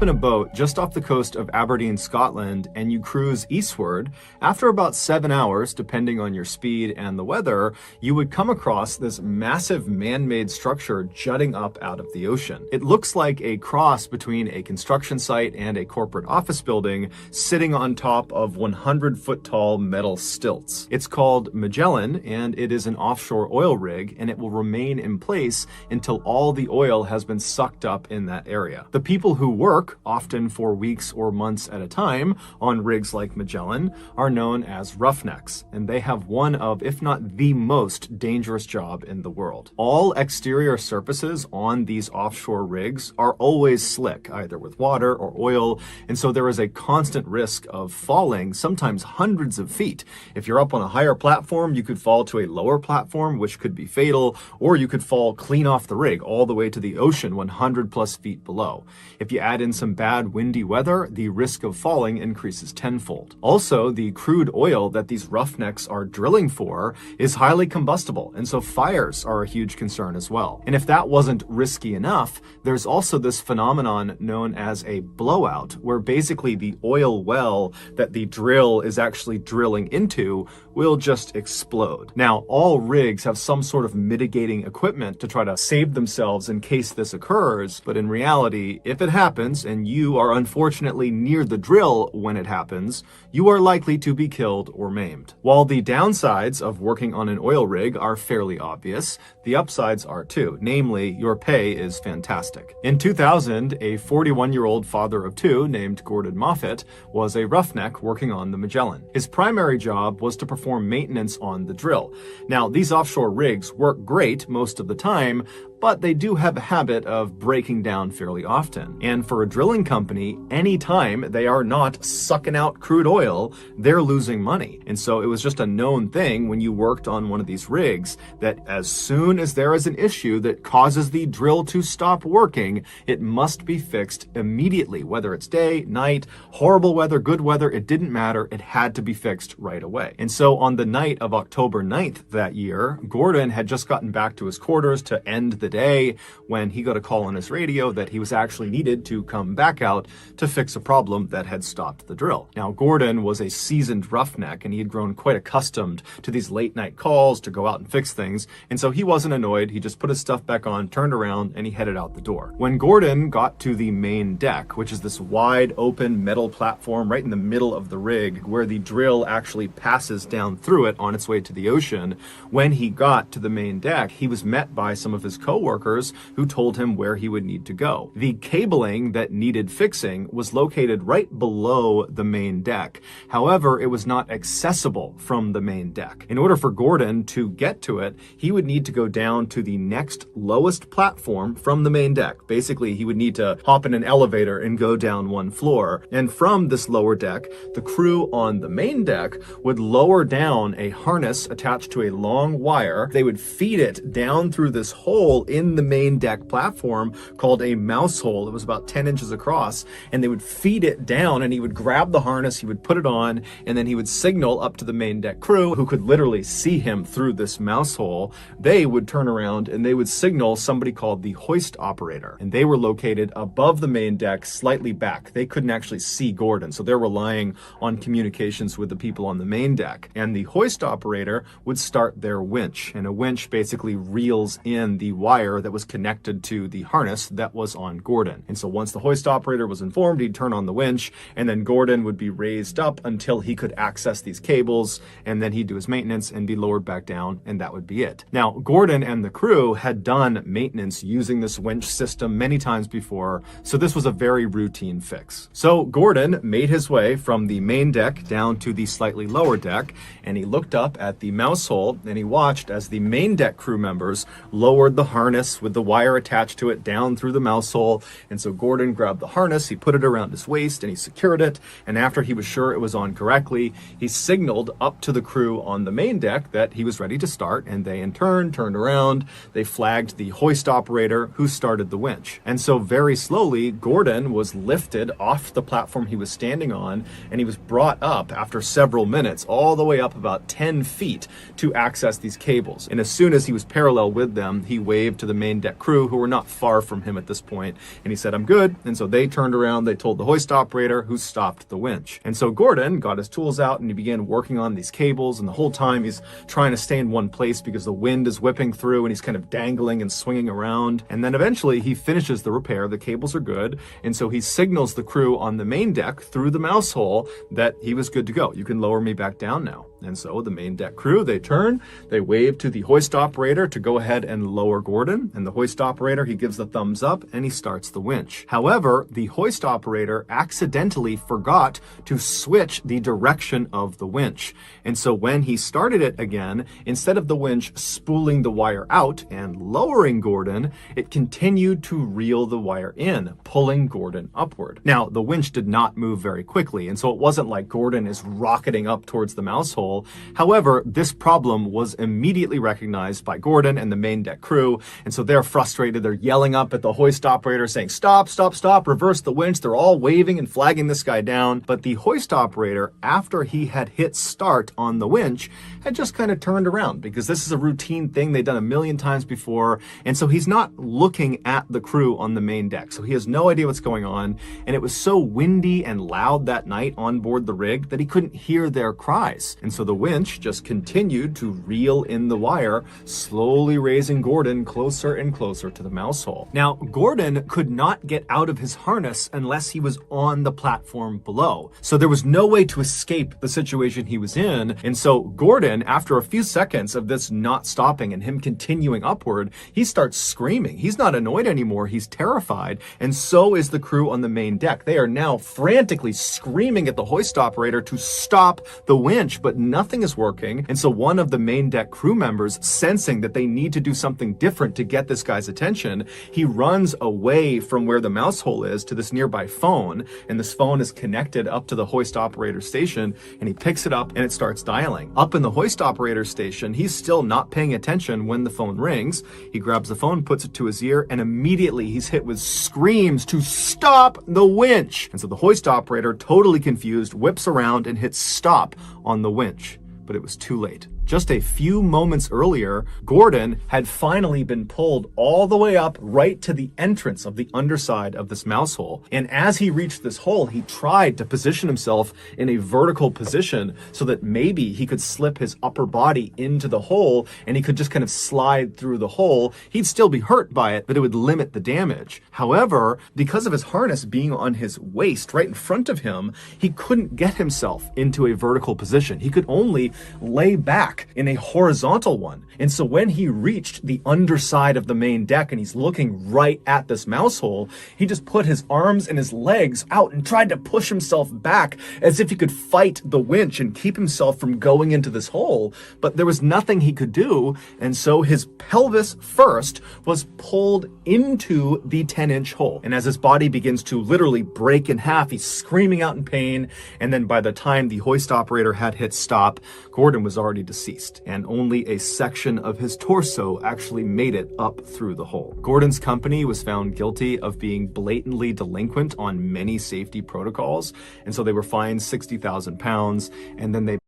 In a boat just off the coast of Aberdeen, Scotland, and you cruise eastward, after about 7 hours, depending on your speed and the weather, you would come across this massive man-made structure jutting up out of the ocean. It looks like a cross between a construction site and a corporate office building sitting on top of 100-foot-tall metal stilts. It's called Magellan, and it is an offshore oil rig, and it will remain in place until all the oil has been sucked up in that area. The people who work, often for weeks or months at a time, on rigs like Magellan are known as roughnecks, and they have one of, if not the most dangerous job in the world. All exterior surfaces on these offshore rigs are always slick, either with water or oil, and so there is a constant risk of falling, sometimes hundreds of feet. If you're up on a higher platform, you could fall to a lower platform, which could be fatal, or you could fall clean off the rig all the way to the ocean 100 plus feet below. If you add in some bad windy weather, the risk of falling increases tenfold. Also, the crude oil that these roughnecks are drilling for is highly combustible, and so fires are a huge concern as well. And if that wasn't risky enough, there's also this phenomenon known as a blowout, where basically the oil well that the drill is actually drilling into will just explode. Now, all rigs have some sort of mitigating equipment to try to save themselves in case this occurs, but in reality, if it happens and you are unfortunately near the drill when it happens, you are likely to be killed or maimed. While the downsides of working on an oil rig are fairly obvious, the upsides are too, namely, your pay is fantastic. In 2000, a 41-year-old father of two named Gordon Moffat was a roughneck working on the Magellan. His primary job was to perform maintenance on the drill. Now, these offshore rigs work great most of the time, but they do have a habit of breaking down fairly often. And for a drilling company, anytime they are not sucking out crude oil, they're losing money. And so it was just a known thing when you worked on one of these rigs that as soon as there is an issue that causes the drill to stop working, it must be fixed immediately, whether it's day, night, horrible weather, good weather, it didn't matter. It had to be fixed right away. And so on the night of October 9th that year, Gordon had just gotten back to his quarters to end the day when he got a call on his radio that he was actually needed to come back out to fix a problem that had stopped the drill. Now, Gordon was a seasoned roughneck and he had grown quite accustomed to these late night calls to go out and fix things. And so he wasn't annoyed. He just put his stuff back on, turned around, and he headed out the door. When Gordon got to the main deck, which is this wide open metal platform right in the middle of the rig where the drill actually passes down through it on its way to the ocean, when he got to the main deck, he was met by some of his co-workers who told him where he would need to go. The cabling that needed fixing was located right below the main deck. However, it was not accessible from the main deck. In order for Gordon to get to it, he would need to go down to the next lowest platform from the main deck. Basically, he would need to hop in an elevator and go down one floor. And from this lower deck, the crew on the main deck would lower down a harness attached to a long wire. They would feed it down through this hole in the main deck platform called a mouse hole. It was about 10 inches across, and they would feed it down, and he would grab the harness, he would put it on, and then he would signal up to the main deck crew who could literally see him through this mouse hole. They would turn around and they would signal somebody called the hoist operator, and they were located above the main deck, slightly back. They couldn't actually see Gordon, so they're relying on communications with the people on the main deck. And the hoist operator would start their winch, and a winch basically reels in the wire that was connected to the harness that was on Gordon. And so once the hoist operator was informed, he'd turn on the winch, and then Gordon would be raised up until he could access these cables, and then he'd do his maintenance and be lowered back down, and that would be it. Now, Gordon and the crew had done maintenance using this winch system many times before, so this was a very routine fix. So Gordon made his way from the main deck down to the slightly lower deck, and he looked up at the mouse hole, and he watched as the main deck crew members lowered the harness with the wire attached to it down through the mouse hole. And so Gordon grabbed the harness, he put it around his waist, and he secured it. And after he was sure it was on correctly, he signaled up to the crew on the main deck that he was ready to start, and they in turn turned around. They flagged the hoist operator who started the winch. And so very slowly, Gordon was lifted off the platform he was standing on, and he was brought up after several minutes, all the way up about 10 feet to access these cables. And as soon as he was parallel with them, he waved to the main deck crew, who were not far from him at this point, and he said, "I'm good." And so they turned around, they told the hoist operator, who stopped the winch. And so Gordon got his tools out and he began working on these cables, and the whole time he's trying to stay in one place because the wind is whipping through and he's kind of dangling and swinging around. And then eventually he finishes the repair, the cables are good, and so he signals the crew on the main deck through the mouse hole that he was good to go. "You can lower me back down now." And so the main deck crew, they turn, they wave to the hoist operator to go ahead and lower Gordon, and the hoist operator, he gives the thumbs up and he starts the winch. However, the hoist operator accidentally forgot to switch the direction of the winch. And so when he started it again, instead of the winch spooling the wire out and lowering Gordon, it continued to reel the wire in, pulling Gordon upward. Now, the winch did not move very quickly, and so it wasn't like Gordon is rocketing up towards the mouse hole. However, this problem was immediately recognized by Gordon and the main deck crew, and so they're frustrated. They're yelling up at the hoist operator saying, "Stop, stop, stop, reverse the winch." They're all waving and flagging this guy down. But the hoist operator, after he had hit start on the winch, had just kind of turned around, because this is a routine thing they've done a million times before. And so he's not looking at the crew on the main deck. So he has no idea what's going on. And it was so windy and loud that night on board the rig that he couldn't hear their cries. And so the winch just continued to reel in the wire, slowly raising Gordon closer and closer to the mouse hole. Now, Gordon could not get out of his harness unless he was on the platform below. So there was no way to escape the situation he was in. And so Gordon, after a few seconds of this not stopping and him continuing upward, he starts screaming. He's not annoyed anymore. He's terrified. And so is the crew on the main deck. They are now frantically screaming at the hoist operator to stop the winch, but nothing is working. And so one of the main deck crew members, sensing that they need to do something different desperate to get this guy's attention, he runs away from where the mouse hole is to this nearby phone, and this phone is connected up to the hoist operator station, and he picks it up and it starts dialing. Up in the hoist operator station, he's still not paying attention when the phone rings. He grabs the phone, puts it to his ear, and immediately he's hit with screams to stop the winch. And so the hoist operator, totally confused, whips around and hits stop on the winch. But it was too late. Just a few moments earlier, Gordon had finally been pulled all the way up right to the entrance of the underside of this mouse hole. And as he reached this hole, he tried to position himself in a vertical position so that maybe he could slip his upper body into the hole and he could just kind of slide through the hole. He'd still be hurt by it, but it would limit the damage. However, because of his harness being on his waist right in front of him, he couldn't get himself into a vertical position. He could only lay back in a horizontal one. And so when he reached the underside of the main deck and he's looking right at this mouse hole, he just put his arms and his legs out and tried to push himself back as if he could fight the winch and keep himself from going into this hole. But there was nothing he could do. And so his pelvis first was pulled into the 10-inch hole. And as his body begins to literally break in half, he's screaming out in pain. And then by the time the hoist operator had hit stop, Gordon was already deceased, and only a section of his torso actually made it up through the hole. Gordon's company was found guilty of being blatantly delinquent on many safety protocols, and so they were fined £60,000, and then they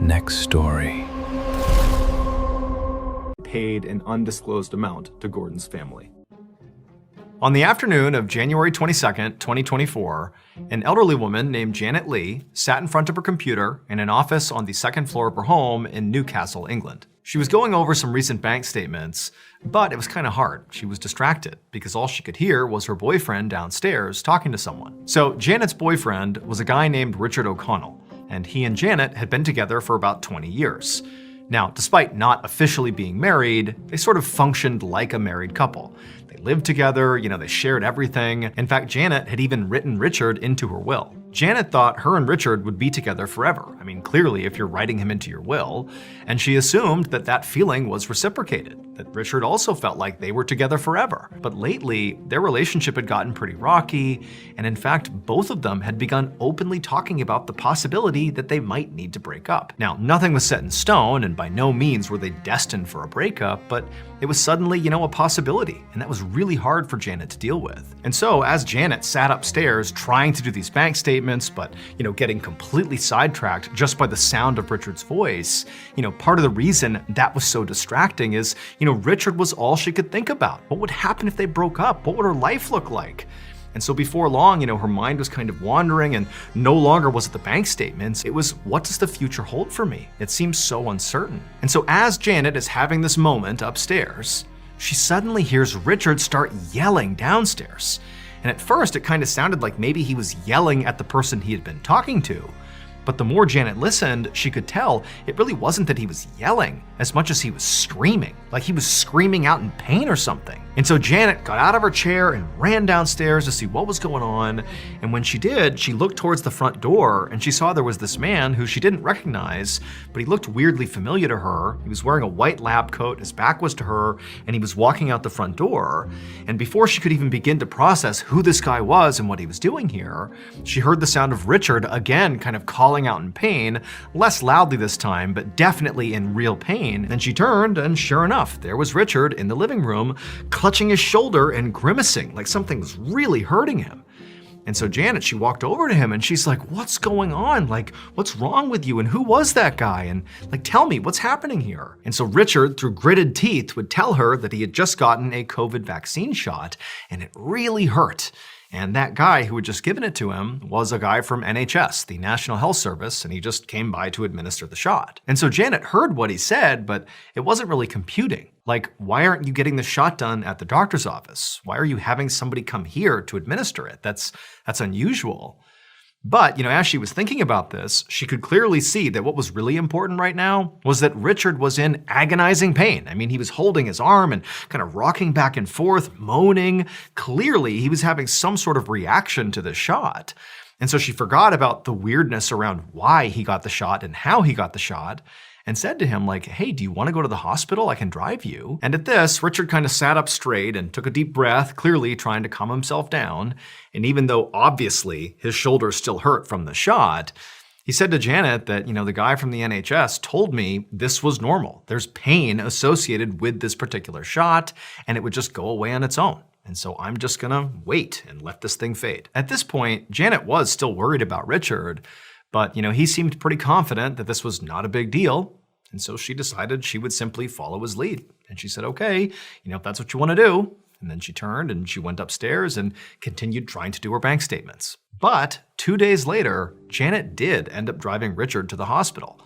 Next story. paid an undisclosed amount to Gordon's family. On the afternoon of January 22nd, 2024, an elderly woman named Janet Lee sat in front of her computer in an office on the second floor of her home in Newcastle, England. She was going over some recent bank statements, but it was kind of hard. She was distracted because all she could hear was her boyfriend downstairs talking to someone. So Janet's boyfriend was a guy named Richard O'Connell, and he and Janet had been together for about 20 years. Now, despite not officially being married, they sort of functioned like a married couple. They lived together, they shared everything. In fact, Janet had even written Richard into her will. Janet thought her and Richard would be together forever. I mean, clearly, if you're writing him into your will. And she assumed that that feeling was reciprocated, that Richard also felt like they were together forever. But lately, their relationship had gotten pretty rocky, and in fact, both of them had begun openly talking about the possibility that they might need to break up. Now, nothing was set in stone, and by no means were they destined for a breakup, but it was suddenly, a possibility, and that was really hard for Janet to deal with. And so, as Janet sat upstairs trying to do these bank statements, but, getting completely sidetracked just by the sound of Richard's voice, part of the reason that was so distracting is, Richard was all she could think about. What would happen if they broke up? What would her life look like? And so before long, her mind was kind of wandering, and no longer was it the bank statements. It was, what does the future hold for me? It seems so uncertain. And so as Janet is having this moment upstairs, she suddenly hears Richard start yelling downstairs. And at first, it kind of sounded like maybe he was yelling at the person he had been talking to. But the more Janet listened, she could tell it really wasn't that he was yelling as much as he was screaming, like he was screaming out in pain or something. And so Janet got out of her chair and ran downstairs to see what was going on. And when she did, she looked towards the front door and she saw there was this man who she didn't recognize, but he looked weirdly familiar to her. He was wearing a white lab coat, his back was to her, and he was walking out the front door. And before she could even begin to process who this guy was and what he was doing here, she heard the sound of Richard again kind of calling out in pain, less loudly this time, but definitely in real pain. And she turned, and sure enough, there was Richard in the living room, clutching his shoulder and grimacing like something was really hurting him. And so Janet, she walked over to him and she's like, what's going on? Like, what's wrong with you? And who was that guy? And tell me, what's happening here? And so Richard, through gritted teeth, would tell her that he had just gotten a COVID vaccine shot and it really hurt. And that guy who had just given it to him was a guy from NHS, the National Health Service, and he just came by to administer the shot. And so Janet heard what he said, but it wasn't really computing. Like, why aren't you getting the shot done at the doctor's office? Why are you having somebody come here to administer it? That's unusual. But, as she was thinking about this, she could clearly see that what was really important right now was that Richard was in agonizing pain. I mean, he was holding his arm and kind of rocking back and forth, moaning. Clearly, he was having some sort of reaction to the shot. And so she forgot about the weirdness around why he got the shot and how he got the shot. and said to him like, hey, do you want to go to the hospital? I can drive you. And at this, Richard kind of sat up straight and took a deep breath, clearly trying to calm himself down. And even though obviously his shoulders still hurt from the shot, he said to Janet that, the guy from the NHS told me this was normal. There's pain associated with this particular shot, and it would just go away on its own. And so I'm just gonna wait and let this thing fade. At this point, Janet was still worried about Richard, but he seemed pretty confident that this was not a big deal. And so she decided she would simply follow his lead. And she said, okay, if that's what you want to do. And then she turned and she went upstairs and continued trying to do her bank statements. But 2 days later, Janet did end up driving Richard to the hospital.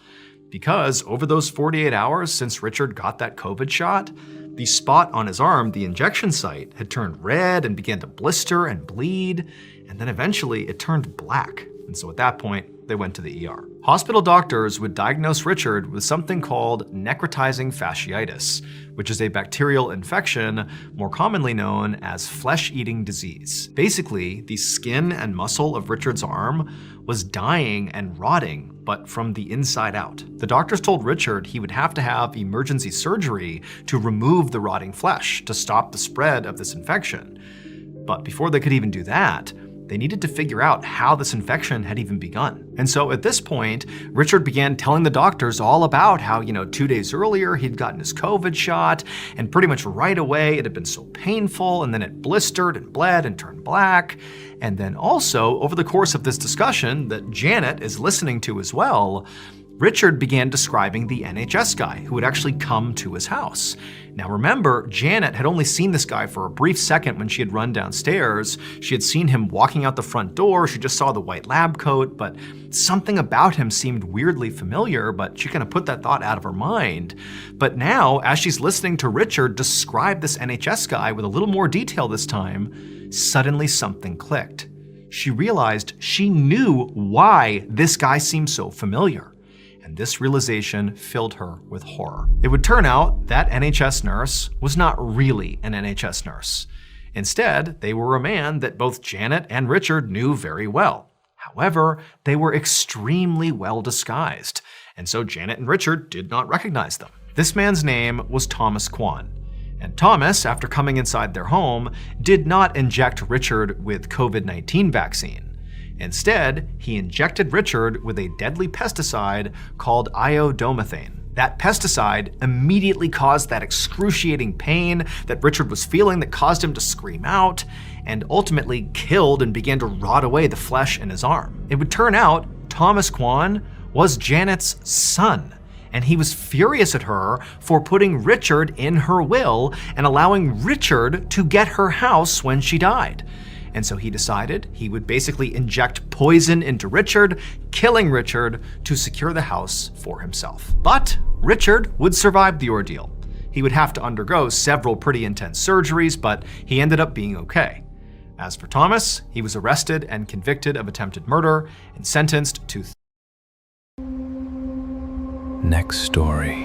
Because over those 48 hours since Richard got that COVID shot, the spot on his arm, the injection site, had turned red and began to blister and bleed. And then eventually it turned black. And so at that point, they went to the ER. Hospital doctors would diagnose Richard with something called necrotizing fasciitis, which is a bacterial infection more commonly known as flesh-eating disease. Basically, the skin and muscle of Richard's arm was dying and rotting, but from the inside out. The doctors told Richard he would have to have emergency surgery to remove the rotting flesh to stop the spread of this infection. But before they could even do that, they needed to figure out how this infection had even begun. And so at this point, Richard began telling the doctors all about how, 2 days earlier he'd gotten his COVID shot, and pretty much right away it had been so painful, and then it blistered and bled and turned black. And then also, over the course of this discussion that Janet is listening to as well, Richard began describing the NHS guy who had actually come to his house. Now remember, Janet had only seen this guy for a brief second when she had run downstairs. She had seen him walking out the front door, she just saw the white lab coat, but something about him seemed weirdly familiar, but she kind of put that thought out of her mind. But now, as she's listening to Richard describe this NHS guy with a little more detail this time, suddenly something clicked. She realized she knew why this guy seemed so familiar. And this realization filled her with horror. It would turn out that NHS nurse was not really an NHS nurse. Instead, they were a man that both Janet and Richard knew very well. However, they were extremely well disguised, and so Janet and Richard did not recognize them. This man's name was Thomas Kwan. And Thomas, after coming inside their home, did not inject Richard with COVID-19 vaccine. Instead, he injected Richard with a deadly pesticide called iodomethane. That pesticide immediately caused that excruciating pain that Richard was feeling that caused him to scream out, and ultimately killed and began to rot away the flesh in his arm. It would turn out Thomas Kwan was Janet's son, and he was furious at her for putting Richard in her will and allowing Richard to get her house when she died. And so he decided he would basically inject poison into Richard, killing Richard to secure the house for himself. But Richard would survive the ordeal. He would have to undergo several pretty intense surgeries, but he ended up being okay. As for Thomas, he was arrested and convicted of attempted murder and sentenced to Next story.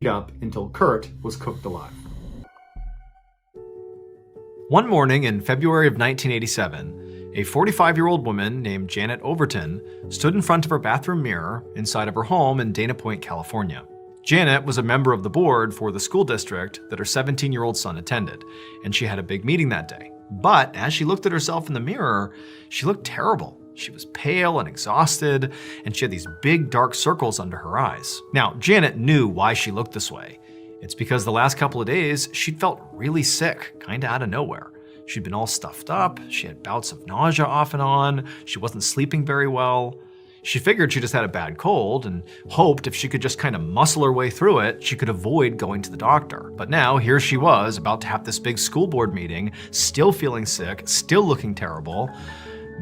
Up until Kurt was cooked alive. One morning in February of 1987, a 45-year-old woman named Janet Overton stood in front of her bathroom mirror inside of her home in Dana Point, California. Janet was a member of the board for the school district that her 17-year-old son attended, and she had a big meeting that day. But as she looked at herself in the mirror, she looked terrible. She was pale and exhausted, and she had these big dark circles under her eyes. Now, Janet knew why she looked this way. It's because the last couple of days, she'd felt really sick, kinda out of nowhere. She'd been all stuffed up, she had bouts of nausea off and on, she wasn't sleeping very well. She figured she just had a bad cold and hoped if she could just kind of muscle her way through it, she could avoid going to the doctor. But now, here she was, about to have this big school board meeting, still feeling sick, still looking terrible.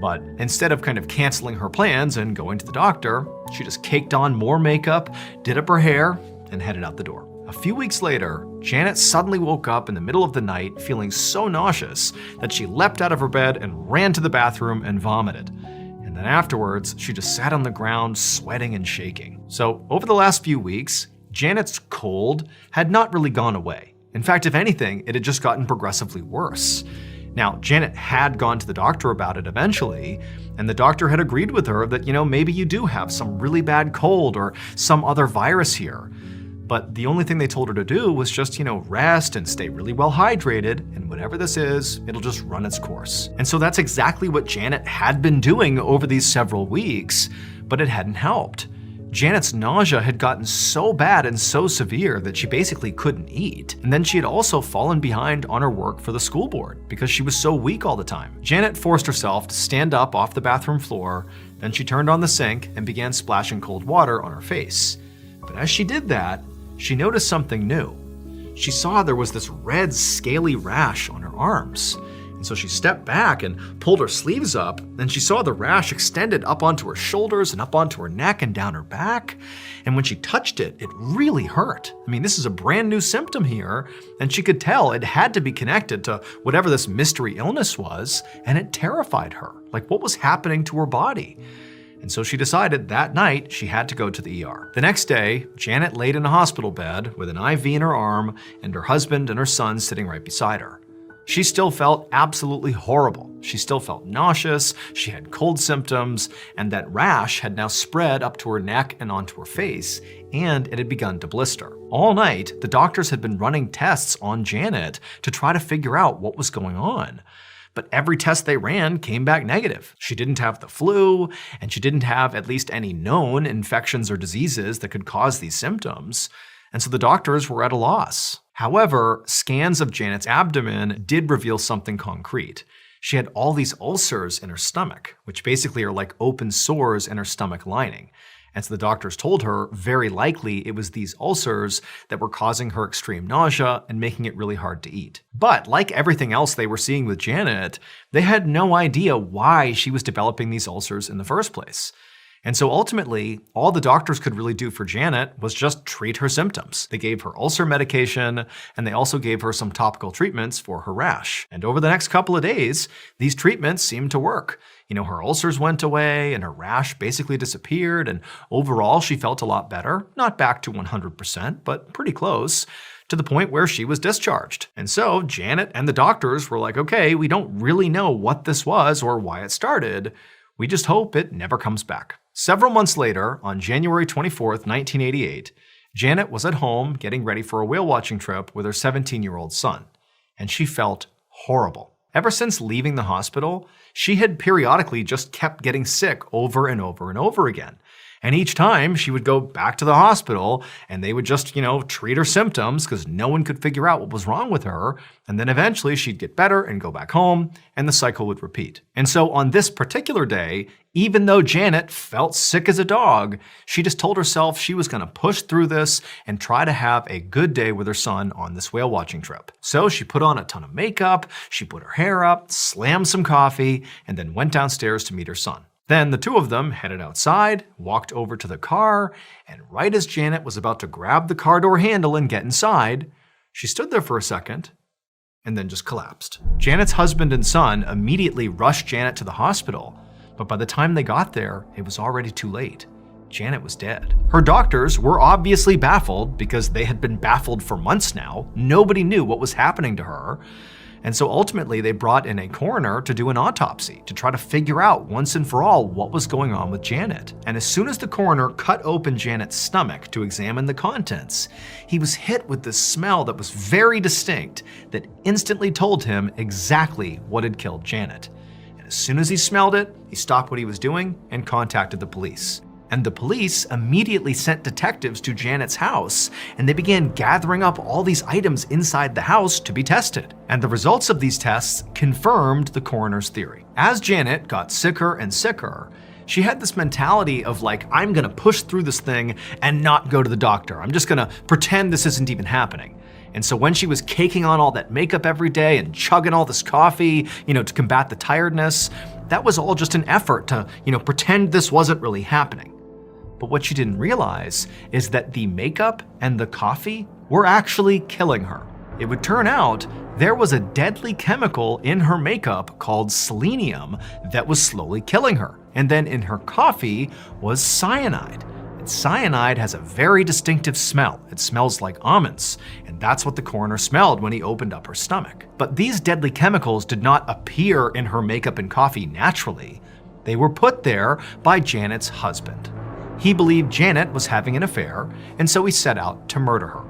But instead of kind of canceling her plans and going to the doctor, she just caked on more makeup, did up her hair, and headed out the door. A few weeks later, Janet suddenly woke up in the middle of the night feeling so nauseous that she leapt out of her bed and ran to the bathroom and vomited. And then afterwards, she just sat on the ground sweating and shaking. So over the last few weeks, Janet's cold had not really gone away. In fact, if anything, it had just gotten progressively worse. Now, Janet had gone to the doctor about it eventually, and the doctor had agreed with her that, maybe you do have some really bad cold or some other virus here. But the only thing they told her to do was just, rest and stay really well hydrated, and whatever this is, it'll just run its course. And so that's exactly what Janet had been doing over these several weeks, but it hadn't helped. Janet's nausea had gotten so bad and so severe that she basically couldn't eat. And then she had also fallen behind on her work for the school board because she was so weak all the time. Janet forced herself to stand up off the bathroom floor, then she turned on the sink and began splashing cold water on her face. But as she did that, she noticed something new. She saw there was this red, scaly rash on her arms. And so she stepped back and pulled her sleeves up, and she saw the rash extended up onto her shoulders and up onto her neck and down her back. And when she touched it, it really hurt. I mean, this is a brand new symptom here, and she could tell it had to be connected to whatever this mystery illness was, and it terrified her. Like, what was happening to her body? And so she decided that night she had to go to the ER. The next day, Janet laid in a hospital bed with an IV in her arm and her husband and her son sitting right beside her. She still felt absolutely horrible. She still felt nauseous, she had cold symptoms, and that rash had now spread up to her neck and onto her face, and it had begun to blister. All night, the doctors had been running tests on Janet to try to figure out what was going on. But every test they ran came back negative. She didn't have the flu, and she didn't have at least any known infections or diseases that could cause these symptoms. And so the doctors were at a loss. However, scans of Janet's abdomen did reveal something concrete. She had all these ulcers in her stomach, which basically are like open sores in her stomach lining. And so the doctors told her very likely it was these ulcers that were causing her extreme nausea and making it really hard to eat. But like everything else they were seeing with Janet, they had no idea why she was developing these ulcers in the first place. And so ultimately, all the doctors could really do for Janet was just treat her symptoms. They gave her ulcer medication, and they also gave her some topical treatments for her rash. And over the next couple of days, these treatments seemed to work. Her ulcers went away, and her rash basically disappeared, and overall she felt a lot better. Not back to 100%, but pretty close, to the point where she was discharged. And so Janet and the doctors were like, okay, we don't really know what this was or why it started. We just hope it never comes back. Several months later, on January 24th, 1988, Janet was at home getting ready for a whale watching trip with her 17-year-old son, and she felt horrible. Ever since leaving the hospital, she had periodically just kept getting sick over and over and over again. And each time she would go back to the hospital and they would just, treat her symptoms because no one could figure out what was wrong with her. And then eventually she'd get better and go back home and the cycle would repeat. And so on this particular day, even though Janet felt sick as a dog, she just told herself she was going to push through this and try to have a good day with her son on this whale watching trip. So she put on a ton of makeup, she put her hair up, slammed some coffee, and then went downstairs to meet her son. Then the two of them headed outside, walked over to the car, and right as Janet was about to grab the car door handle and get inside, she stood there for a second and then just collapsed. Janet's husband and son immediately rushed Janet to the hospital, but by the time they got there, it was already too late. Janet was dead. Her doctors were obviously baffled because they had been baffled for months now. Nobody knew what was happening to her. And so ultimately they brought in a coroner to do an autopsy to try to figure out once and for all what was going on with Janet. And as soon as the coroner cut open Janet's stomach to examine the contents, he was hit with this smell that was very distinct that instantly told him exactly what had killed Janet. And as soon as he smelled it, he stopped what he was doing and contacted the police. And the police immediately sent detectives to Janet's house, and they began gathering up all these items inside the house to be tested. And the results of these tests confirmed the coroner's theory. As Janet got sicker and sicker, she had this mentality of like, I'm gonna push through this thing and not go to the doctor. I'm just gonna pretend this isn't even happening. And so when she was caking on all that makeup every day and chugging all this coffee, to combat the tiredness, that was all just an effort to, pretend this wasn't really happening. But what she didn't realize is that the makeup and the coffee were actually killing her. It would turn out there was a deadly chemical in her makeup called selenium that was slowly killing her. And then in her coffee was cyanide. And cyanide has a very distinctive smell. It smells like almonds, and that's what the coroner smelled when he opened up her stomach. But these deadly chemicals did not appear in her makeup and coffee naturally. They were put there by Janet's husband. He believed Janet was having an affair, and so he set out to murder her.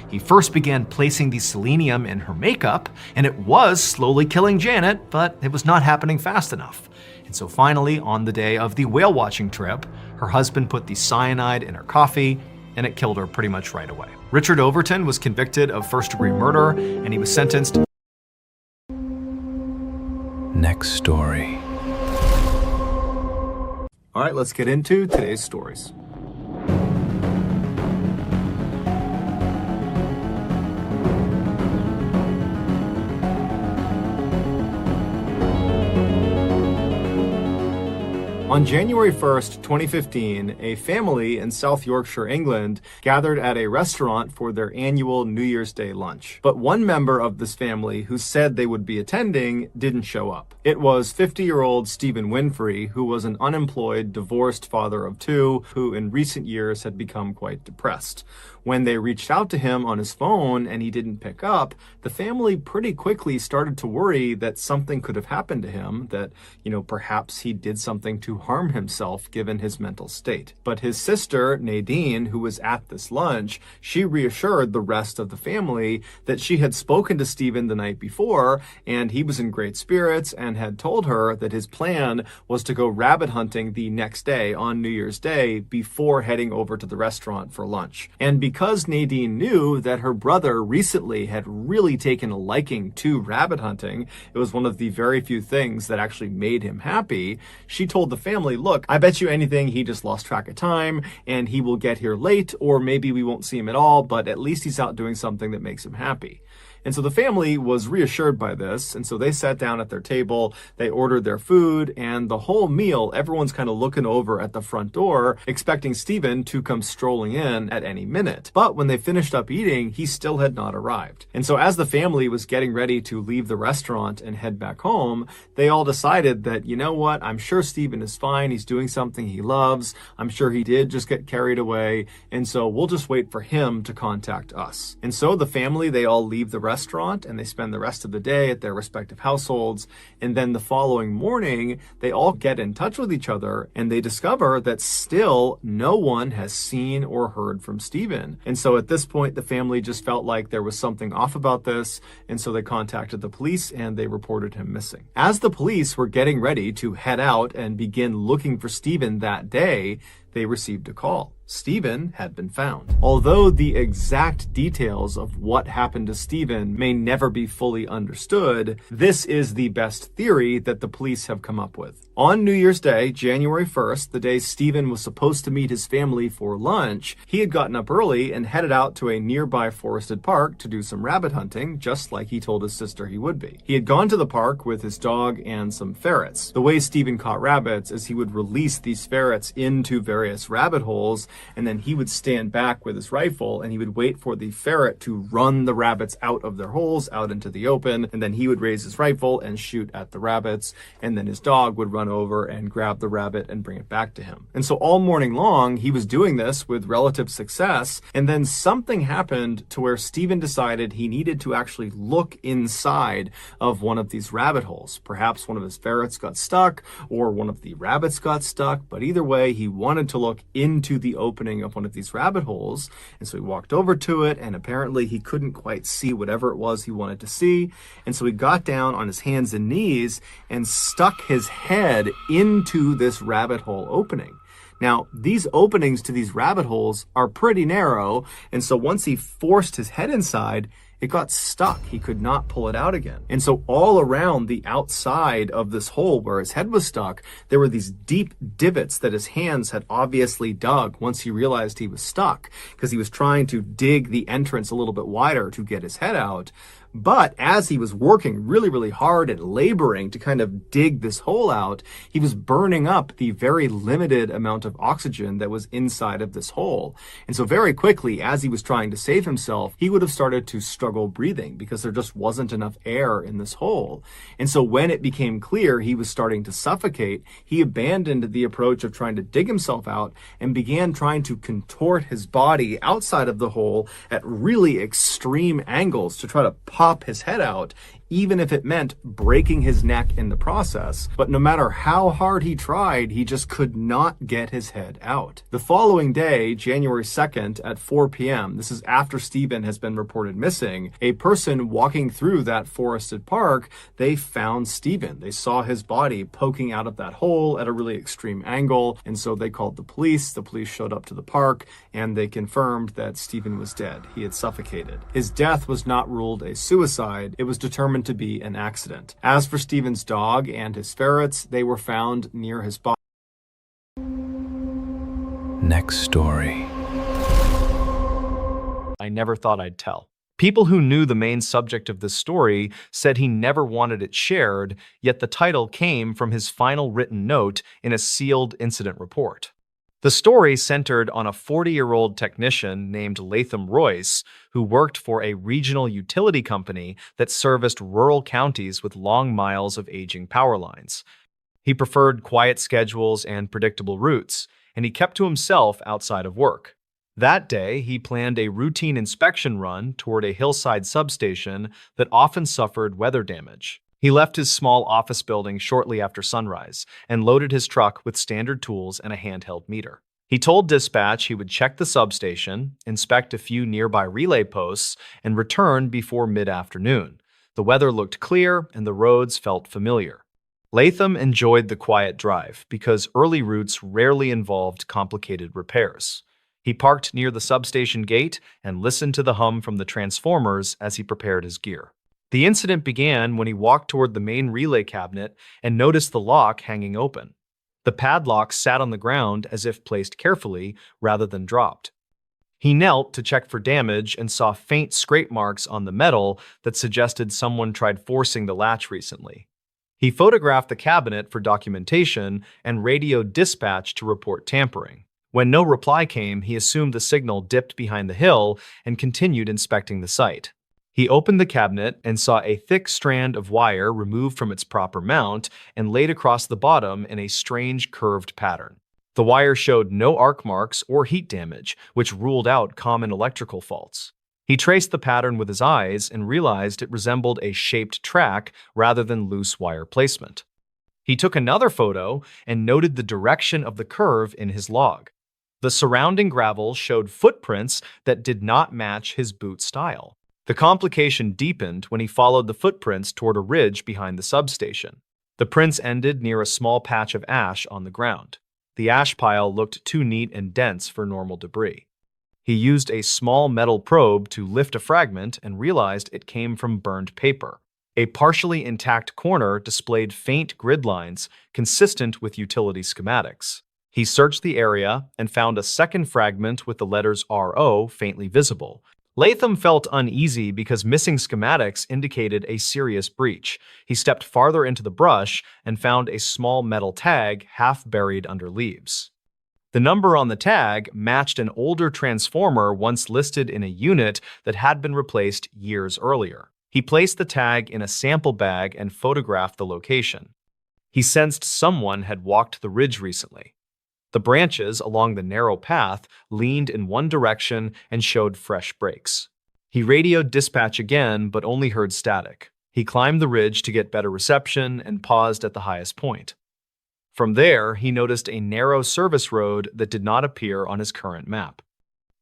He first began placing the selenium in her makeup, and it was slowly killing Janet, but it was not happening fast enough. And so finally, on the day of the whale watching trip, her husband put the cyanide in her coffee, and it killed her pretty much right away. Richard Overton was convicted of first-degree murder, and he was sentenced. Next story. All right, let's get into today's stories. On January 1st, 2015, a family in South Yorkshire, England, gathered at a restaurant for their annual New Year's Day lunch. But one member of this family who said they would be attending didn't show up. It was 50-year-old Stephen Winfrey, who was an unemployed, divorced father of two, who in recent years had become quite depressed. When they reached out to him on his phone and he didn't pick up, the family pretty quickly started to worry that something could have happened to him, that, perhaps he did something to harm himself given his mental state. But his sister, Nadine, who was at this lunch, she reassured the rest of the family that she had spoken to Stephen the night before and he was in great spirits and had told her that his plan was to go rabbit hunting the next day on New Year's Day before heading over to the restaurant for lunch. And because Nadine knew that her brother recently had really taken a liking to rabbit hunting, it was one of the very few things that actually made him happy, she told the family, look, I bet you anything he just lost track of time and he will get here late, or maybe we won't see him at all, but at least he's out doing something that makes him happy. And so the family was reassured by this, and so they sat down at their table, they ordered their food, and the whole meal, everyone's kind of looking over at the front door, expecting Stephen to come strolling in at any minute. But when they finished up eating, he still had not arrived. And so as the family was getting ready to leave the restaurant and head back home, they all decided that, you know what, I'm sure Stephen is fine, he's doing something he loves, I'm sure he did just get carried away, and so we'll just wait for him to contact us. And so the family, they all leave the restaurant and they spend the rest of the day at their respective households, and then the following morning they all get in touch with each other and they discover that still no one has seen or heard from Stephen. And so at this point the family just felt like there was something off about this, and so they contacted the police and they reported him missing. As the police were getting ready to head out and begin looking for Stephen that day, they received a call. Stephen had been found. Although the exact details of what happened to Stephen may never be fully understood, this is the best theory that the police have come up with. On New Year's Day, January 1st, the day Stephen was supposed to meet his family for lunch, he had gotten up early and headed out to a nearby forested park to do some rabbit hunting, just like he told his sister he would be. He had gone to the park with his dog and some ferrets. The way Stephen caught rabbits is he would release these ferrets into various rabbit holes, and then he would stand back with his rifle and he would wait for the ferret to run the rabbits out of their holes, out into the open, and then he would raise his rifle and shoot at the rabbits, and then his dog would run over and grab the rabbit and bring it back to him. And so all morning long, he was doing this with relative success, and then something happened to where Stephen decided he needed to actually look inside of one of these rabbit holes. Perhaps one of his ferrets got stuck, or one of the rabbits got stuck, but either way, he wanted to look into the opening of one of these rabbit holes, and so he walked over to it, and apparently he couldn't quite see whatever it was he wanted to see, and so he got down on his hands and knees and stuck his head into this rabbit hole opening. Now, these openings to these rabbit holes are pretty narrow, and so once he forced his head inside, it got stuck. He could not pull it out again. And so all around the outside of this hole where his head was stuck, there were these deep divots that his hands had obviously dug once he realized he was stuck, because he was trying to dig the entrance a little bit wider to get his head out. But as he was working really hard and laboring to kind of dig this hole out, he was burning up the very limited amount of oxygen that was inside of this hole. And so very quickly, as he was trying to save himself, he would have started to struggle breathing because there just wasn't enough air in this hole. And so when it became clear he was starting to suffocate, he abandoned the approach of trying to dig himself out and began trying to contort his body outside of the hole at really extreme angles to try to pop his head out, even if it meant breaking his neck in the process. But no matter how hard he tried, he just could not get his head out. The following day, January 2nd at 4 p.m., this is after Stephen has been reported missing, a person walking through that forested park, they found Stephen. They saw his body poking out of that hole at a really extreme angle, and so they called the police. The police showed up to the park, and they confirmed that Stephen was dead. He had suffocated. His death was not ruled a suicide. It was determined to be an accident. As for Stephen's dog and his ferrets, they were found near his body. Next story. I never thought I'd tell. People who knew the main subject of this story said he never wanted it shared, yet the title came from his final written note in a sealed incident report. The story centered on a 40-year-old technician named Latham Royce, who worked for a regional utility company that serviced rural counties with long miles of aging power lines. He preferred quiet schedules and predictable routes, and he kept to himself outside of work. That day, he planned a routine inspection run toward a hillside substation that often suffered weather damage. He left his small office building shortly after sunrise and loaded his truck with standard tools and a handheld meter. He told dispatch he would check the substation, inspect a few nearby relay posts, and return before mid-afternoon. The weather looked clear and the roads felt familiar. Latham enjoyed the quiet drive because early routes rarely involved complicated repairs. He parked near the substation gate and listened to the hum from the transformers as he prepared his gear. The incident began when he walked toward the main relay cabinet and noticed the lock hanging open. The padlock sat on the ground as if placed carefully rather than dropped. He knelt to check for damage and saw faint scrape marks on the metal that suggested someone tried forcing the latch recently. He photographed the cabinet for documentation and radioed dispatch to report tampering. When no reply came, he assumed the signal dipped behind the hill and continued inspecting the site. He opened the cabinet and saw a thick strand of wire removed from its proper mount and laid across the bottom in a strange curved pattern. The wire showed no arc marks or heat damage, which ruled out common electrical faults. He traced the pattern with his eyes and realized it resembled a shaped track rather than loose wire placement. He took another photo and noted the direction of the curve in his log. The surrounding gravel showed footprints that did not match his boot style. The complication deepened when he followed the footprints toward a ridge behind the substation. The prints ended near a small patch of ash on the ground. The ash pile looked too neat and dense for normal debris. He used a small metal probe to lift a fragment and realized it came from burned paper. A partially intact corner displayed faint grid lines consistent with utility schematics. He searched the area and found a second fragment with the letters RO faintly visible. Latham felt uneasy because missing schematics indicated a serious breach. He stepped farther into the brush and found a small metal tag half buried under leaves. The number on the tag matched an older transformer once listed in a unit that had been replaced years earlier. He placed the tag in a sample bag and photographed the location. He sensed someone had walked the ridge recently. The branches along the narrow path leaned in one direction and showed fresh breaks. He radioed dispatch again, but only heard static. He climbed the ridge to get better reception and paused at the highest point. From there, he noticed a narrow service road that did not appear on his current map.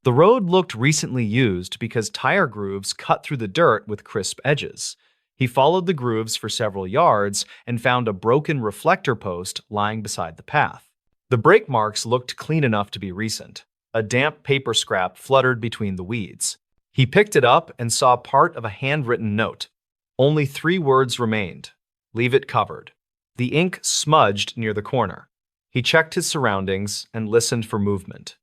The road looked recently used because tire grooves cut through the dirt with crisp edges. He followed the grooves for several yards and found a broken reflector post lying beside the path. The brake marks looked clean enough to be recent. A damp paper scrap fluttered between the weeds. He picked it up and saw part of a handwritten note. Only 3 words remained. Leave it covered. The ink smudged near the corner. He checked his surroundings and listened for movement.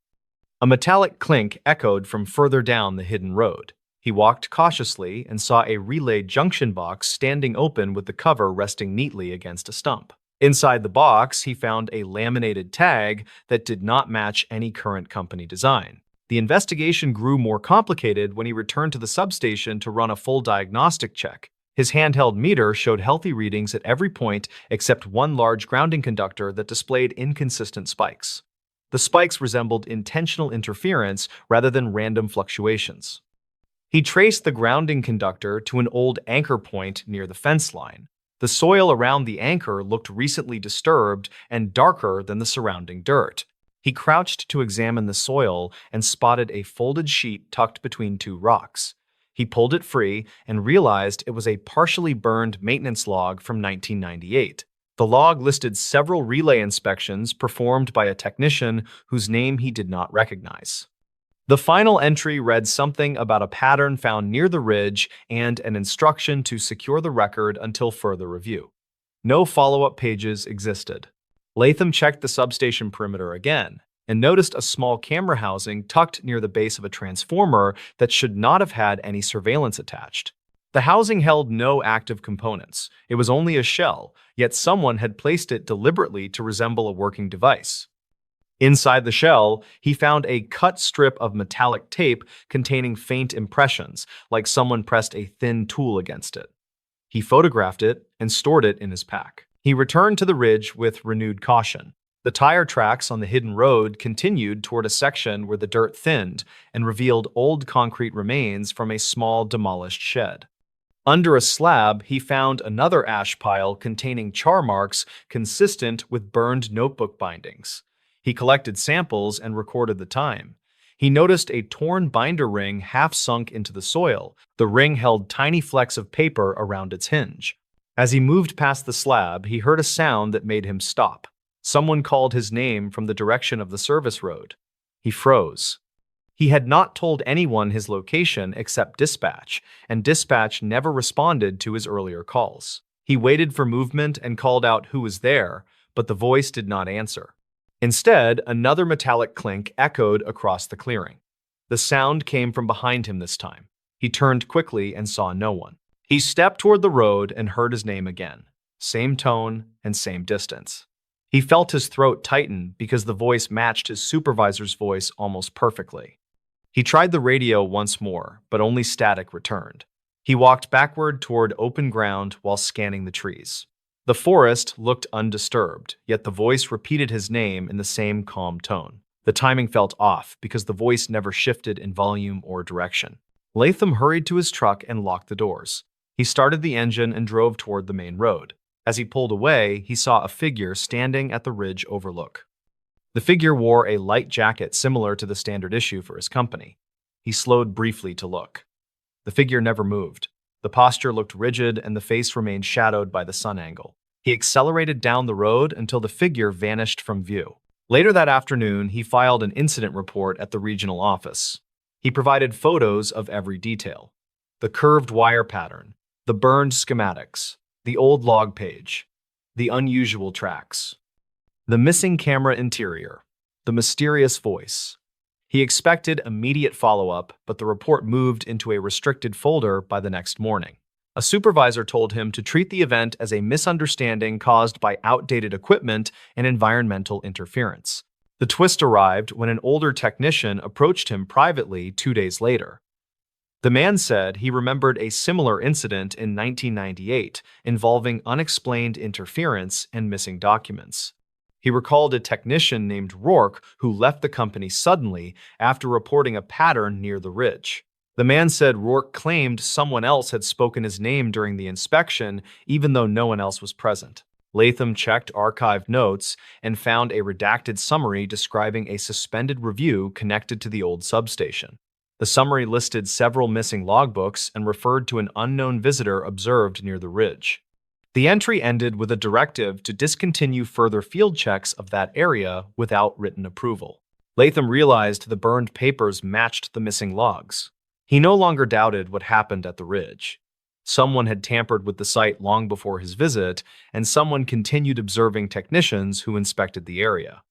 A metallic clink echoed from further down the hidden road. He He walked cautiously and saw a relay junction box standing open with the cover resting neatly against a stump. Inside the box, he found a laminated tag that did not match any current company design. The investigation grew more complicated when he returned to the substation to run a full diagnostic check. His handheld meter showed healthy readings at every point except one large grounding conductor that displayed inconsistent spikes. The spikes resembled intentional interference rather than random fluctuations. He traced the grounding conductor to an old anchor point near the fence line. The soil around the anchor looked recently disturbed and darker than the surrounding dirt. He crouched to examine the soil and spotted a folded sheet tucked between two rocks. He pulled it free and realized it was a partially burned maintenance log from 1998. The log listed several relay inspections performed by a technician whose name he did not recognize. The final entry read something about a pattern found near the ridge and an instruction to secure the record until further review. No follow-up pages existed. Latham checked the substation perimeter again and noticed a small camera housing tucked near the base of a transformer that should not have had any surveillance attached. The housing held no active components. It was only a shell, yet someone had placed it deliberately to resemble a working device. Inside the shell, he found a cut strip of metallic tape containing faint impressions, like someone pressed a thin tool against it. He photographed it and stored it in his pack. He returned to the ridge with renewed caution. The tire tracks on the hidden road continued toward a section where the dirt thinned and revealed old concrete remains from a small demolished shed. Under a slab, he found another ash pile containing char marks consistent with burned notebook bindings. He collected samples and recorded the time. He noticed a torn binder ring half sunk into the soil. The ring held tiny flecks of paper around its hinge. As he moved past the slab, he heard a sound that made him stop. Someone called his name from the direction of the service road. He froze. He had not told anyone his location except dispatch, and dispatch never responded to his earlier calls. He waited for movement and called out who was there, but the voice did not answer. Instead, another metallic clink echoed across the clearing. The sound came from behind him this time. He turned quickly and saw no one. He stepped toward the road and heard his name again. Same tone and same distance. He felt his throat tighten because the voice matched his supervisor's voice almost perfectly. He tried the radio once more, but only static returned. He walked backward toward open ground while scanning the trees. The forest looked undisturbed, yet the voice repeated his name in the same calm tone. The timing felt off because the voice never shifted in volume or direction. Latham hurried to his truck and locked the doors. He started the engine and drove toward the main road. As he pulled away, he saw a figure standing at the ridge overlook. The figure wore a light jacket similar to the standard issue for his company. He slowed briefly to look. The figure never moved. The posture looked rigid and the face remained shadowed by the sun angle. He accelerated down the road until the figure vanished from view. Later that afternoon, he filed an incident report at the regional office. He provided photos of every detail: the curved wire pattern, the burned schematics, the old log page, the unusual tracks, the missing camera interior, the mysterious voice. He expected immediate follow-up, but the report moved into a restricted folder by the next morning. A supervisor told him to treat the event as a misunderstanding caused by outdated equipment and environmental interference. The twist arrived when an older technician approached him privately 2 days later. The man said he remembered a similar incident in 1998 involving unexplained interference and missing documents. He recalled a technician named Rourke who left the company suddenly after reporting a pattern near the ridge. The man said Rourke claimed someone else had spoken his name during the inspection, even though no one else was present. Latham checked archived notes and found a redacted summary describing a suspended review connected to the old substation. The summary listed several missing logbooks and referred to an unknown visitor observed near the ridge. The entry ended with a directive to discontinue further field checks of that area without written approval. Latham realized the burned papers matched the missing logs. He no longer doubted what happened at the ridge. Someone had tampered with the site long before his visit, and someone continued observing technicians who inspected the area.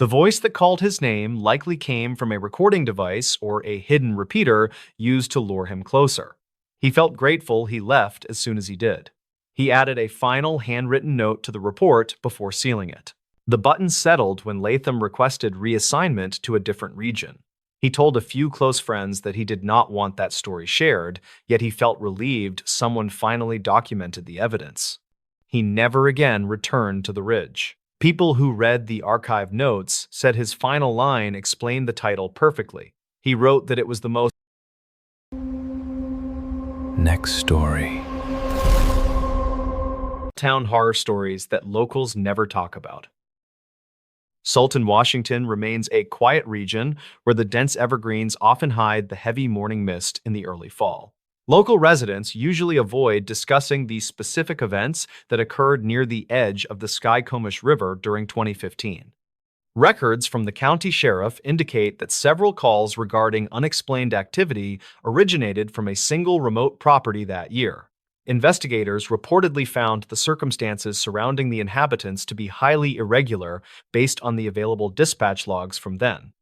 The voice that called his name likely came from a recording device or a hidden repeater used to lure him closer. He felt grateful he left as soon as he did. He added a final handwritten note to the report before sealing it. The button settled when Latham requested reassignment to a different region. He told a few close friends that he did not want that story shared, yet he felt relieved someone finally documented the evidence. He never again returned to the ridge. People who read the archive notes said his final line explained the title perfectly. He wrote that it was the most Next story. town horror stories that locals never talk about. Sultan, Washington remains a quiet region where the dense evergreens often hide the heavy morning mist in the early fall. Local residents usually avoid discussing the specific events that occurred near the edge of the Skycomish River during 2015. Records from the county sheriff indicate that several calls regarding unexplained activity originated from a single remote property that year. Investigators reportedly found the circumstances surrounding the inhabitants to be highly irregular based on the available dispatch logs from then.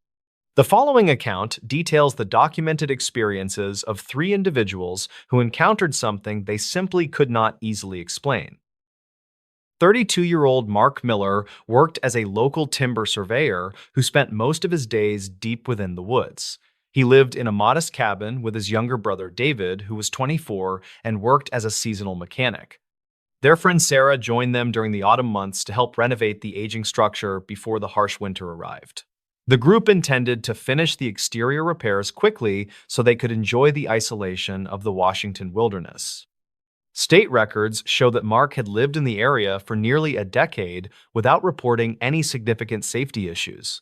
The following account details the documented experiences of 3 individuals who encountered something they simply could not easily explain. 32-year-old Mark Miller worked as a local timber surveyor who spent most of his days deep within the woods. He lived in a modest cabin with his younger brother David, who was 24 and worked as a seasonal mechanic. Their friend Sarah joined them during the autumn months to help renovate the aging structure before the harsh winter arrived. The group intended to finish the exterior repairs quickly so they could enjoy the isolation of the Washington wilderness. State records show that Mark had lived in the area for nearly a decade without reporting any significant safety issues.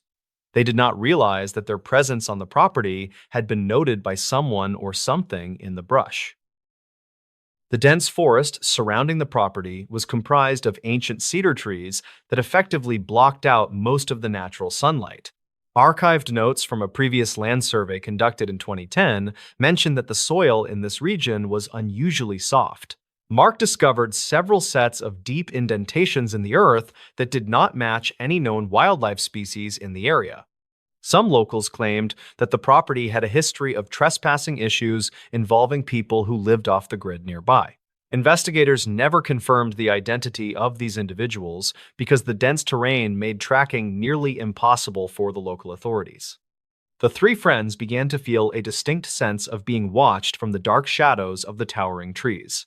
They did not realize that their presence on the property had been noted by someone or something in the brush. The dense forest surrounding the property was comprised of ancient cedar trees that effectively blocked out most of the natural sunlight. Archived notes from a previous land survey conducted in 2010 mentioned that the soil in this region was unusually soft. Mark discovered several sets of deep indentations in the earth that did not match any known wildlife species in the area. Some locals claimed that the property had a history of trespassing issues involving people who lived off the grid nearby. Investigators never confirmed the identity of these individuals because the dense terrain made tracking nearly impossible for the local authorities. The 3 friends began to feel a distinct sense of being watched from the dark shadows of the towering trees.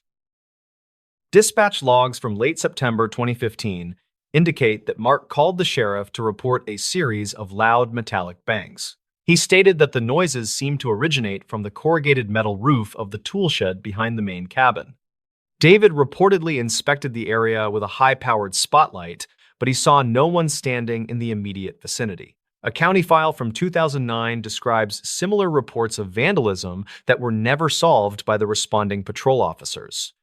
Dispatch logs from late September 2015 indicate that Mark called the sheriff to report a series of loud metallic bangs. He stated that the noises seemed to originate from the corrugated metal roof of the tool shed behind the main cabin. David reportedly inspected the area with a high-powered spotlight, but he saw no one standing in the immediate vicinity. A county file from 2009 describes similar reports of vandalism that were never solved by the responding patrol officers.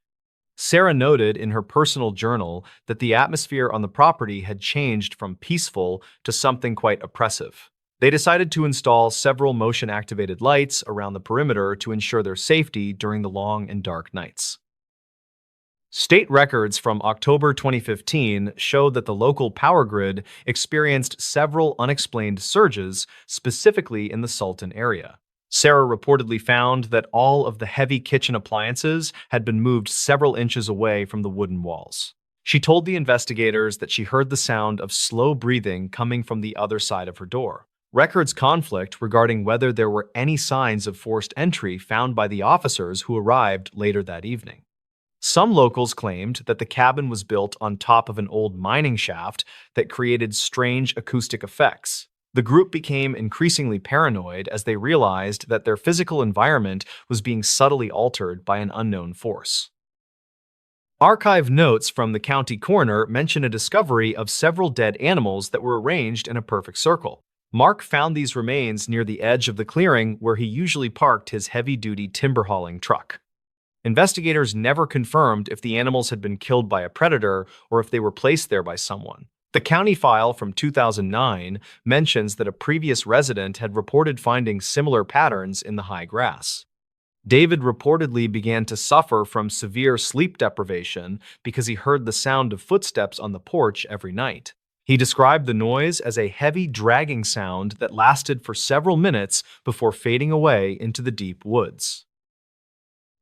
Sarah noted in her personal journal that the atmosphere on the property had changed from peaceful to something quite oppressive. They decided to install several motion-activated lights around the perimeter to ensure their safety during the long and dark nights. State records from October 2015 showed that the local power grid experienced several unexplained surges, specifically in the Sultan area. Sarah reportedly found that all of the heavy kitchen appliances had been moved several inches away from the wooden walls. She told the investigators that she heard the sound of slow breathing coming from the other side of her door. Records conflict regarding whether there were any signs of forced entry found by the officers who arrived later that evening. Some locals claimed that the cabin was built on top of an old mining shaft that created strange acoustic effects. The group became increasingly paranoid as they realized that their physical environment was being subtly altered by an unknown force. Archive notes from the county coroner mention a discovery of several dead animals that were arranged in a perfect circle. Mark found these remains near the edge of the clearing where he usually parked his heavy-duty timber hauling truck. Investigators never confirmed if the animals had been killed by a predator or if they were placed there by someone. The county file from 2009 mentions that a previous resident had reported finding similar patterns in the high grass. David reportedly began to suffer from severe sleep deprivation because he heard the sound of footsteps on the porch every night. He described the noise as a heavy dragging sound that lasted for several minutes before fading away into the deep woods.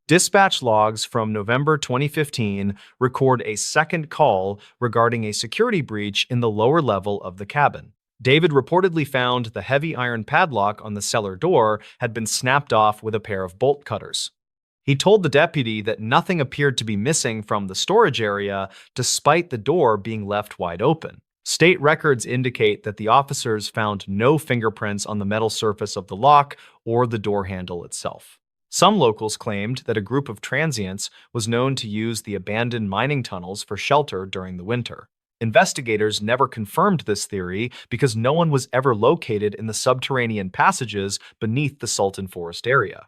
Dispatch logs from November 2015 record a second call regarding a security breach in the lower level of the cabin. David reportedly found the heavy iron padlock on the cellar door had been snapped off with a pair of bolt cutters. He told the deputy that nothing appeared to be missing from the storage area despite the door being left wide open. State records indicate that the officers found no fingerprints on the metal surface of the lock or the door handle itself. Some locals claimed that a group of transients was known to use the abandoned mining tunnels for shelter during the winter. Investigators never confirmed this theory because no one was ever located in the subterranean passages beneath the Sultan Forest area.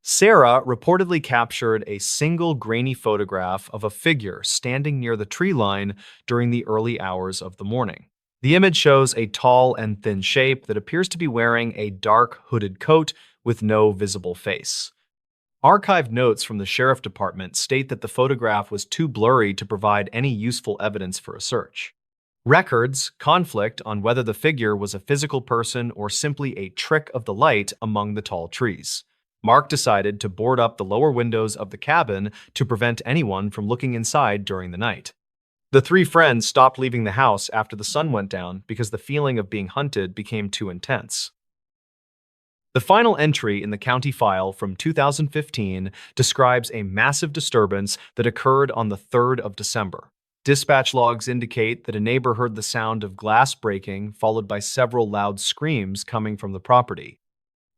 Sarah reportedly captured a single grainy photograph of a figure standing near the tree line during the early hours of the morning. The image shows a tall and thin shape that appears to be wearing a dark hooded coat with no visible face. Archived notes from the sheriff department state that the photograph was too blurry to provide any useful evidence for a search. Records conflict on whether the figure was a physical person or simply a trick of the light among the tall trees. Mark decided to board up the lower windows of the cabin to prevent anyone from looking inside during the night. The three friends stopped leaving the house after the sun went down because the feeling of being hunted became too intense. The final entry in the county file from 2015 describes a massive disturbance that occurred on the 3rd of December. Dispatch logs indicate that a neighbor heard the sound of glass breaking, followed by several loud screams coming from the property.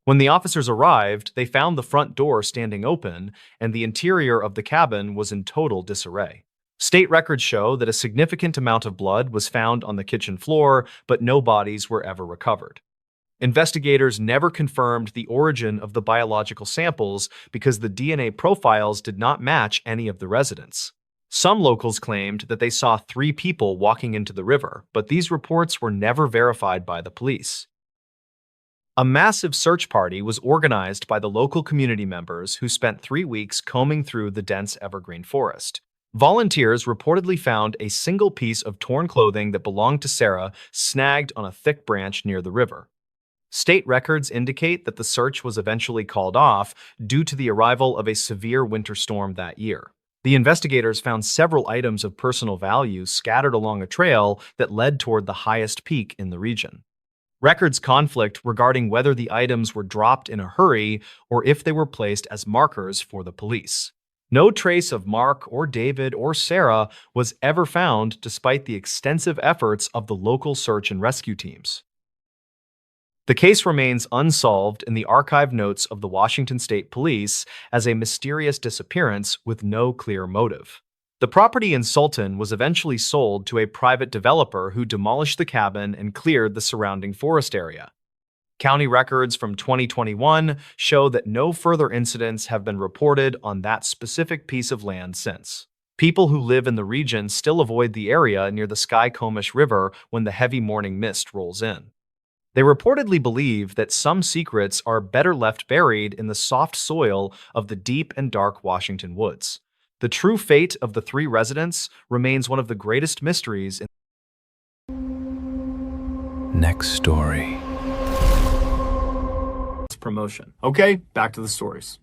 When the officers arrived, they found the front door standing open, and the interior of the cabin was in total disarray. State records show that a significant amount of blood was found on the kitchen floor, but no bodies were ever recovered. Investigators never confirmed the origin of the biological samples because the DNA profiles did not match any of the residents. Some locals claimed that they saw 3 people walking into the river, but these reports were never verified by the police. A massive search party was organized by the local community members who spent 3 weeks combing through the dense evergreen forest. Volunteers reportedly found a single piece of torn clothing that belonged to Sarah snagged on a thick branch near the river. State records indicate that the search was eventually called off due to the arrival of a severe winter storm that year. The investigators found several items of personal value scattered along a trail that led toward the highest peak in the region. Records conflict regarding whether the items were dropped in a hurry or if they were placed as markers for the police. No trace of Mark or David or Sarah was ever found despite the extensive efforts of the local search and rescue teams. The case remains unsolved in the archive notes of the Washington State Police as a mysterious disappearance with no clear motive. The property in Sultan was eventually sold to a private developer who demolished the cabin and cleared the surrounding forest area. County records from 2021 show that no further incidents have been reported on that specific piece of land since. People who live in the region still avoid the area near the Skycomish River when the heavy morning mist rolls in. They reportedly believe that some secrets are better left buried in the soft soil of the deep and dark Washington woods. The true fate of the 3 residents remains one of the greatest mysteries in Next story. promotion. Okay, back to the stories.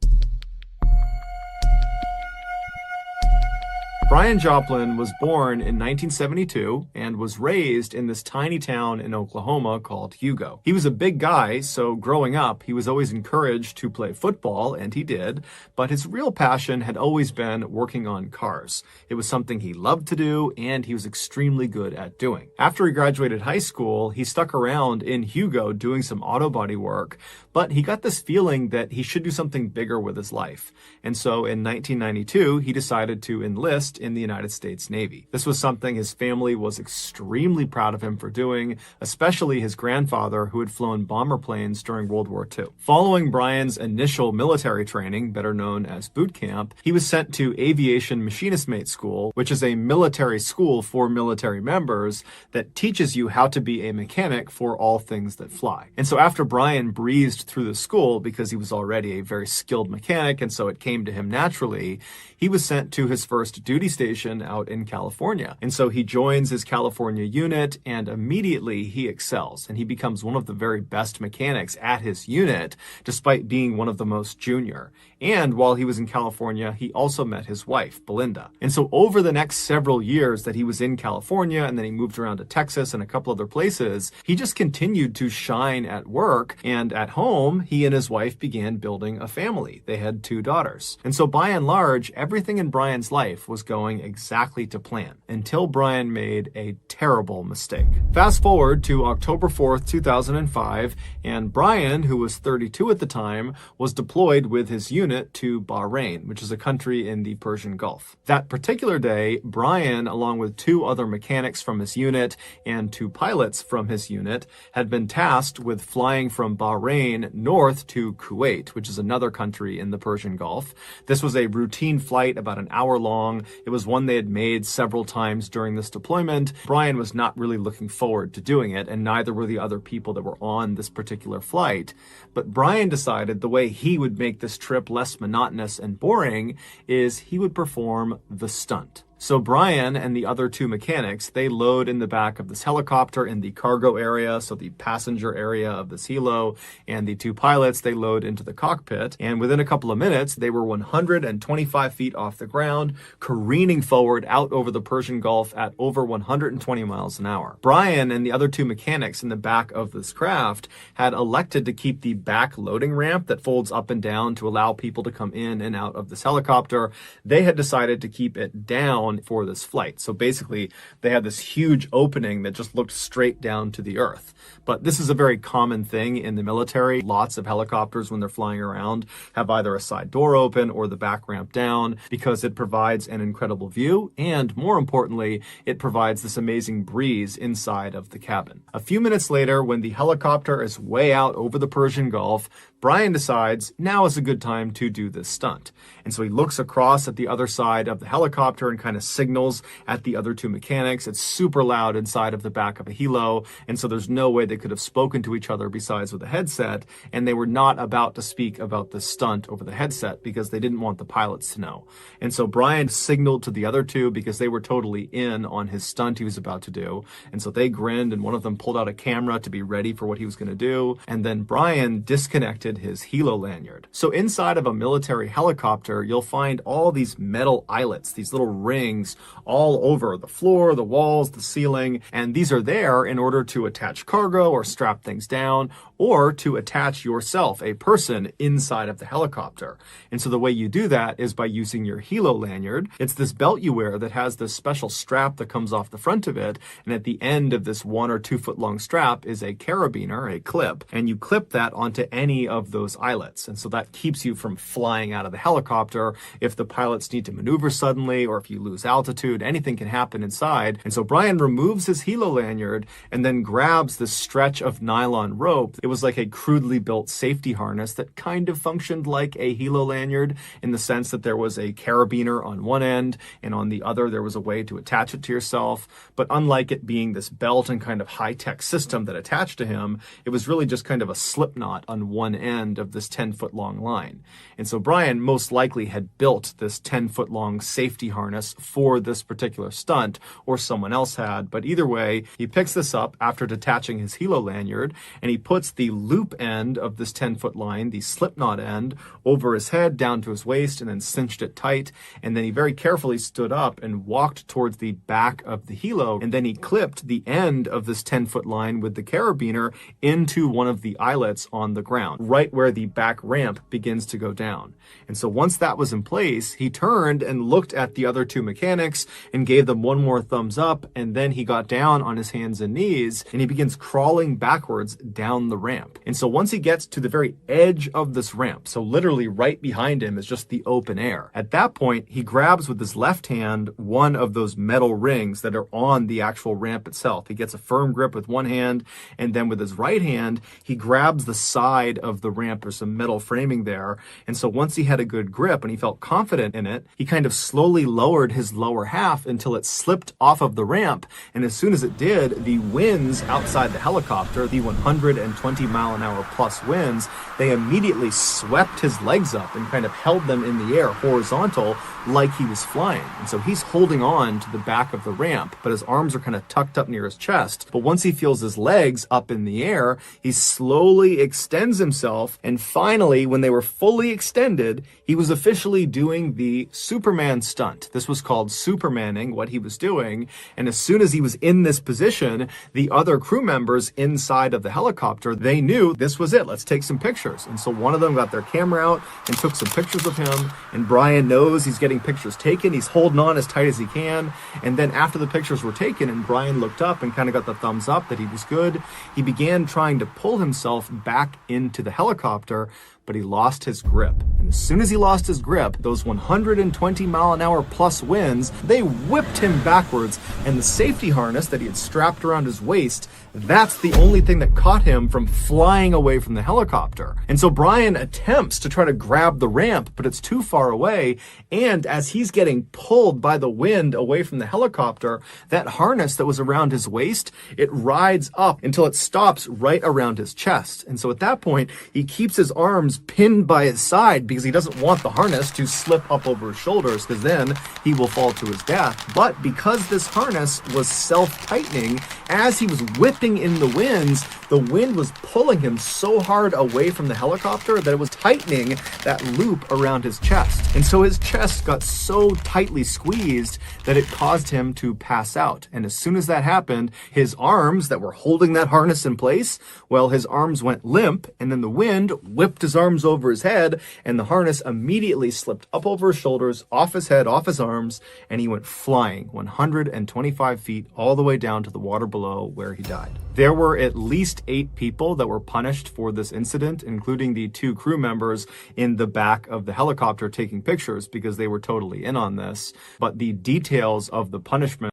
Brian Joplin was born in 1972 and was raised in this tiny town in Oklahoma called Hugo. He was a big guy, so growing up, he was always encouraged to play football, and he did, but his real passion had always been working on cars. It was something he loved to do, and he was extremely good at doing. After he graduated high school, he stuck around in Hugo doing some auto body work, but he got this feeling that he should do something bigger with his life. And so in 1992, he decided to enlist in the United States Navy. This was something his family was extremely proud of him for doing, especially his grandfather, who had flown bomber planes during World War II. Following Brian's initial military training, better known as boot camp, he was sent to Aviation Machinist Mate School, which is a military school for military members that teaches you how to be a mechanic for all things that fly. And so after Brian breezed through the school, because he was already a very skilled mechanic, and so it came to him naturally, he was sent to his first duty Navy station out in California. And so he joins his California unit, and immediately he excels, and he becomes one of the very best mechanics at his unit, despite being one of the most junior. And while he was in California, he also met his wife, Belinda. And so over the next several years that he was in California, and then he moved around to Texas and a couple other places, he just continued to shine at work. And at home, he and his wife began building a family. They had 2 daughters. And so by and large, everything in Brian's life was going exactly to plan, until Brian made a terrible mistake. Fast forward to October 4th, 2005, and Brian, who was 32 at the time, was deployed with his unit to Bahrain, which is a country in the Persian Gulf. That particular day, Brian, along with 2 other mechanics from his unit and 2 pilots from his unit, had been tasked with flying from Bahrain north to Kuwait, which is another country in the Persian Gulf. This was a routine flight, about an hour long. It was one they had made several times during this deployment. Brian was not really looking forward to doing it, and neither were the other people that were on this particular flight. But Brian decided the way he would make this trip less monotonous and boring is he would perform the stunt. So Brian and the other 2 mechanics, they load in the back of this helicopter in the cargo area, so the passenger area of this helo, and the 2 pilots, they load into the cockpit. And within a couple of minutes, they were 125 feet off the ground, careening forward out over the Persian Gulf at over 120 miles an hour. Brian and the other 2 mechanics in the back of this craft had elected to keep the back loading ramp that folds up and down to allow people to come in and out of this helicopter. They had decided to keep it down for this flight. So basically, they had this huge opening that just looked straight down to the earth. But this is a very common thing in the military. Lots of helicopters, when they're flying around, have either a side door open or the back ramp down, because it provides an incredible view, and more importantly, it provides this amazing breeze inside of the cabin. A few minutes later, when the helicopter is way out over the Persian Gulf, Brian decides now is a good time to do this stunt. And so he looks across at the other side of the helicopter and kind of signals at the other 2 mechanics. It's super loud inside of the back of a helo, and so there's no way they could have spoken to each other besides with a headset, and they were not about to speak about this stunt over the headset because they didn't want the pilots to know. And so Brian signaled to the other 2 because they were totally in on his stunt he was about to do. And so they grinned, and one of them pulled out a camera to be ready for what he was going to do. And then Brian disconnected his helo lanyard. So inside of a military helicopter, you'll find all these metal eyelets, these little rings all over the floor, the walls, the ceiling, and these are there in order to attach cargo or strap things down, or to attach yourself, a person, inside of the helicopter. And so the way you do that is by using your helo lanyard. It's this belt you wear that has this special strap that comes off the front of it, and at the end of this 1 or 2 foot long strap is a carabiner, a clip, and you clip that onto any of those eyelets. And so that keeps you from flying out of the helicopter if the pilots need to maneuver suddenly, or if you lose altitude. Anything can happen inside. And so Brian removes his helo lanyard and then grabs this stretch of nylon rope. It was like a crudely built safety harness that kind of functioned like a helo lanyard, in the sense that there was a carabiner on one end, and on the other there was a way to attach it to yourself. But unlike it being this belt and kind of high-tech system that attached to him, it was really just kind of a slip knot on one end of this 10-foot long line. And so Brian most likely had built this 10-foot long safety harness for this particular stunt, or someone else had. But either way, he picks this up after detaching his helo lanyard, and he puts the loop end of this 10-foot line, the slip knot end, over his head down to his waist, and then cinched it tight. And then he very carefully stood up and walked towards the back of the helo, and then he clipped the end of this 10-foot line with the carabiner into one of the eyelets on the ground, right where the back ramp begins to go down. And so once that was in place, he turned and looked at the other two mechanics and gave them one more thumbs up, and then he got down on his hands and knees and he begins crawling backwards down the ramp. And so once he gets to the very edge of this ramp, so literally right behind him is just the open air. At that point, he grabs with his left hand one of those metal rings that are on the actual ramp itself. He gets a firm grip with one hand, and then with his right hand, he grabs the side of the the ramp. There's some metal framing there. And so once he had a good grip and he felt confident in it, he kind of slowly lowered his lower half until it slipped off of the ramp. And as soon as it did, the winds outside the helicopter, the 120-mile-an-hour plus winds, they immediately swept his legs up and kind of held them in the air horizontal like he was flying. And so he's holding on to the back of the ramp, but his arms are kind of tucked up near his chest. But once he feels his legs up in the air, he slowly extends himself. And finally, when they were fully extended, he was officially doing the Superman stunt. This was called Supermaning, what he was doing. And as soon as he was in this position, the other crew members inside of the helicopter, they knew this was it. Let's take some pictures. And so one of them got their camera out and took some pictures of him. And Brian knows he's getting pictures taken. He's holding on as tight as he can. And then after the pictures were taken and Brian looked up and kind of got the thumbs up that he was good, he began trying to pull himself back into the helicopter, but he lost his grip. And as soon as he lost his grip, those 120-mile-an-hour plus winds, they whipped him backwards, and the safety harness that he had strapped around his waist, that's the only thing that caught him from flying away from the helicopter. And so Brian attempts to try to grab the ramp, but it's too far away, and as he's getting pulled by the wind away from the helicopter, that harness that was around his waist, it rides up until it stops right around his chest. And so at that point, he keeps his arms pinned by his side because he doesn't want the harness to slip up over his shoulders, because then he will fall to his death. But because this harness was self-tightening, as he was whipping in the winds, the wind was pulling him so hard away from the helicopter that it was tightening that loop around his chest. And so his chest got so tightly squeezed that it caused him to pass out. And as soon as that happened, his arms that were holding that harness in place, well, his arms went limp, and then the wind whipped his arms over his head, and the harness immediately slipped up over his shoulders, off his head, off his arms, and he went flying 125 feet all the way down to the water below, where he died. There were at least 8 people that were punished for this incident, including the 2 crew members in the back of the helicopter taking pictures, because they were totally in on this. But the details of the punishment.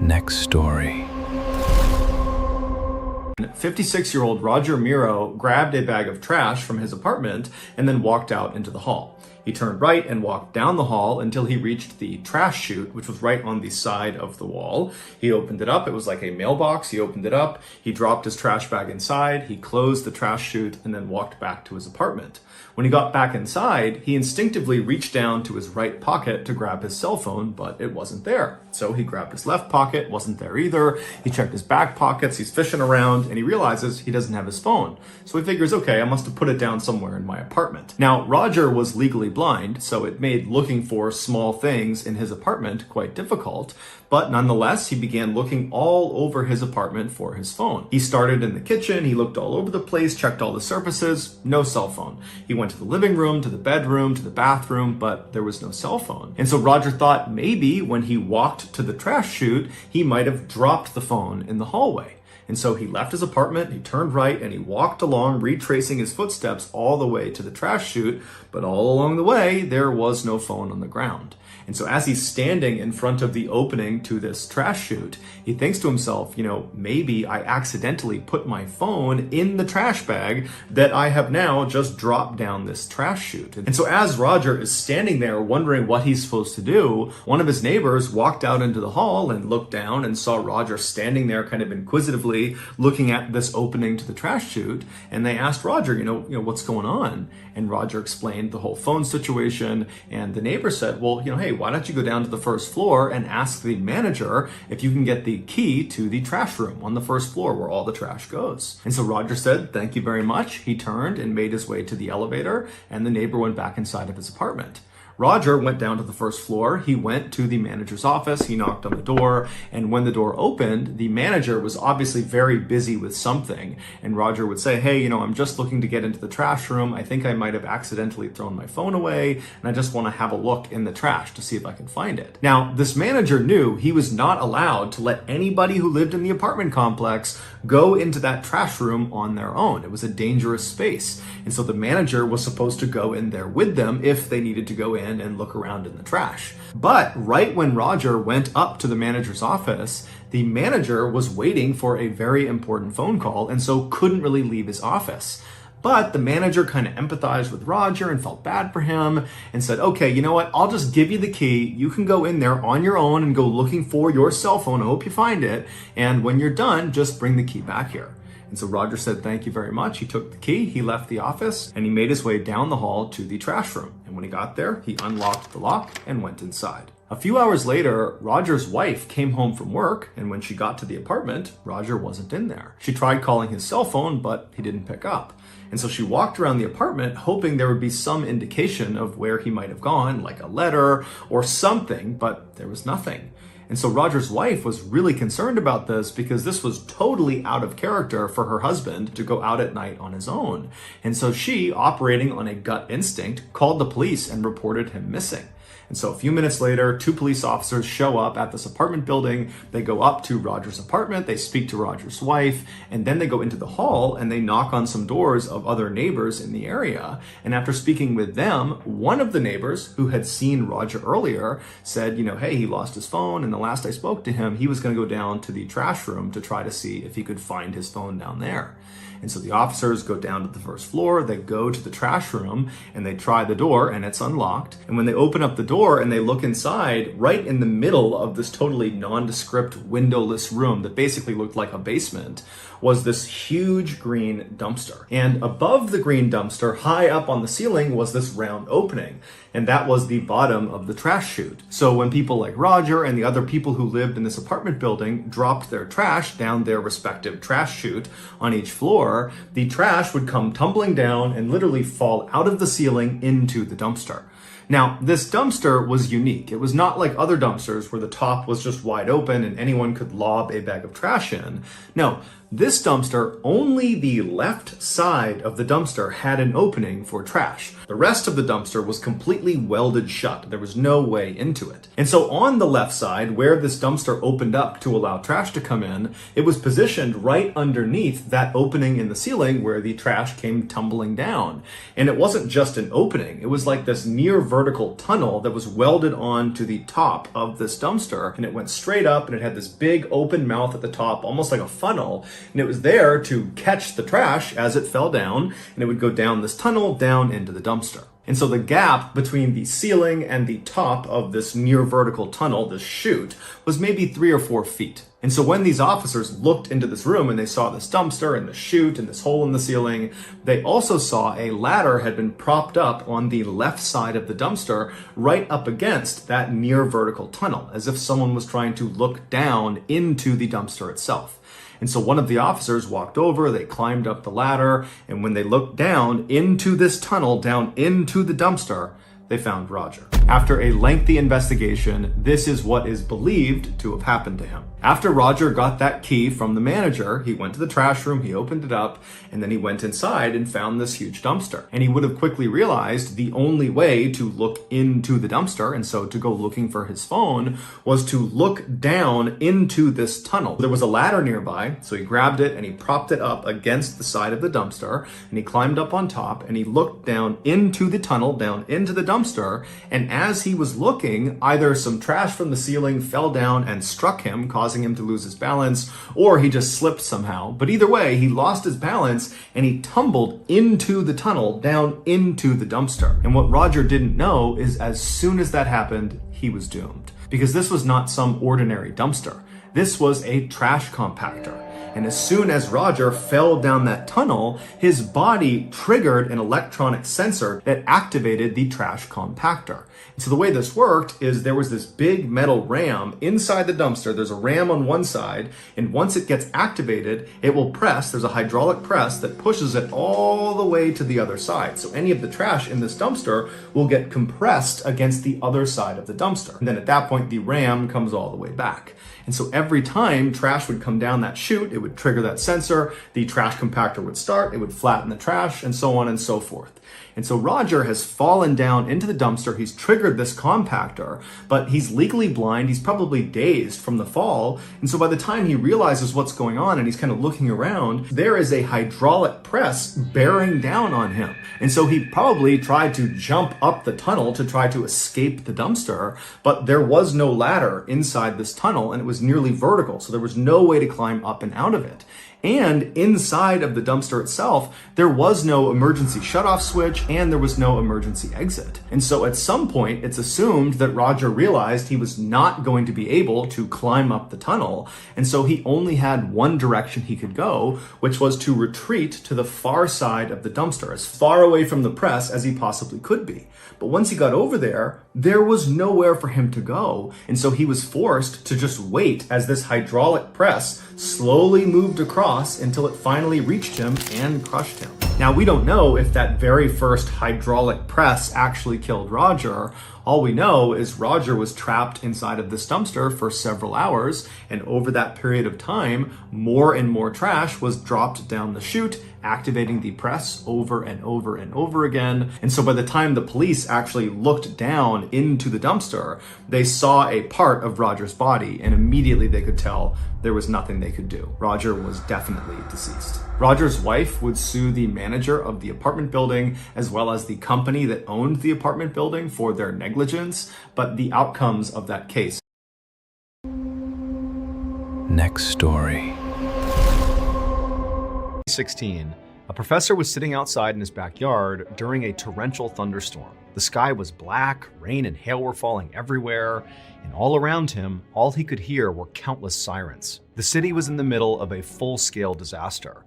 Next story. 56-year-old Roger Miro grabbed a bag of trash from his apartment and then walked out into the hall. He turned right and walked down the hall until he reached the trash chute, which was right on the side of the wall. He opened it up. It was like a mailbox. He opened it up. He dropped his trash bag inside. He closed the trash chute and then walked back to his apartment. When he got back inside, he instinctively reached down to his right pocket to grab his cell phone, but it wasn't there. So he grabbed his left pocket, wasn't there either. He checked his back pockets, he's fishing around, and he realizes he doesn't have his phone. So he figures, okay, I must have put it down somewhere in my apartment. Now, Roger was legally blind, so it made looking for small things in his apartment quite difficult. But nonetheless, he began looking all over his apartment for his phone. He started in the kitchen, he looked all over the place, checked all the surfaces, no cell phone. He went to the living room, to the bedroom, to the bathroom, but there was no cell phone. And so Roger thought maybe when he walked to the trash chute, he might have dropped the phone in the hallway. And so he left his apartment, he turned right, and he walked along, retracing his footsteps all the way to the trash chute. But all along the way, there was no phone on the ground. And so as he's standing in front of the opening to this trash chute, he thinks to himself, maybe I accidentally put my phone in the trash bag that I have now just dropped down this trash chute. And so as Roger is standing there wondering what he's supposed to do, one of his neighbors walked out into the hall and looked down and saw Roger standing there kind of inquisitively looking at this opening to the trash chute. And they asked Roger, what's going on? And Roger explained the whole phone situation. And the neighbor said, well, hey, why don't you go down to the first floor and ask the manager if you can get the key to the trash room on the first floor where all the trash goes. And so Roger said, thank you very much. He turned and made his way to the elevator, and the neighbor went back inside of his apartment. Roger went down to the first floor. He went to the manager's office. He knocked on the door. And when the door opened, the manager was obviously very busy with something. And Roger would say, hey, I'm just looking to get into the trash room. I think I might have accidentally thrown my phone away. And I just want to have a look in the trash to see if I can find it. Now, this manager knew he was not allowed to let anybody who lived in the apartment complex go into that trash room on their own. It was a dangerous space. And so the manager was supposed to go in there with them if they needed to go in and look around in the trash. But right when Roger went up to the manager's office, The manager was waiting for a very important phone call and so couldn't really leave his office. But the manager kind of empathized with Roger and felt bad for him and said, okay, you know what? I'll just give you the key. You can go in there on your own and go looking for your cell phone. I hope you find it. And when you're done, just bring the key back here. And so Roger said, thank you very much. He took the key, he left the office, and he made his way down the hall to the trash room. And when he got there, he unlocked the lock and went inside. A few hours later, Roger's wife came home from work, and when she got to the apartment, Roger wasn't in there. She tried calling his cell phone, but he didn't pick up. And so she walked around the apartment hoping there would be some indication of where he might have gone, like a letter or something, but there was nothing. And so Roger's wife was really concerned about this because this was totally out of character for her husband to go out at night on his own. And so she, operating on a gut instinct, called the police and reported him missing. And so a few minutes later, 2 police officers show up at this apartment building. They go up to Roger's apartment, they speak to Roger's wife, and then they go into the hall and they knock on some doors of other neighbors in the area. And after speaking with them, one of the neighbors who had seen Roger earlier said, hey, he lost his phone, and the last I spoke to him, he was going to go down to the trash room to try to see if he could find his phone down there. And so the officers go down to the first floor, they go to the trash room, and they try the door, and it's unlocked. And when they open up the door and they look inside, right in the middle of this totally nondescript windowless room that basically looked like a basement, was this huge green dumpster. And above the green dumpster, high up on the ceiling, was this round opening. And that was the bottom of the trash chute. So when people like Roger and the other people who lived in this apartment building dropped their trash down their respective trash chute on each floor, the trash would come tumbling down and literally fall out of the ceiling into the dumpster. Now, this dumpster was unique. It was not like other dumpsters where the top was just wide open and anyone could lob a bag of trash in. No, this dumpster, only the left side of the dumpster had an opening for trash. The rest of the dumpster was completely welded shut. There was no way into it. And so on the left side, where this dumpster opened up to allow trash to come in, it was positioned right underneath that opening in the ceiling where the trash came tumbling down. And it wasn't just an opening. It was like this near vertical tunnel that was welded on to the top of this dumpster. And it went straight up and it had this big open mouth at the top, almost like a funnel. And it was there to catch the trash as it fell down, and it would go down this tunnel down into the dumpster. And so the gap between the ceiling and the top of this near vertical tunnel, this chute, was maybe 3 or 4 feet. And so when these officers looked into this room and they saw this dumpster and the chute and this hole in the ceiling, they also saw a ladder had been propped up on the left side of the dumpster right up against that near vertical tunnel, as if someone was trying to look down into the dumpster itself. And so one of the officers walked over, they climbed up the ladder, and when they looked down into this tunnel, down into the dumpster, they found Roger. After a lengthy investigation, this is what is believed to have happened to him. After Roger got that key from the manager, he went to the trash room, he opened it up, and then he went inside and found this huge dumpster. And he would have quickly realized the only way to look into the dumpster, and so to go looking for his phone, was to look down into this tunnel. There was a ladder nearby, so he grabbed it and he propped it up against the side of the dumpster, and he climbed up on top and he looked down into the tunnel, down into the dumpster, and as he was looking, either some trash from the ceiling fell down and struck him, causing him to lose his balance, or he just slipped somehow. But either way, he lost his balance and he tumbled into the tunnel, down into the dumpster. And what Roger didn't know is as soon as that happened, he was doomed. Because this was not some ordinary dumpster. This was a trash compactor. And as soon as Roger fell down that tunnel, his body triggered an electronic sensor that activated the trash compactor. And so the way this worked is there was this big metal ram inside the dumpster. There's a ram on one side, and once it gets activated, it will press. There's a hydraulic press that pushes it all the way to the other side. So any of the trash in this dumpster will get compressed against the other side of the dumpster. And then at that point, the ram comes all the way back. And so every time trash would come down that chute, chute, it would trigger that sensor, the trash compactor would start, it would flatten the trash, and so on and so forth. And so Roger has fallen down into the dumpster, he's triggered this compactor, but he's legally blind, he's probably dazed from the fall, and so by the time he realizes what's going on and he's kind of looking around, there is a hydraulic press bearing down on him. And so he probably tried to jump up the tunnel to try to escape the dumpster, but there was no ladder inside this tunnel and it was nearly vertical, so there was no way to climb up and out of it. And inside of the dumpster itself, there was no emergency shutoff switch and there was no emergency exit. And so at some point, it's assumed that Roger realized he was not going to be able to climb up the tunnel. And so he only had one direction he could go, which was to retreat to the far side of the dumpster, as far away from the press as he possibly could be. But once he got over there, there was nowhere for him to go. And so he was forced to just wait as this hydraulic press slowly moved across until it finally reached him and crushed him. Now, we don't know if that very first hydraulic press actually killed Roger. All we know is Roger was trapped inside of this dumpster for several hours, and over that period of time, more and more trash was dropped down the chute, activating the press over and over and over again. And so by the time the police actually looked down into the dumpster, they saw a part of Roger's body, and immediately they could tell there was nothing they could do. Roger was definitely deceased. Roger's wife would sue the manager of the apartment building as well as the company that owned the apartment building for their negligence, but the outcomes of that case. Next story. 2016, a professor was sitting outside in his backyard during a torrential thunderstorm. The sky was black, rain and hail were falling everywhere, and all around him, all he could hear were countless sirens. The city was in the middle of a full-scale disaster.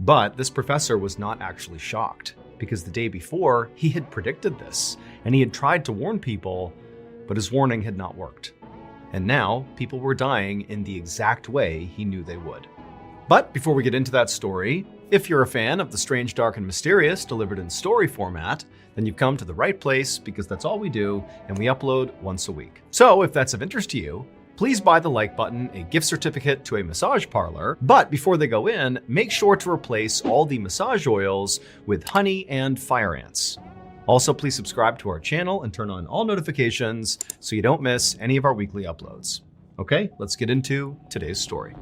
But this professor was not actually shocked, because the day before, he had predicted this, and he had tried to warn people, but his warning had not worked. And now, people were dying in the exact way he knew they would. But before we get into that story, if you're a fan of the strange, dark, and mysterious delivered in story format, then you've come to the right place, because that's all we do, and we upload once a week. So if that's of interest to you, please buy the like button, a gift certificate to a massage parlor, but before they go in, make sure to replace all the massage oils with honey and fire ants. Also, please subscribe to our channel and turn on all notifications so you don't miss any of our weekly uploads. Okay, let's get into today's story.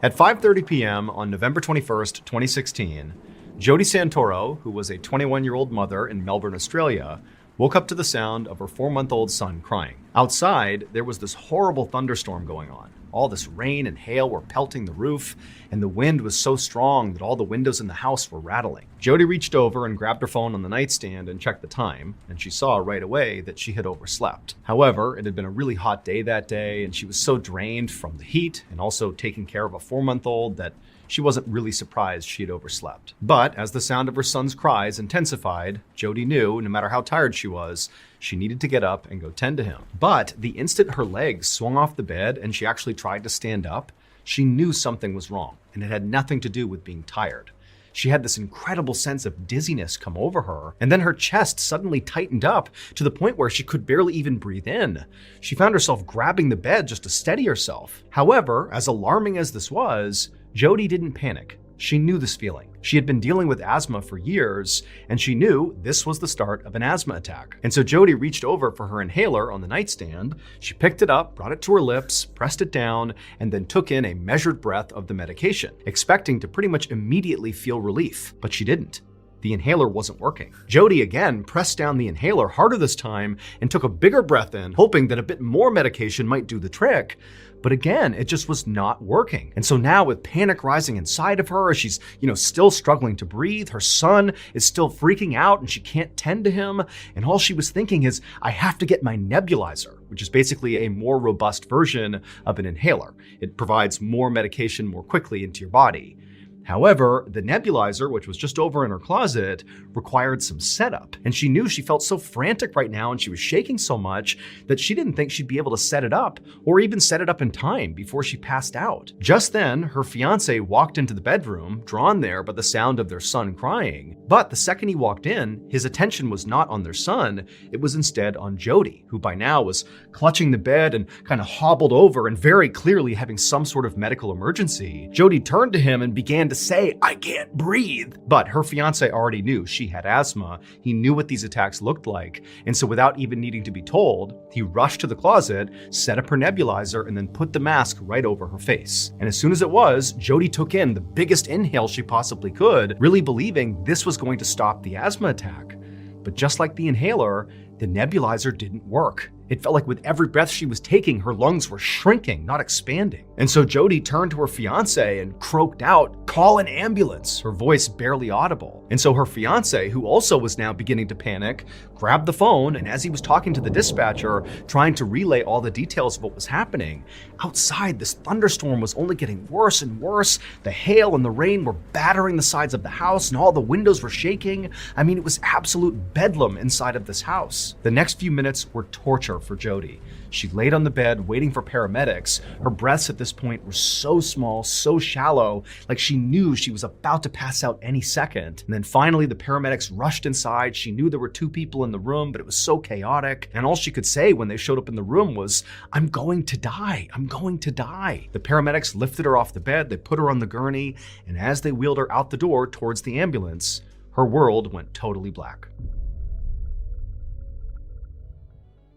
At 5:30 p.m. on November 21st, 2016, Jody Santoro, who was a 21-year-old mother in Melbourne, Australia, woke up to the sound of her 4-month-old son crying. Outside, there was this horrible thunderstorm going on. All this rain and hail were pelting the roof, and the wind was so strong that all the windows in the house were rattling. Jody reached over and grabbed her phone on the nightstand and checked the time, and she saw right away that she had overslept. However, it had been a really hot day that day, and she was so drained from the heat and also taking care of a 4-month-old that she wasn't really surprised she had overslept. But as the sound of her son's cries intensified, Jody knew, no matter how tired she was, she needed to get up and go tend to him. But the instant her legs swung off the bed and she actually tried to stand up, she knew something was wrong, and it had nothing to do with being tired. She had this incredible sense of dizziness come over her, and then her chest suddenly tightened up to the point where she could barely even breathe in. She found herself grabbing the bed just to steady herself. However, as alarming as this was, Jody didn't panic. She knew this feeling. She had been dealing with asthma for years, and she knew this was the start of an asthma attack. And so Jody reached over for her inhaler on the nightstand. She picked it up, brought it to her lips, pressed it down, and then took in a measured breath of the medication, expecting to pretty much immediately feel relief, but she didn't. The inhaler wasn't working. Jody again pressed down the inhaler harder this time and took a bigger breath in, hoping that a bit more medication might do the trick. But again, it just was not working. And so now, with panic rising inside of her, as she's, still struggling to breathe, her son is still freaking out and she can't tend to him. And all she was thinking is, I have to get my nebulizer, which is basically a more robust version of an inhaler. It provides more medication more quickly into your body. However, the nebulizer, which was just over in her closet, required some setup. And she knew she felt so frantic right now and she was shaking so much that she didn't think she'd be able to set it up or even set it up in time before she passed out. Just then, her fiance walked into the bedroom, drawn there by the sound of their son crying. But the second he walked in, his attention was not on their son, it was instead on Jody, who by now was clutching the bed and kind of hobbled over and very clearly having some sort of medical emergency. Jody turned to him and began to say, "I can't breathe." But her fiance already knew she had asthma. He knew what these attacks looked like. And so without even needing to be told, he rushed to the closet, set up her nebulizer, and then put the mask right over her face. And as soon as it was, Jody took in the biggest inhale she possibly could, really believing this was going to stop the asthma attack. But just like the inhaler, the nebulizer didn't work. It felt like with every breath she was taking, her lungs were shrinking, not expanding. And so Jody turned to her fiance and croaked out, "Call an ambulance," her voice barely audible. And so her fiance, who also was now beginning to panic, grabbed the phone, and as he was talking to the dispatcher, trying to relay all the details of what was happening, outside this thunderstorm was only getting worse and worse. The hail and the rain were battering the sides of the house, and all the windows were shaking. I mean, it was absolute bedlam inside of this house. The next few minutes were torture for Jody. She laid on the bed waiting for paramedics. Her breaths at this point were so small, so shallow, like she knew she was about to pass out any second. And then finally the paramedics rushed inside. She knew there were 2 people in the room, but it was so chaotic. And all she could say when they showed up in the room was, "I'm going to die. I'm going to die." The paramedics lifted her off the bed, they put her on the gurney, and as they wheeled her out the door towards the ambulance, her world went totally black.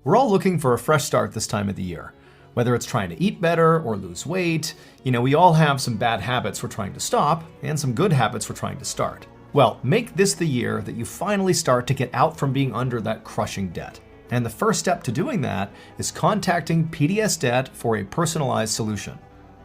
We're all looking for a fresh start this time of the year. Whether it's trying to eat better or lose weight, we all have some bad habits we're trying to stop and some good habits we're trying to start. Well, make this the year that you finally start to get out from being under that crushing debt. And the first step to doing that is contacting PDS Debt for a personalized solution.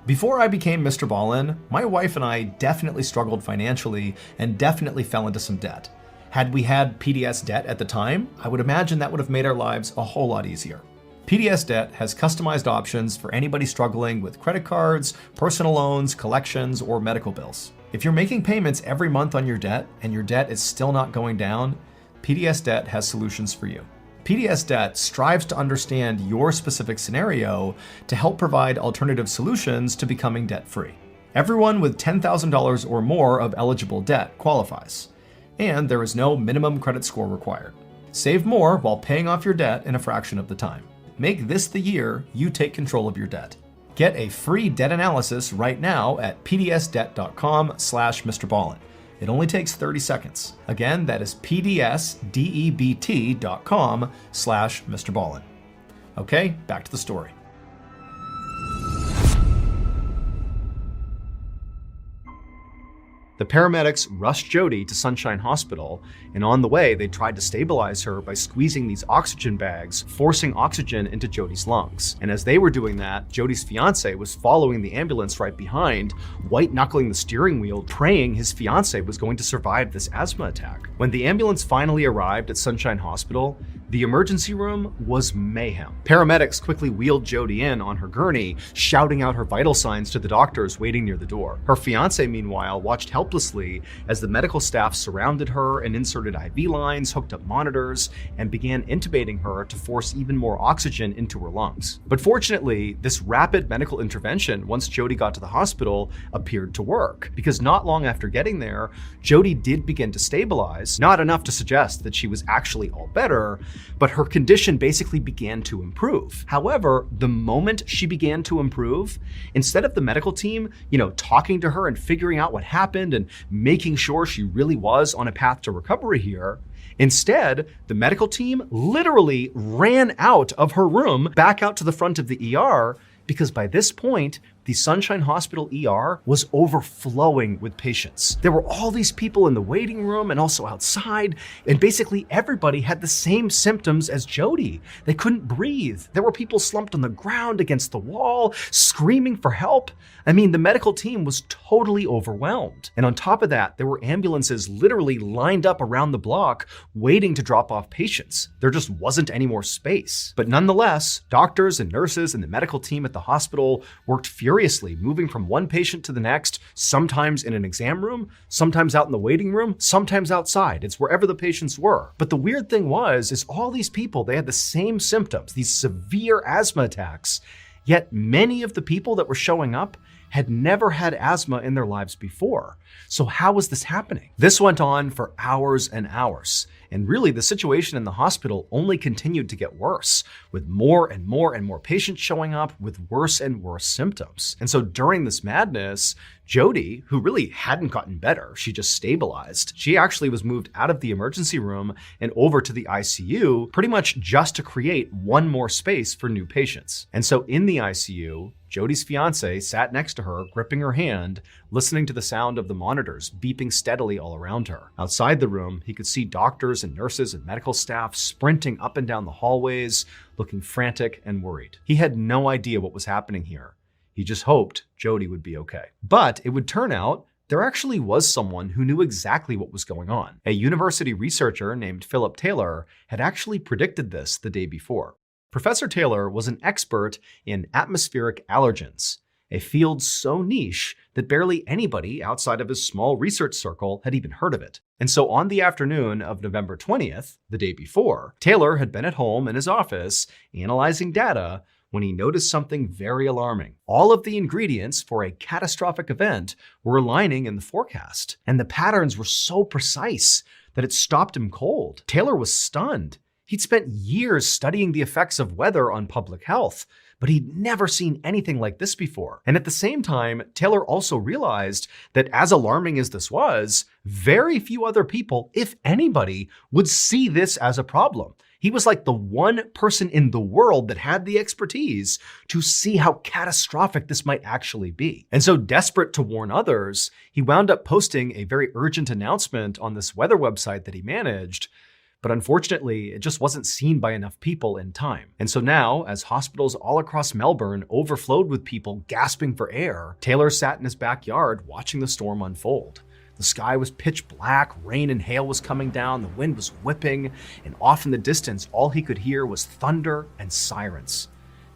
Before I became MrBallen, my wife and I definitely struggled financially and definitely fell into some debt. Had we had PDS Debt at the time, I would imagine that would have made our lives a whole lot easier. PDS Debt has customized options for anybody struggling with credit cards, personal loans, collections, or medical bills. If you're making payments every month on your debt and your debt is still not going down, PDS Debt has solutions for you. PDS Debt strives to understand your specific scenario to help provide alternative solutions to becoming debt-free. Everyone with $10,000 or more of eligible debt qualifies, and there is no minimum credit score required. Save more while paying off your debt in a fraction of the time. Make this the year you take control of your debt. Get a free debt analysis right now at pdsdebt.com/MrBallen. It only takes 30 seconds. Again, that is pdsdebt.com/MrBallen. Okay, back to the story. The paramedics rushed Jody to Sunshine Hospital, and on the way, they tried to stabilize her by squeezing these oxygen bags, forcing oxygen into Jody's lungs. And as they were doing that, Jody's fiance was following the ambulance right behind, white-knuckling the steering wheel, praying his fiance was going to survive this asthma attack. When the ambulance finally arrived at Sunshine Hospital, the emergency room was mayhem. Paramedics quickly wheeled Jody in on her gurney, shouting out her vital signs to the doctors waiting near the door. Her fiance, meanwhile, watched helplessly as the medical staff surrounded her and inserted IV lines, hooked up monitors, and began intubating her to force even more oxygen into her lungs. But fortunately, this rapid medical intervention, once Jody got to the hospital, appeared to work, because not long after getting there, Jody did begin to stabilize, not enough to suggest that she was actually all better, but her condition basically began to improve. However, the moment she began to improve, instead of the medical team, talking to her and figuring out what happened and making sure she really was on a path to recovery here, instead, the medical team literally ran out of her room, back out to the front of the ER, because by this point, the Sunshine Hospital ER was overflowing with patients. There were all these people in the waiting room and also outside, and basically everybody had the same symptoms as Jody. They couldn't breathe. There were people slumped on the ground against the wall, screaming for help. I mean, the medical team was totally overwhelmed. And on top of that, there were ambulances literally lined up around the block waiting to drop off patients. There just wasn't any more space. But nonetheless, doctors and nurses and the medical team at the hospital worked furiously furiously, moving from one patient to the next, sometimes in an exam room, sometimes out in the waiting room, sometimes outside. It's wherever the patients were. But the weird thing is all these people, they had the same symptoms, these severe asthma attacks, yet many of the people that were showing up had never had asthma in their lives before. So how was this happening? This went on for hours and hours. And really, the situation in the hospital only continued to get worse, with more and more and more patients showing up with worse and worse symptoms. And so during this madness, Jody, who really hadn't gotten better, she just stabilized, she actually was moved out of the emergency room and over to the ICU, pretty much just to create one more space for new patients. And so in the ICU, Jody's fiance sat next to her, gripping her hand, listening to the sound of the monitors beeping steadily all around her. Outside the room, he could see doctors and nurses and medical staff sprinting up and down the hallways, looking frantic and worried. He had no idea what was happening here. He just hoped Jody would be okay. But it would turn out there actually was someone who knew exactly what was going on. A university researcher named Philip Taylor had actually predicted this the day before. Professor Taylor was an expert in atmospheric allergens, a field so niche that barely anybody outside of his small research circle had even heard of it. And so on the afternoon of November 20th, the day before, Taylor had been at home in his office analyzing data when he noticed something very alarming. All of the ingredients for a catastrophic event were aligning in the forecast, and the patterns were so precise that it stopped him cold. Taylor was stunned. He'd spent years studying the effects of weather on public health, but he'd never seen anything like this before. And at the same time, Taylor also realized that as alarming as this was, very few other people, if anybody, would see this as a problem. He was like the one person in the world that had the expertise to see how catastrophic this might actually be. And so desperate to warn others, he wound up posting a very urgent announcement on this weather website that he managed. But unfortunately, it just wasn't seen by enough people in time. And so now, as hospitals all across Melbourne overflowed with people gasping for air, Taylor sat in his backyard watching the storm unfold. The sky was pitch black, rain and hail was coming down, the wind was whipping, and off in the distance, all he could hear was thunder and sirens.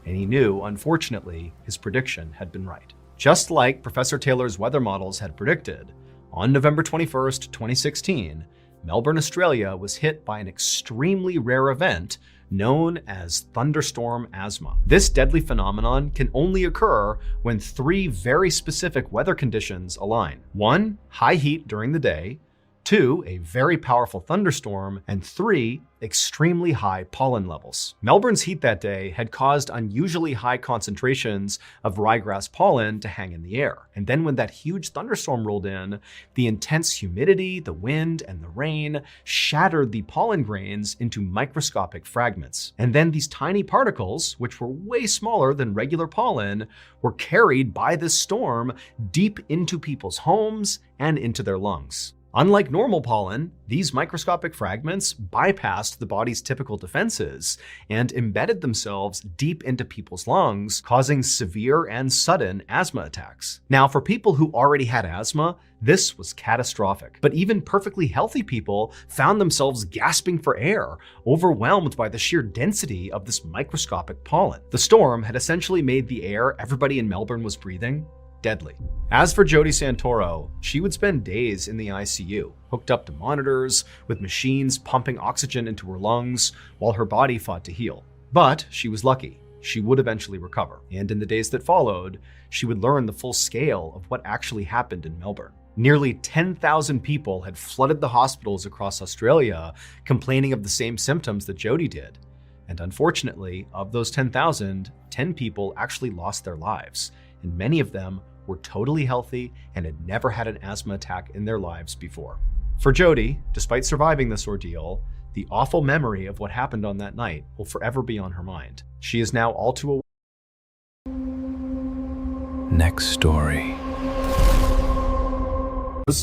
And he knew, unfortunately, his prediction had been right. Just like Professor Taylor's weather models had predicted, on November 21st, 2016, Melbourne, Australia was hit by an extremely rare event known as thunderstorm asthma. This deadly phenomenon can only occur when three very specific weather conditions align. 1, high heat during the day. 2, a very powerful thunderstorm. And 3, extremely high pollen levels. Melbourne's heat that day had caused unusually high concentrations of ryegrass pollen to hang in the air. And then when that huge thunderstorm rolled in, the intense humidity, the wind, and the rain shattered the pollen grains into microscopic fragments. And then these tiny particles, which were way smaller than regular pollen, were carried by this storm deep into people's homes and into their lungs. Unlike normal pollen, these microscopic fragments bypassed the body's typical defenses and embedded themselves deep into people's lungs, causing severe and sudden asthma attacks. Now, for people who already had asthma, this was catastrophic. But even perfectly healthy people found themselves gasping for air, overwhelmed by the sheer density of this microscopic pollen. The storm had essentially made the air everybody in Melbourne was breathing deadly. As for Jody Santoro, she would spend days in the ICU, hooked up to monitors, with machines pumping oxygen into her lungs while her body fought to heal. But she was lucky. She would eventually recover. And in the days that followed, she would learn the full scale of what actually happened in Melbourne. Nearly 10,000 people had flooded the hospitals across Australia, complaining of the same symptoms that Jody did. And unfortunately, of those 10,000, 10 people actually lost their lives, and many of them were totally healthy and had never had an asthma attack in their lives before. For Jody, despite surviving this ordeal, the awful memory of what happened on that night will forever be on her mind. She is now all too aware. Next story.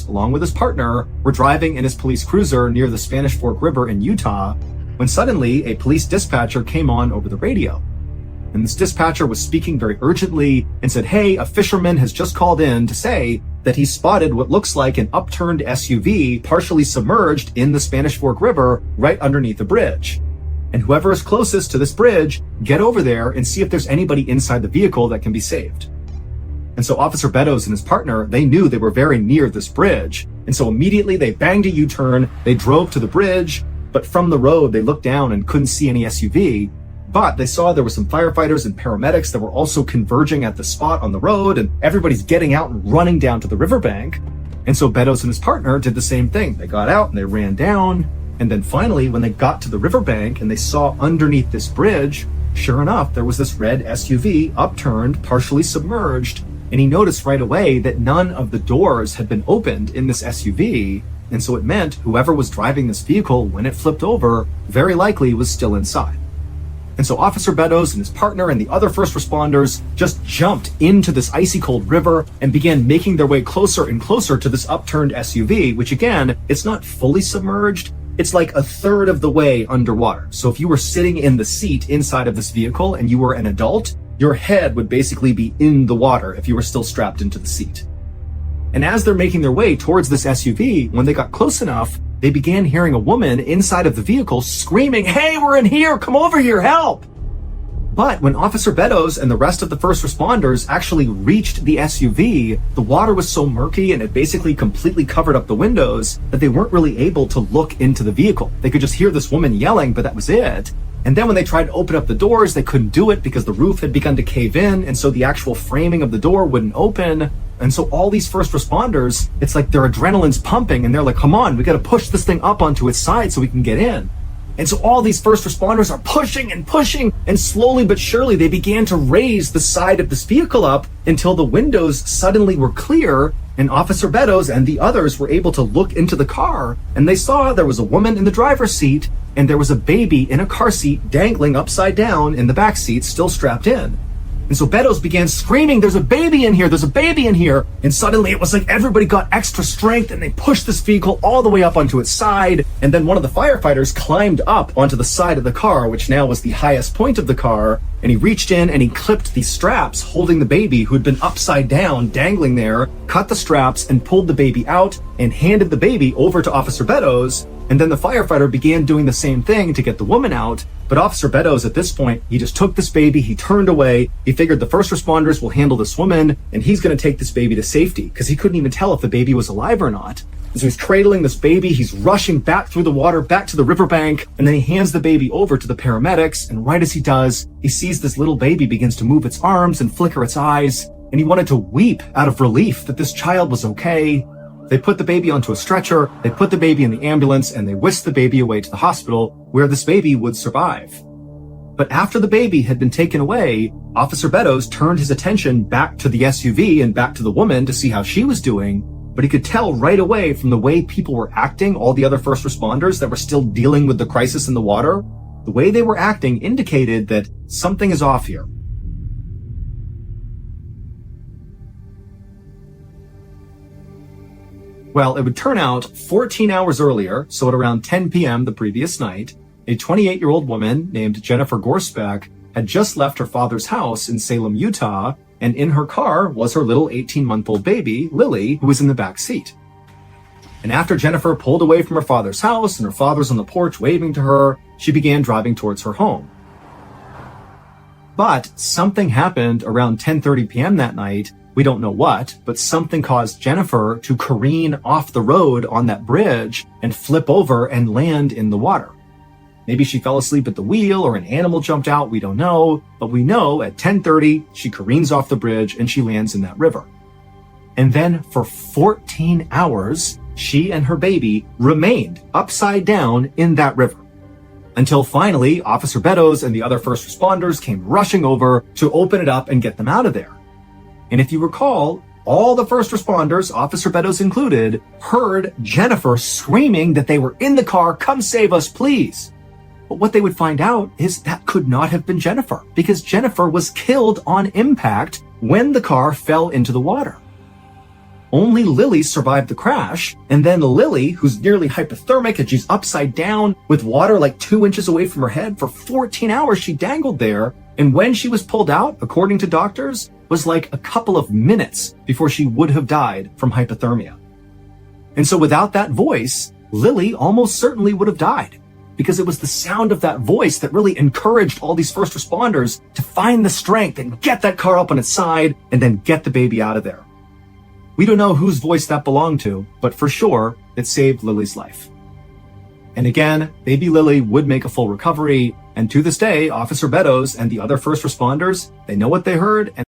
Along with his partner, were driving in his police cruiser near the Spanish Fork River in Utah when suddenly a police dispatcher came on over the radio. And this dispatcher was speaking very urgently and said, "Hey, a fisherman has just called in to say that he spotted what looks like an upturned SUV partially submerged in the Spanish Fork River right underneath the bridge. And whoever is closest to this bridge, get over there and see if there's anybody inside the vehicle that can be saved." And so Officer Beddoes and his partner, they knew they were very near this bridge. And so immediately they banged a U-turn, they drove to the bridge, but from the road they looked down and couldn't see any SUV. But they saw there were some firefighters and paramedics that were also converging at the spot on the road, and everybody's getting out and running down to the riverbank. And so Beddoes and his partner did the same thing. They got out and they ran down. And then finally, when they got to the riverbank and they saw underneath this bridge, sure enough, there was this red SUV upturned, partially submerged. And he noticed right away that none of the doors had been opened in this SUV. And so it meant whoever was driving this vehicle when it flipped over very likely was still inside. And so Officer Beddoes and his partner and the other first responders just jumped into this icy cold river and began making their way closer and closer to this upturned SUV, which again, it's not fully submerged. It's like a third of the way underwater. So if you were sitting in the seat inside of this vehicle and you were an adult, your head would basically be in the water if you were still strapped into the seat. And as they're making their way towards this SUV, when they got close enough, they began hearing a woman inside of the vehicle screaming, "Hey, we're in here! Come over here, help!" But when Officer Beddoes and the rest of the first responders actually reached the SUV, the water was so murky and it basically completely covered up the windows that they weren't really able to look into the vehicle. They could just hear this woman yelling, but that was it. And then when they tried to open up the doors, they couldn't do it because the roof had begun to cave in, and so the actual framing of the door wouldn't open. And so all these first responders, it's like their adrenaline's pumping and they're like, come on, we got to push this thing up onto its side so we can get in. And so all these first responders are pushing, and slowly but surely they began to raise the side of this vehicle up until the windows suddenly were clear, and Officer Beddoes and the others were able to look into the car, and they saw there was a woman in the driver's seat, and there was a baby in a car seat dangling upside down in the back seat, still strapped in. And so Beddoes began screaming, "There's a baby in here, there's a baby in here." And suddenly it was like everybody got extra strength and they pushed this vehicle all the way up onto its side. And then one of the firefighters climbed up onto the side of the car, which now was the highest point of the car. And he reached in and he clipped the straps holding the baby who had been upside down, dangling there, cut the straps and pulled the baby out and handed the baby over to Officer Beddoes. And then the firefighter began doing the same thing to get the woman out. But Officer Beddoes, at this point, he just took this baby, he turned away, he figured the first responders will handle this woman, and he's going to take this baby to safety, because he couldn't even tell if the baby was alive or not. And so he's cradling this baby, he's rushing back through the water, back to the riverbank, and then he hands the baby over to the paramedics, and right as he does, he sees this little baby begins to move its arms and flicker its eyes, and he wanted to weep out of relief that this child was okay. They put the baby onto a stretcher, they put the baby in the ambulance, and they whisked the baby away to the hospital where this baby would survive. But after the baby had been taken away, Officer Beddoes turned his attention back to the SUV and back to the woman to see how she was doing, but he could tell right away from the way people were acting, all the other first responders that were still dealing with the crisis in the water, the way they were acting indicated that something is off here. Well, it would turn out 14 hours earlier, so at around 10 p.m. the previous night, a 28-year-old woman named Jennifer Gorsbeck had just left her father's house in Salem, Utah, and in her car was her little 18-month-old baby, Lily, who was in the back seat. And after Jennifer pulled away from her father's house and her father's on the porch waving to her, she began driving towards her home. But something happened around 10:30 p.m. that night. We don't know what, but something caused Jennifer to careen off the road on that bridge and flip over and land in the water. Maybe she fell asleep at the wheel or an animal jumped out, we don't know, but we know at 10:30 she careens off the bridge and she lands in that river. And then for 14 hours, she and her baby remained upside down in that river. Until finally, Officer Beddoes and the other first responders came rushing over to open it up and get them out of there. And if you recall, all the first responders, Officer Beddoes included, heard Jennifer screaming that they were in the car, "Come save us, please." But what they would find out is that could not have been Jennifer, because Jennifer was killed on impact when the car fell into the water. Only Lily survived the crash, and then Lily, who's nearly hypothermic and she's upside down with water like 2 inches away from her head, for 14 hours she dangled there, and when she was pulled out, according to doctors, was like a couple of minutes before she would have died from hypothermia. And so without that voice, Lily almost certainly would have died. because it was the sound of that voice that really encouraged all these first responders to find the strength and get that car up on its side and then get the baby out of there. We don't know whose voice that belonged to, but for sure, it saved Lily's life. And again, baby Lily would make a full recovery, and to this day, Officer Beddoes and the other first responders, they know what they heard, and